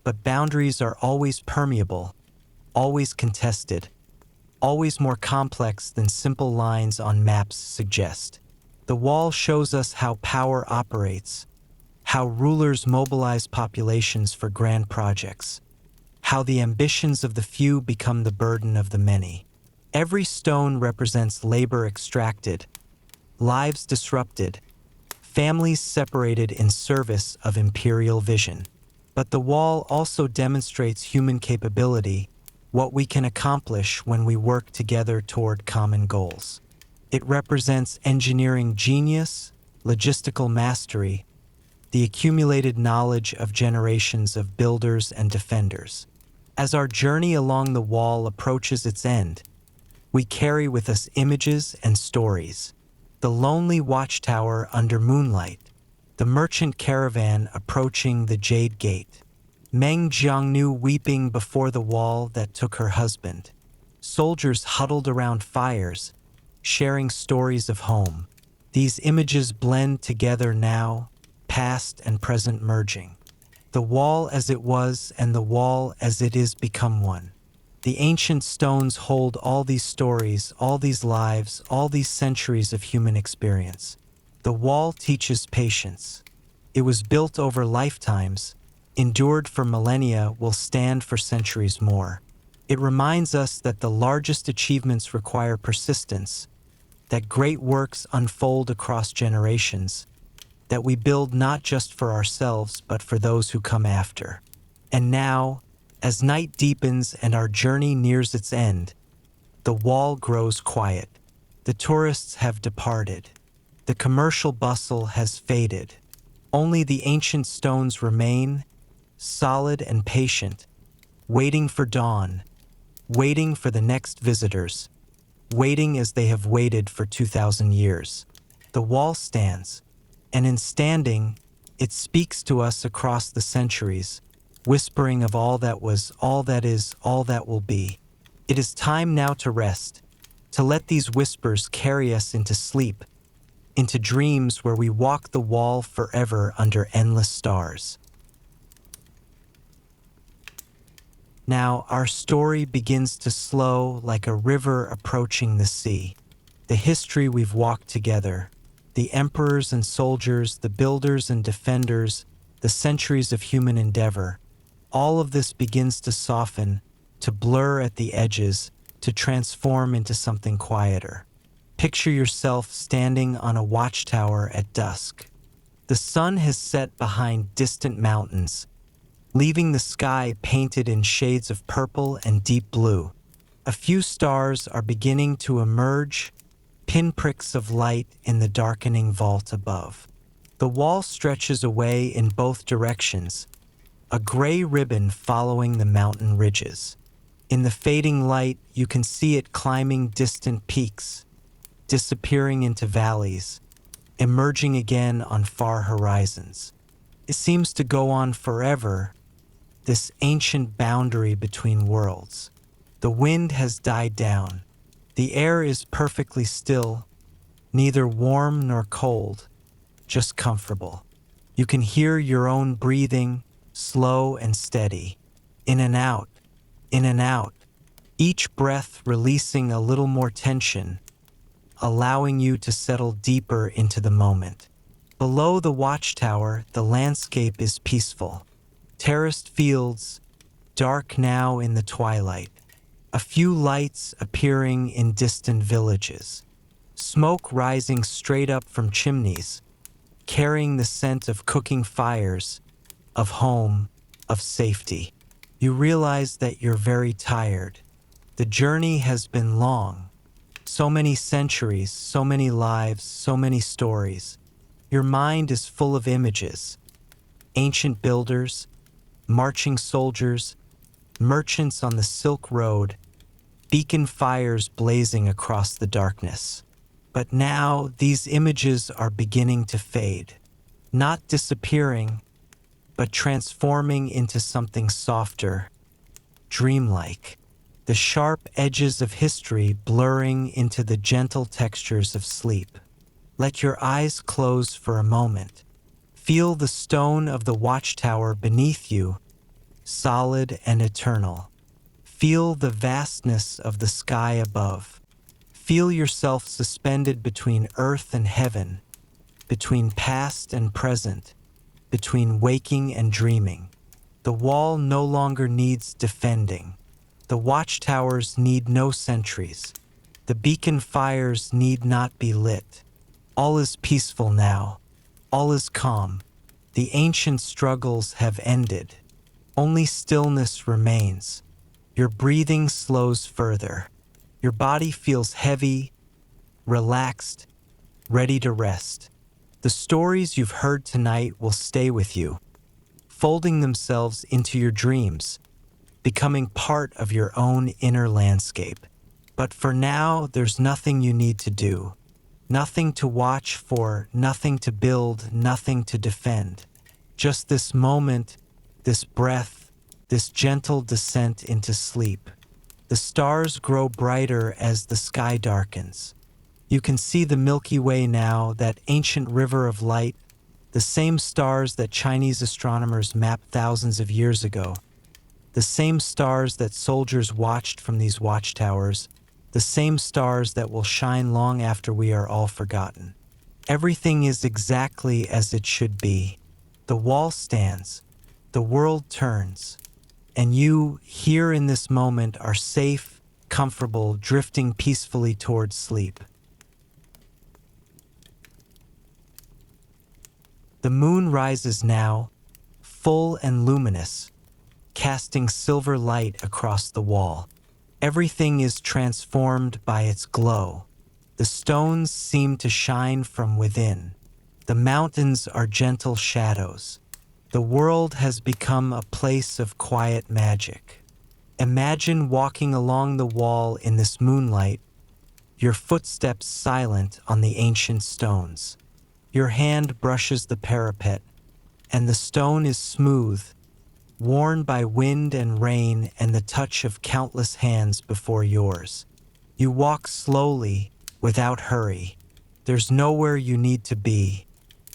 but boundaries are always permeable, always contested, always more complex than simple lines on maps suggest. The wall shows us how power operates, how rulers mobilize populations for grand projects, how the ambitions of the few become the burden of the many. Every stone represents labor extracted, lives disrupted, families separated in service of imperial vision. But the wall also demonstrates human capability, what we can accomplish when we work together toward common goals. It represents engineering genius, logistical mastery, the accumulated knowledge of generations of builders and defenders. As our journey along the wall approaches its end, we carry with us images and stories. The lonely watchtower under moonlight, the merchant caravan approaching the Jade Gate, Meng Jiangnu weeping before the wall that took her husband, soldiers huddled around fires, sharing stories of home. These images blend together now, past and present merging. The wall as it was and the wall as it is become one. The ancient stones hold all these stories, all these lives, all these centuries of human experience. The wall teaches patience. It was built over lifetimes, endured for millennia, will stand for centuries more. It reminds us that the largest achievements require persistence, that great works unfold across generations, that we build not just for ourselves but for those who come after. And now, as night deepens and our journey nears its end, the wall grows quiet. The tourists have departed. The commercial bustle has faded. Only the ancient stones remain, solid and patient, waiting for dawn, waiting for the next visitors, waiting as they have waited for 2,000 years. The wall stands, and in standing, it speaks to us across the centuries, whispering of all that was, all that is, all that will be. It is time now to rest, to let these whispers carry us into sleep, into dreams where we walk the wall forever under endless stars. Now our story begins to slow like a river approaching the sea. The history we've walked together, the emperors and soldiers, the builders and defenders, the centuries of human endeavor, all of this begins to soften, to blur at the edges, to transform into something quieter. Picture yourself standing on a watchtower at dusk. The sun has set behind distant mountains, leaving the sky painted in shades of purple and deep blue. A few stars are beginning to emerge, pinpricks of light in the darkening vault above. The wall stretches away in both directions, a gray ribbon following the mountain ridges. In the fading light, you can see it climbing distant peaks, disappearing into valleys, emerging again on far horizons. It seems to go on forever, this ancient boundary between worlds. The wind has died down. The air is perfectly still, neither warm nor cold, just comfortable. You can hear your own breathing, slow and steady, in and out, each breath releasing a little more tension, allowing you to settle deeper into the moment. Below the watchtower, the landscape is peaceful. Terraced fields, dark now in the twilight. A few lights appearing in distant villages. Smoke rising straight up from chimneys, carrying the scent of cooking fires, of home, of safety. You realize that you're very tired. The journey has been long. So many centuries, so many lives, so many stories. Your mind is full of images. Ancient builders, marching soldiers, merchants on the Silk Road, beacon fires blazing across the darkness. But now these images are beginning to fade, not disappearing, but transforming into something softer, dreamlike. The sharp edges of history blurring into the gentle textures of sleep. Let your eyes close for a moment. Feel the stone of the watchtower beneath you, solid and eternal. Feel the vastness of the sky above. Feel yourself suspended between earth and heaven, between past and present, between waking and dreaming. The wall no longer needs defending. The watchtowers need no sentries. The beacon fires need not be lit. All is peaceful now. All is calm. The ancient struggles have ended. Only stillness remains. Your breathing slows further. Your body feels heavy, relaxed, ready to rest. The stories you've heard tonight will stay with you, folding themselves into your dreams, becoming part of your own inner landscape. But for now, there's nothing you need to do. Nothing to watch for, nothing to build, nothing to defend. Just this moment, this breath, this gentle descent into sleep. The stars grow brighter as the sky darkens. You can see the Milky Way now, that ancient river of light, the same stars that Chinese astronomers mapped thousands of years ago, the same stars that soldiers watched from these watchtowers, the same stars that will shine long after we are all forgotten. Everything is exactly as it should be. The wall stands, the world turns, and you, here in this moment, are safe, comfortable, drifting peacefully towards sleep. The moon rises now, full and luminous, casting silver light across the wall. Everything is transformed by its glow. The stones seem to shine from within. The mountains are gentle shadows. The world has become a place of quiet magic. Imagine walking along the wall in this moonlight, your footsteps silent on the ancient stones. Your hand brushes the parapet, and the stone is smooth, worn by wind and rain and the touch of countless hands before yours. You walk slowly, without hurry. There's nowhere you need to be,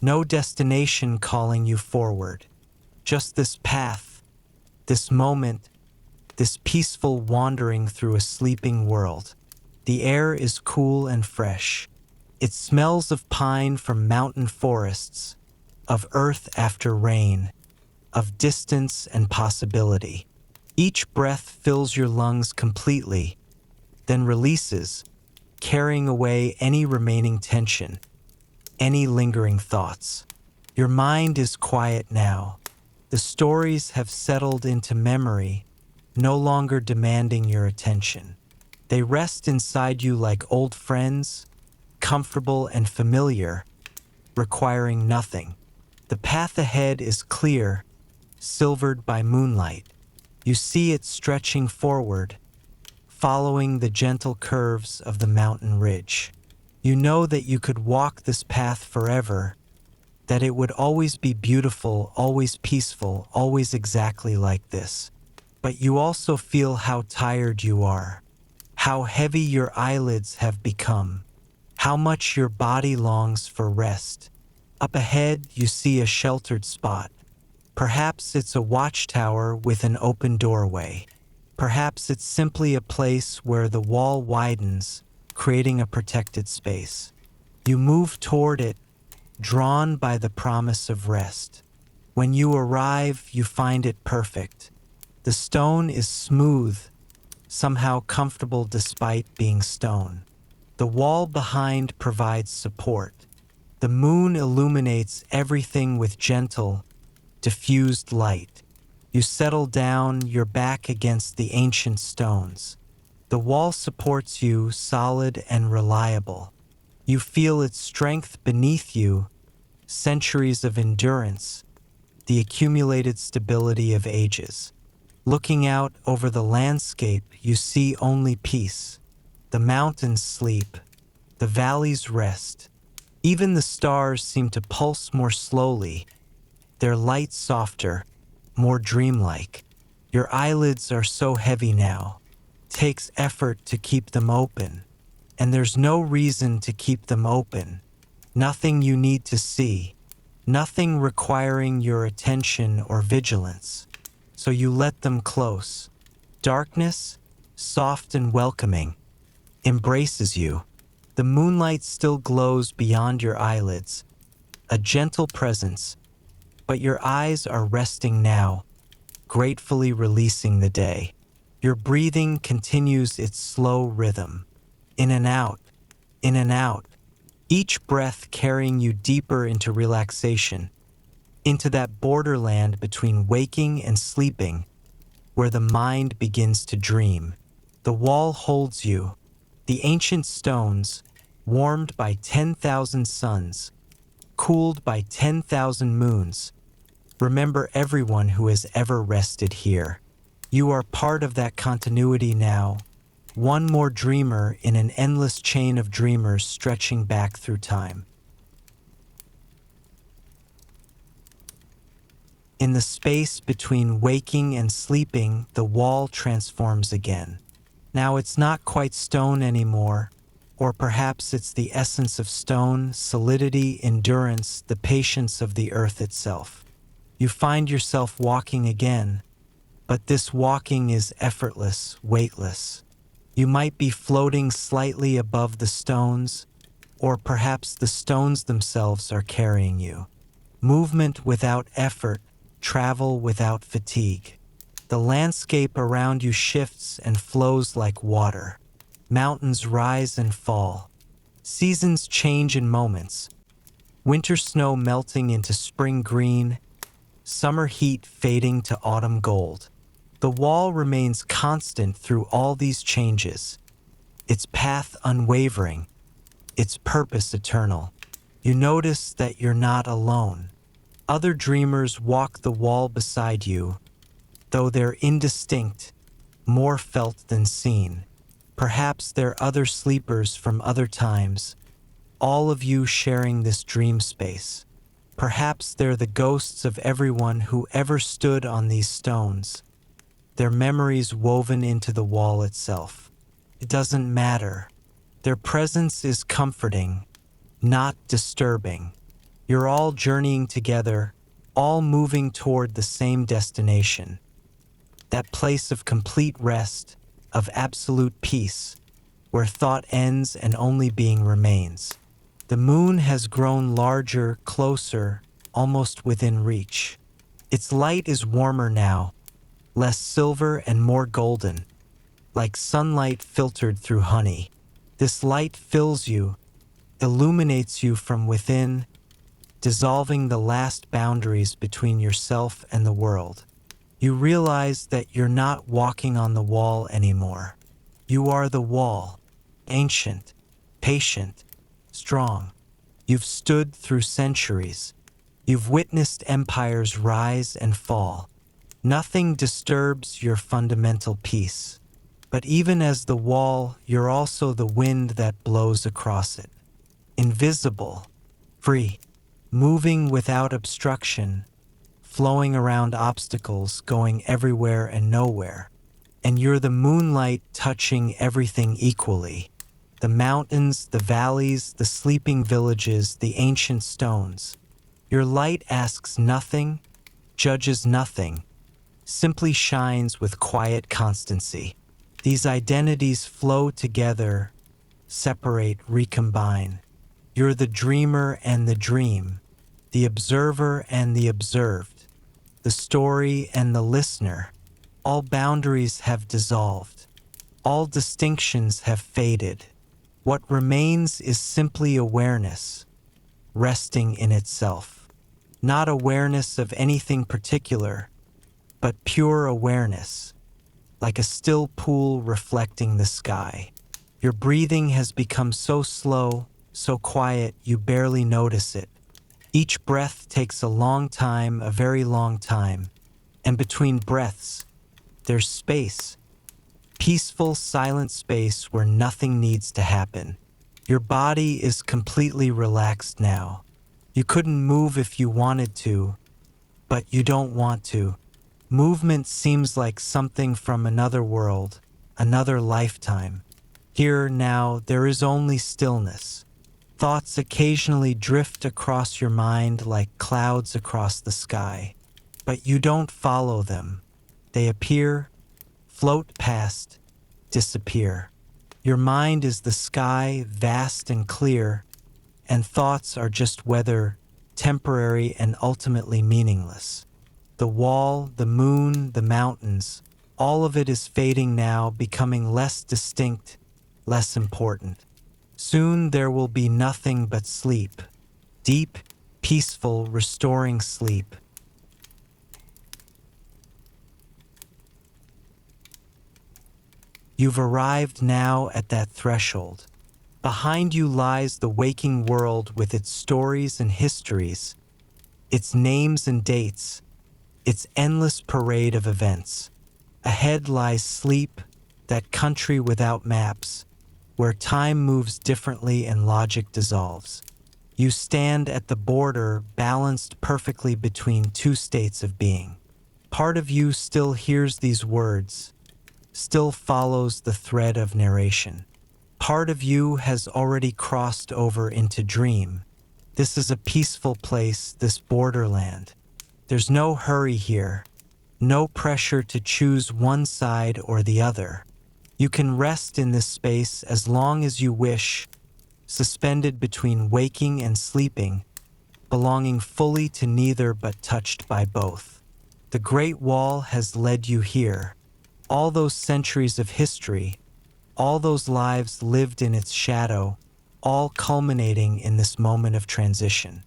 no destination calling you forward. Just this path, this moment, this peaceful wandering through a sleeping world. The air is cool and fresh. It smells of pine from mountain forests, of earth after rain, of distance and possibility. Each breath fills your lungs completely, then releases, carrying away any remaining tension, any lingering thoughts. Your mind is quiet now. The stories have settled into memory, no longer demanding your attention. They rest inside you like old friends, comfortable and familiar, requiring nothing. The path ahead is clear, silvered by moonlight. You see it stretching forward, following the gentle curves of the mountain ridge. You know that you could walk this path forever, that it would always be beautiful, always peaceful, always exactly like this. But you also feel how tired you are, how heavy your eyelids have become, how much your body longs for rest. Up ahead, you see a sheltered spot. Perhaps it's a watchtower with an open doorway. Perhaps it's simply a place where the wall widens, creating a protected space. You move toward it, drawn by the promise of rest. When you arrive, you find it perfect. The stone is smooth, somehow comfortable despite being stone. The wall behind provides support. The moon illuminates everything with gentle, diffused light. You settle down, your back against the ancient stones. The wall supports you, solid and reliable. You feel its strength beneath you, centuries of endurance, the accumulated stability of ages. Looking out over the landscape, you see only peace. The mountains sleep, the valleys rest. Even the stars seem to pulse more slowly, their light softer, more dreamlike. Your eyelids are so heavy now. Takes effort to keep them open. And there's no reason to keep them open. Nothing you need to see. Nothing requiring your attention or vigilance. So you let them close. Darkness, soft and welcoming, embraces you. The moonlight still glows beyond your eyelids, a gentle presence, but your eyes are resting now, gratefully releasing the day. Your breathing continues its slow rhythm, in and out, in and out. each breath carrying you deeper into relaxation, into that borderland between waking and sleeping, where the mind begins to dream. The wall holds you, the ancient stones, warmed by 10,000 suns, cooled by 10,000 moons. Remember everyone who has ever rested here. You are part of that continuity now, one more dreamer in an endless chain of dreamers stretching back through time. In the space between waking and sleeping, the wall transforms again. Now it's not quite stone anymore, or perhaps it's the essence of stone, solidity, endurance, the patience of the earth itself. You find yourself walking again, but this walking is effortless, weightless. You might be floating slightly above the stones, or perhaps the stones themselves are carrying you. Movement without effort, travel without fatigue. The landscape around you shifts and flows like water. Mountains rise and fall. Seasons change in moments. Winter snow melting into spring green, summer heat fading to autumn gold. The wall remains constant through all these changes, its path unwavering, its purpose eternal. You notice that you're not alone. Other dreamers walk the wall beside you, though they're indistinct, more felt than seen. Perhaps they're other sleepers from other times, all of you sharing this dream space. Perhaps they're the ghosts of everyone who ever stood on these stones, their memories woven into the wall itself. It doesn't matter. Their presence is comforting, not disturbing. You're all journeying together, all moving toward the same destination. That place of complete rest, of absolute peace, where thought ends and only being remains. The moon has grown larger, closer, almost within reach. Its light is warmer now, less silver and more golden, like sunlight filtered through honey. This light fills you, illuminates you from within, dissolving the last boundaries between yourself and the world. You realize that you're not walking on the wall anymore. You are the wall, ancient, patient, strong. You've stood through centuries. You've witnessed empires rise and fall. Nothing disturbs your fundamental peace. But even as the wall, you're also the wind that blows across it. Invisible, free, moving without obstruction, flowing around obstacles, going everywhere and nowhere. And you're the moonlight touching everything equally. The mountains, the valleys, the sleeping villages, the ancient stones. Your light asks nothing, judges nothing, simply shines with quiet constancy. These identities flow together, separate, recombine. You're the dreamer and the dream, the observer and the observed, the story and the listener. All boundaries have dissolved. All distinctions have faded. What remains is simply awareness, resting in itself. Not awareness of anything particular, but pure awareness, like a still pool reflecting the sky. Your breathing has become so slow, so quiet, you barely notice it. Each breath takes a long time, a very long time, and between breaths, there's space. Peaceful, silent space where nothing needs to happen. Your body is completely relaxed now. You couldn't move if you wanted to, but you don't want to. Movement seems like something from another world, another lifetime. Here now, there is only stillness. Thoughts occasionally drift across your mind like clouds across the sky, but you don't follow them. They appear, float past, disappear. Your mind is the sky, vast and clear, and thoughts are just weather, temporary and ultimately meaningless. The wall, the moon, the mountains, all of it is fading now, becoming less distinct, less important. Soon there will be nothing but sleep. Deep, peaceful, restoring sleep. You've arrived now at that threshold. Behind you lies the waking world with its stories and histories, its names and dates, its endless parade of events. Ahead lies sleep, that country without maps, where time moves differently and logic dissolves. You stand at the border, balanced perfectly between two states of being. Part of you still hears these words, still follows the thread of narration. Part of you has already crossed over into dream. This is a peaceful place, this borderland. There's no hurry here, no pressure to choose one side or the other. You can rest in this space as long as you wish, suspended between waking and sleeping, belonging fully to neither but touched by both. The Great Wall has led you here. All those centuries of history, all those lives lived in its shadow, all culminating in this moment of transition.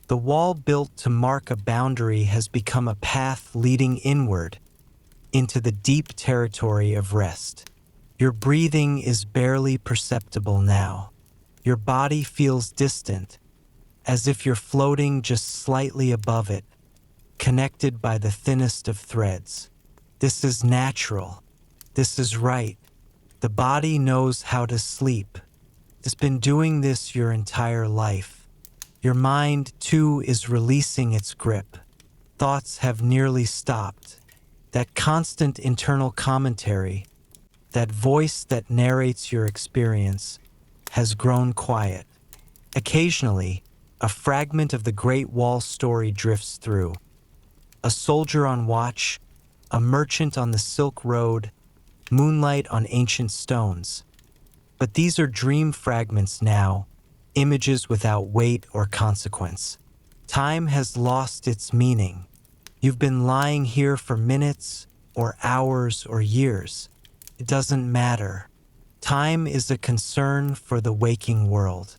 The wall built to mark a boundary has become a path leading inward into the deep territory of rest. Your breathing is barely perceptible now. Your body feels distant, as if you're floating just slightly above it, connected by the thinnest of threads. This is natural. This is right. The body knows how to sleep. It's been doing this your entire life. Your mind, too, is releasing its grip. Thoughts have nearly stopped. That constant internal commentary, that voice that narrates your experience, has grown quiet. Occasionally, a fragment of the Great Wall story drifts through. A soldier on watch, a merchant on the Silk Road, moonlight on ancient stones. But these are dream fragments now, images without weight or consequence. Time has lost its meaning. You've been lying here for minutes, or hours, or years. It doesn't matter. Time is a concern for the waking world.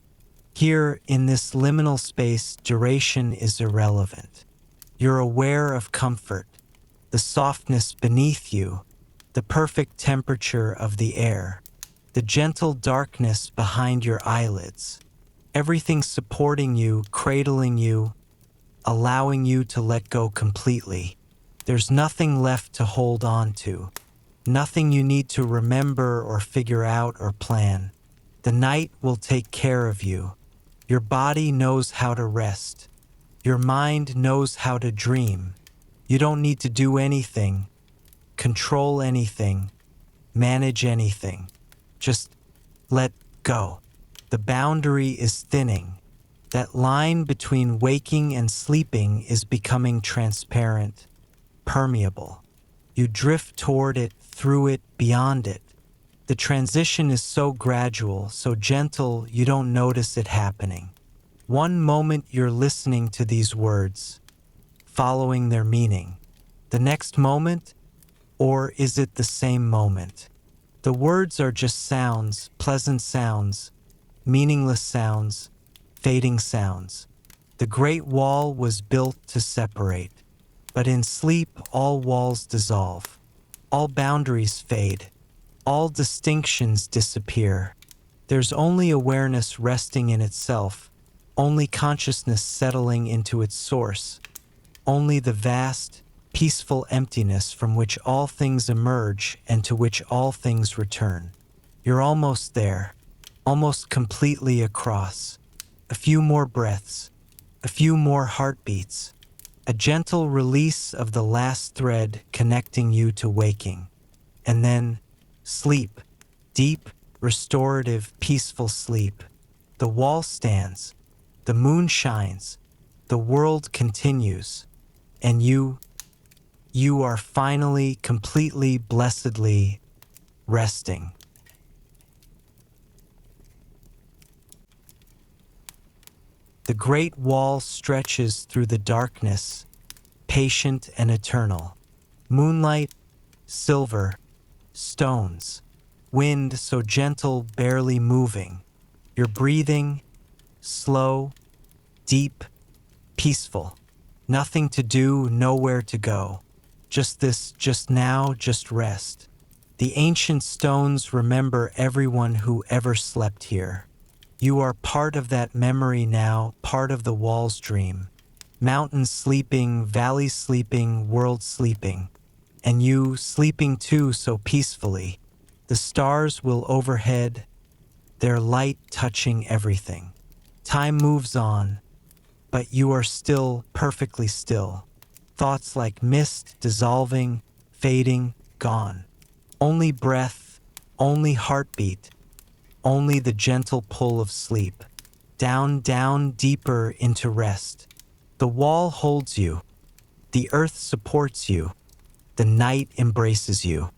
Here, in this liminal space, duration is irrelevant. You're aware of comfort, the softness beneath you, the perfect temperature of the air, the gentle darkness behind your eyelids. Everything supporting you, cradling you, allowing you to let go completely. There's nothing left to hold on to, nothing you need to remember or figure out or plan. The night will take care of you. Your body knows how to rest. Your mind knows how to dream. You don't need to do anything, control anything, manage anything. Just let go. The boundary is thinning. That line between waking and sleeping is becoming transparent, permeable. You drift toward it, through it, beyond it. The transition is so gradual, so gentle, you don't notice it happening. One moment you're listening to these words, following their meaning. The next moment, or is it the same moment? The words are just sounds, pleasant sounds, meaningless sounds, fading sounds. The Great Wall was built to separate, but in sleep all walls dissolve, all boundaries fade, all distinctions disappear. There's only awareness resting in itself, only consciousness settling into its source, only the vast, peaceful emptiness from which all things emerge and to which all things return. You're almost there, almost completely across. A few more breaths, a few more heartbeats, a gentle release of the last thread connecting you to waking. And then, sleep, deep, restorative, peaceful sleep. The wall stands, the moon shines, the world continues, and you are finally, completely, blessedly resting. The Great Wall stretches through the darkness, patient and eternal. Moonlight, silver, stones, wind so gentle, barely moving. Your breathing, slow, deep, peaceful. Nothing to do, nowhere to go. Just this, just now, just rest. The ancient stones remember everyone who ever slept here. You are part of that memory now, part of the wall's dream. Mountains sleeping, valleys sleeping, world sleeping. And you sleeping too so peacefully. The stars will overhead, their light touching everything. Time moves on, but you are still perfectly still. Thoughts like mist dissolving, fading, gone. Only breath, only heartbeat, only the gentle pull of sleep. Down, down, deeper into rest. The wall holds you. The earth supports you. The night embraces you.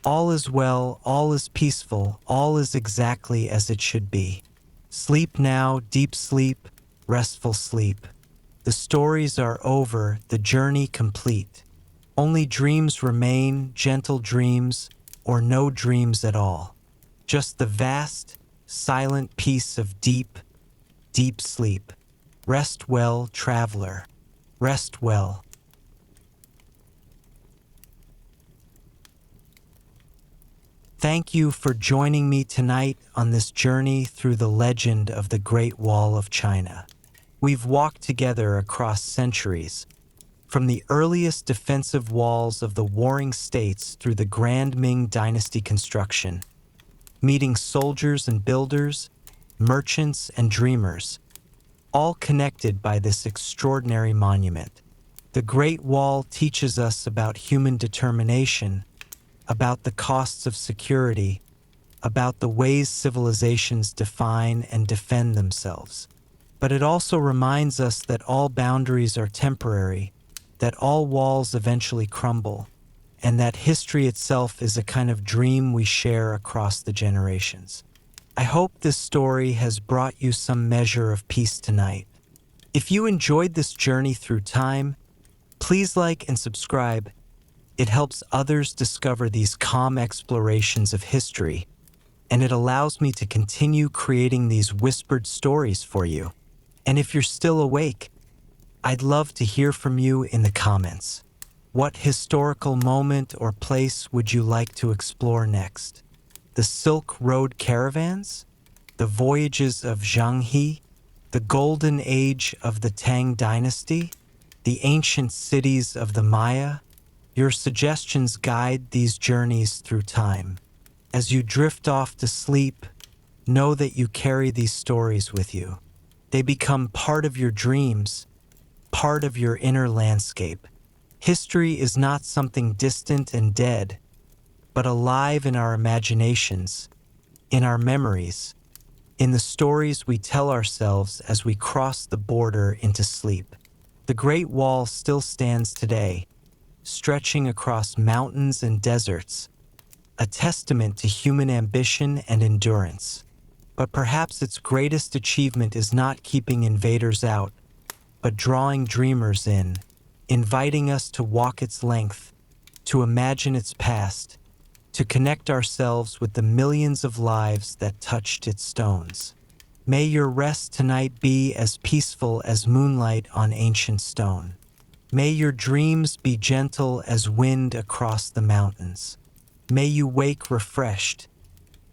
All is well, all is peaceful, all is exactly as it should be. Sleep now, deep sleep, restful sleep. The stories are over, the journey complete. Only dreams remain, gentle dreams, or no dreams at all. Just the vast, silent peace of deep, deep sleep. Rest well, traveler. Rest well. Thank you for joining me tonight on this journey through the legend of the Great Wall of China. We've walked together across centuries, from the earliest defensive walls of the warring states through the grand Ming Dynasty construction, meeting soldiers and builders, merchants and dreamers, all connected by this extraordinary monument. The Great Wall teaches us about human determination, about the costs of security, about the ways civilizations define and defend themselves. But it also reminds us that all boundaries are temporary, that all walls eventually crumble, and that history itself is a kind of dream we share across the generations. I hope this story has brought you some measure of peace tonight. If you enjoyed this journey through time, please like and subscribe. It helps others discover these calm explorations of history, and it allows me to continue creating these whispered stories for you. And if you're still awake, I'd love to hear from you in the comments. What historical moment or place would you like to explore next? The Silk Road caravans? The voyages of Zhang He? The golden age of the Tang Dynasty? The ancient cities of the Maya? Your suggestions guide these journeys through time. As you drift off to sleep, know that you carry these stories with you. They become part of your dreams, part of your inner landscape. History is not something distant and dead, but alive in our imaginations, in our memories, in the stories we tell ourselves as we cross the border into sleep. The Great Wall still stands today, stretching across mountains and deserts, a testament to human ambition and endurance. But perhaps its greatest achievement is not keeping invaders out, but drawing dreamers in, inviting us to walk its length, to imagine its past, to connect ourselves with the millions of lives that touched its stones. May your rest tonight be as peaceful as moonlight on ancient stone. May your dreams be gentle as wind across the mountains. May you wake refreshed,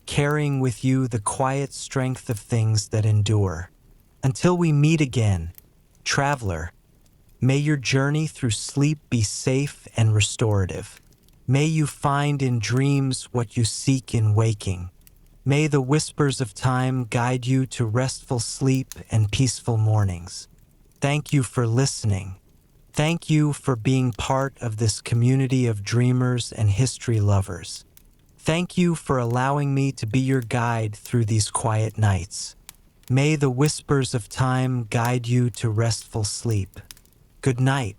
carrying with you the quiet strength of things that endure. Until we meet again, traveler, may your journey through sleep be safe and restorative. May you find in dreams what you seek in waking. May the whispers of time guide you to restful sleep and peaceful mornings. Thank you for listening. Thank you for being part of this community of dreamers and history lovers. Thank you for allowing me to be your guide through these quiet nights. May the whispers of time guide you to restful sleep. Good night.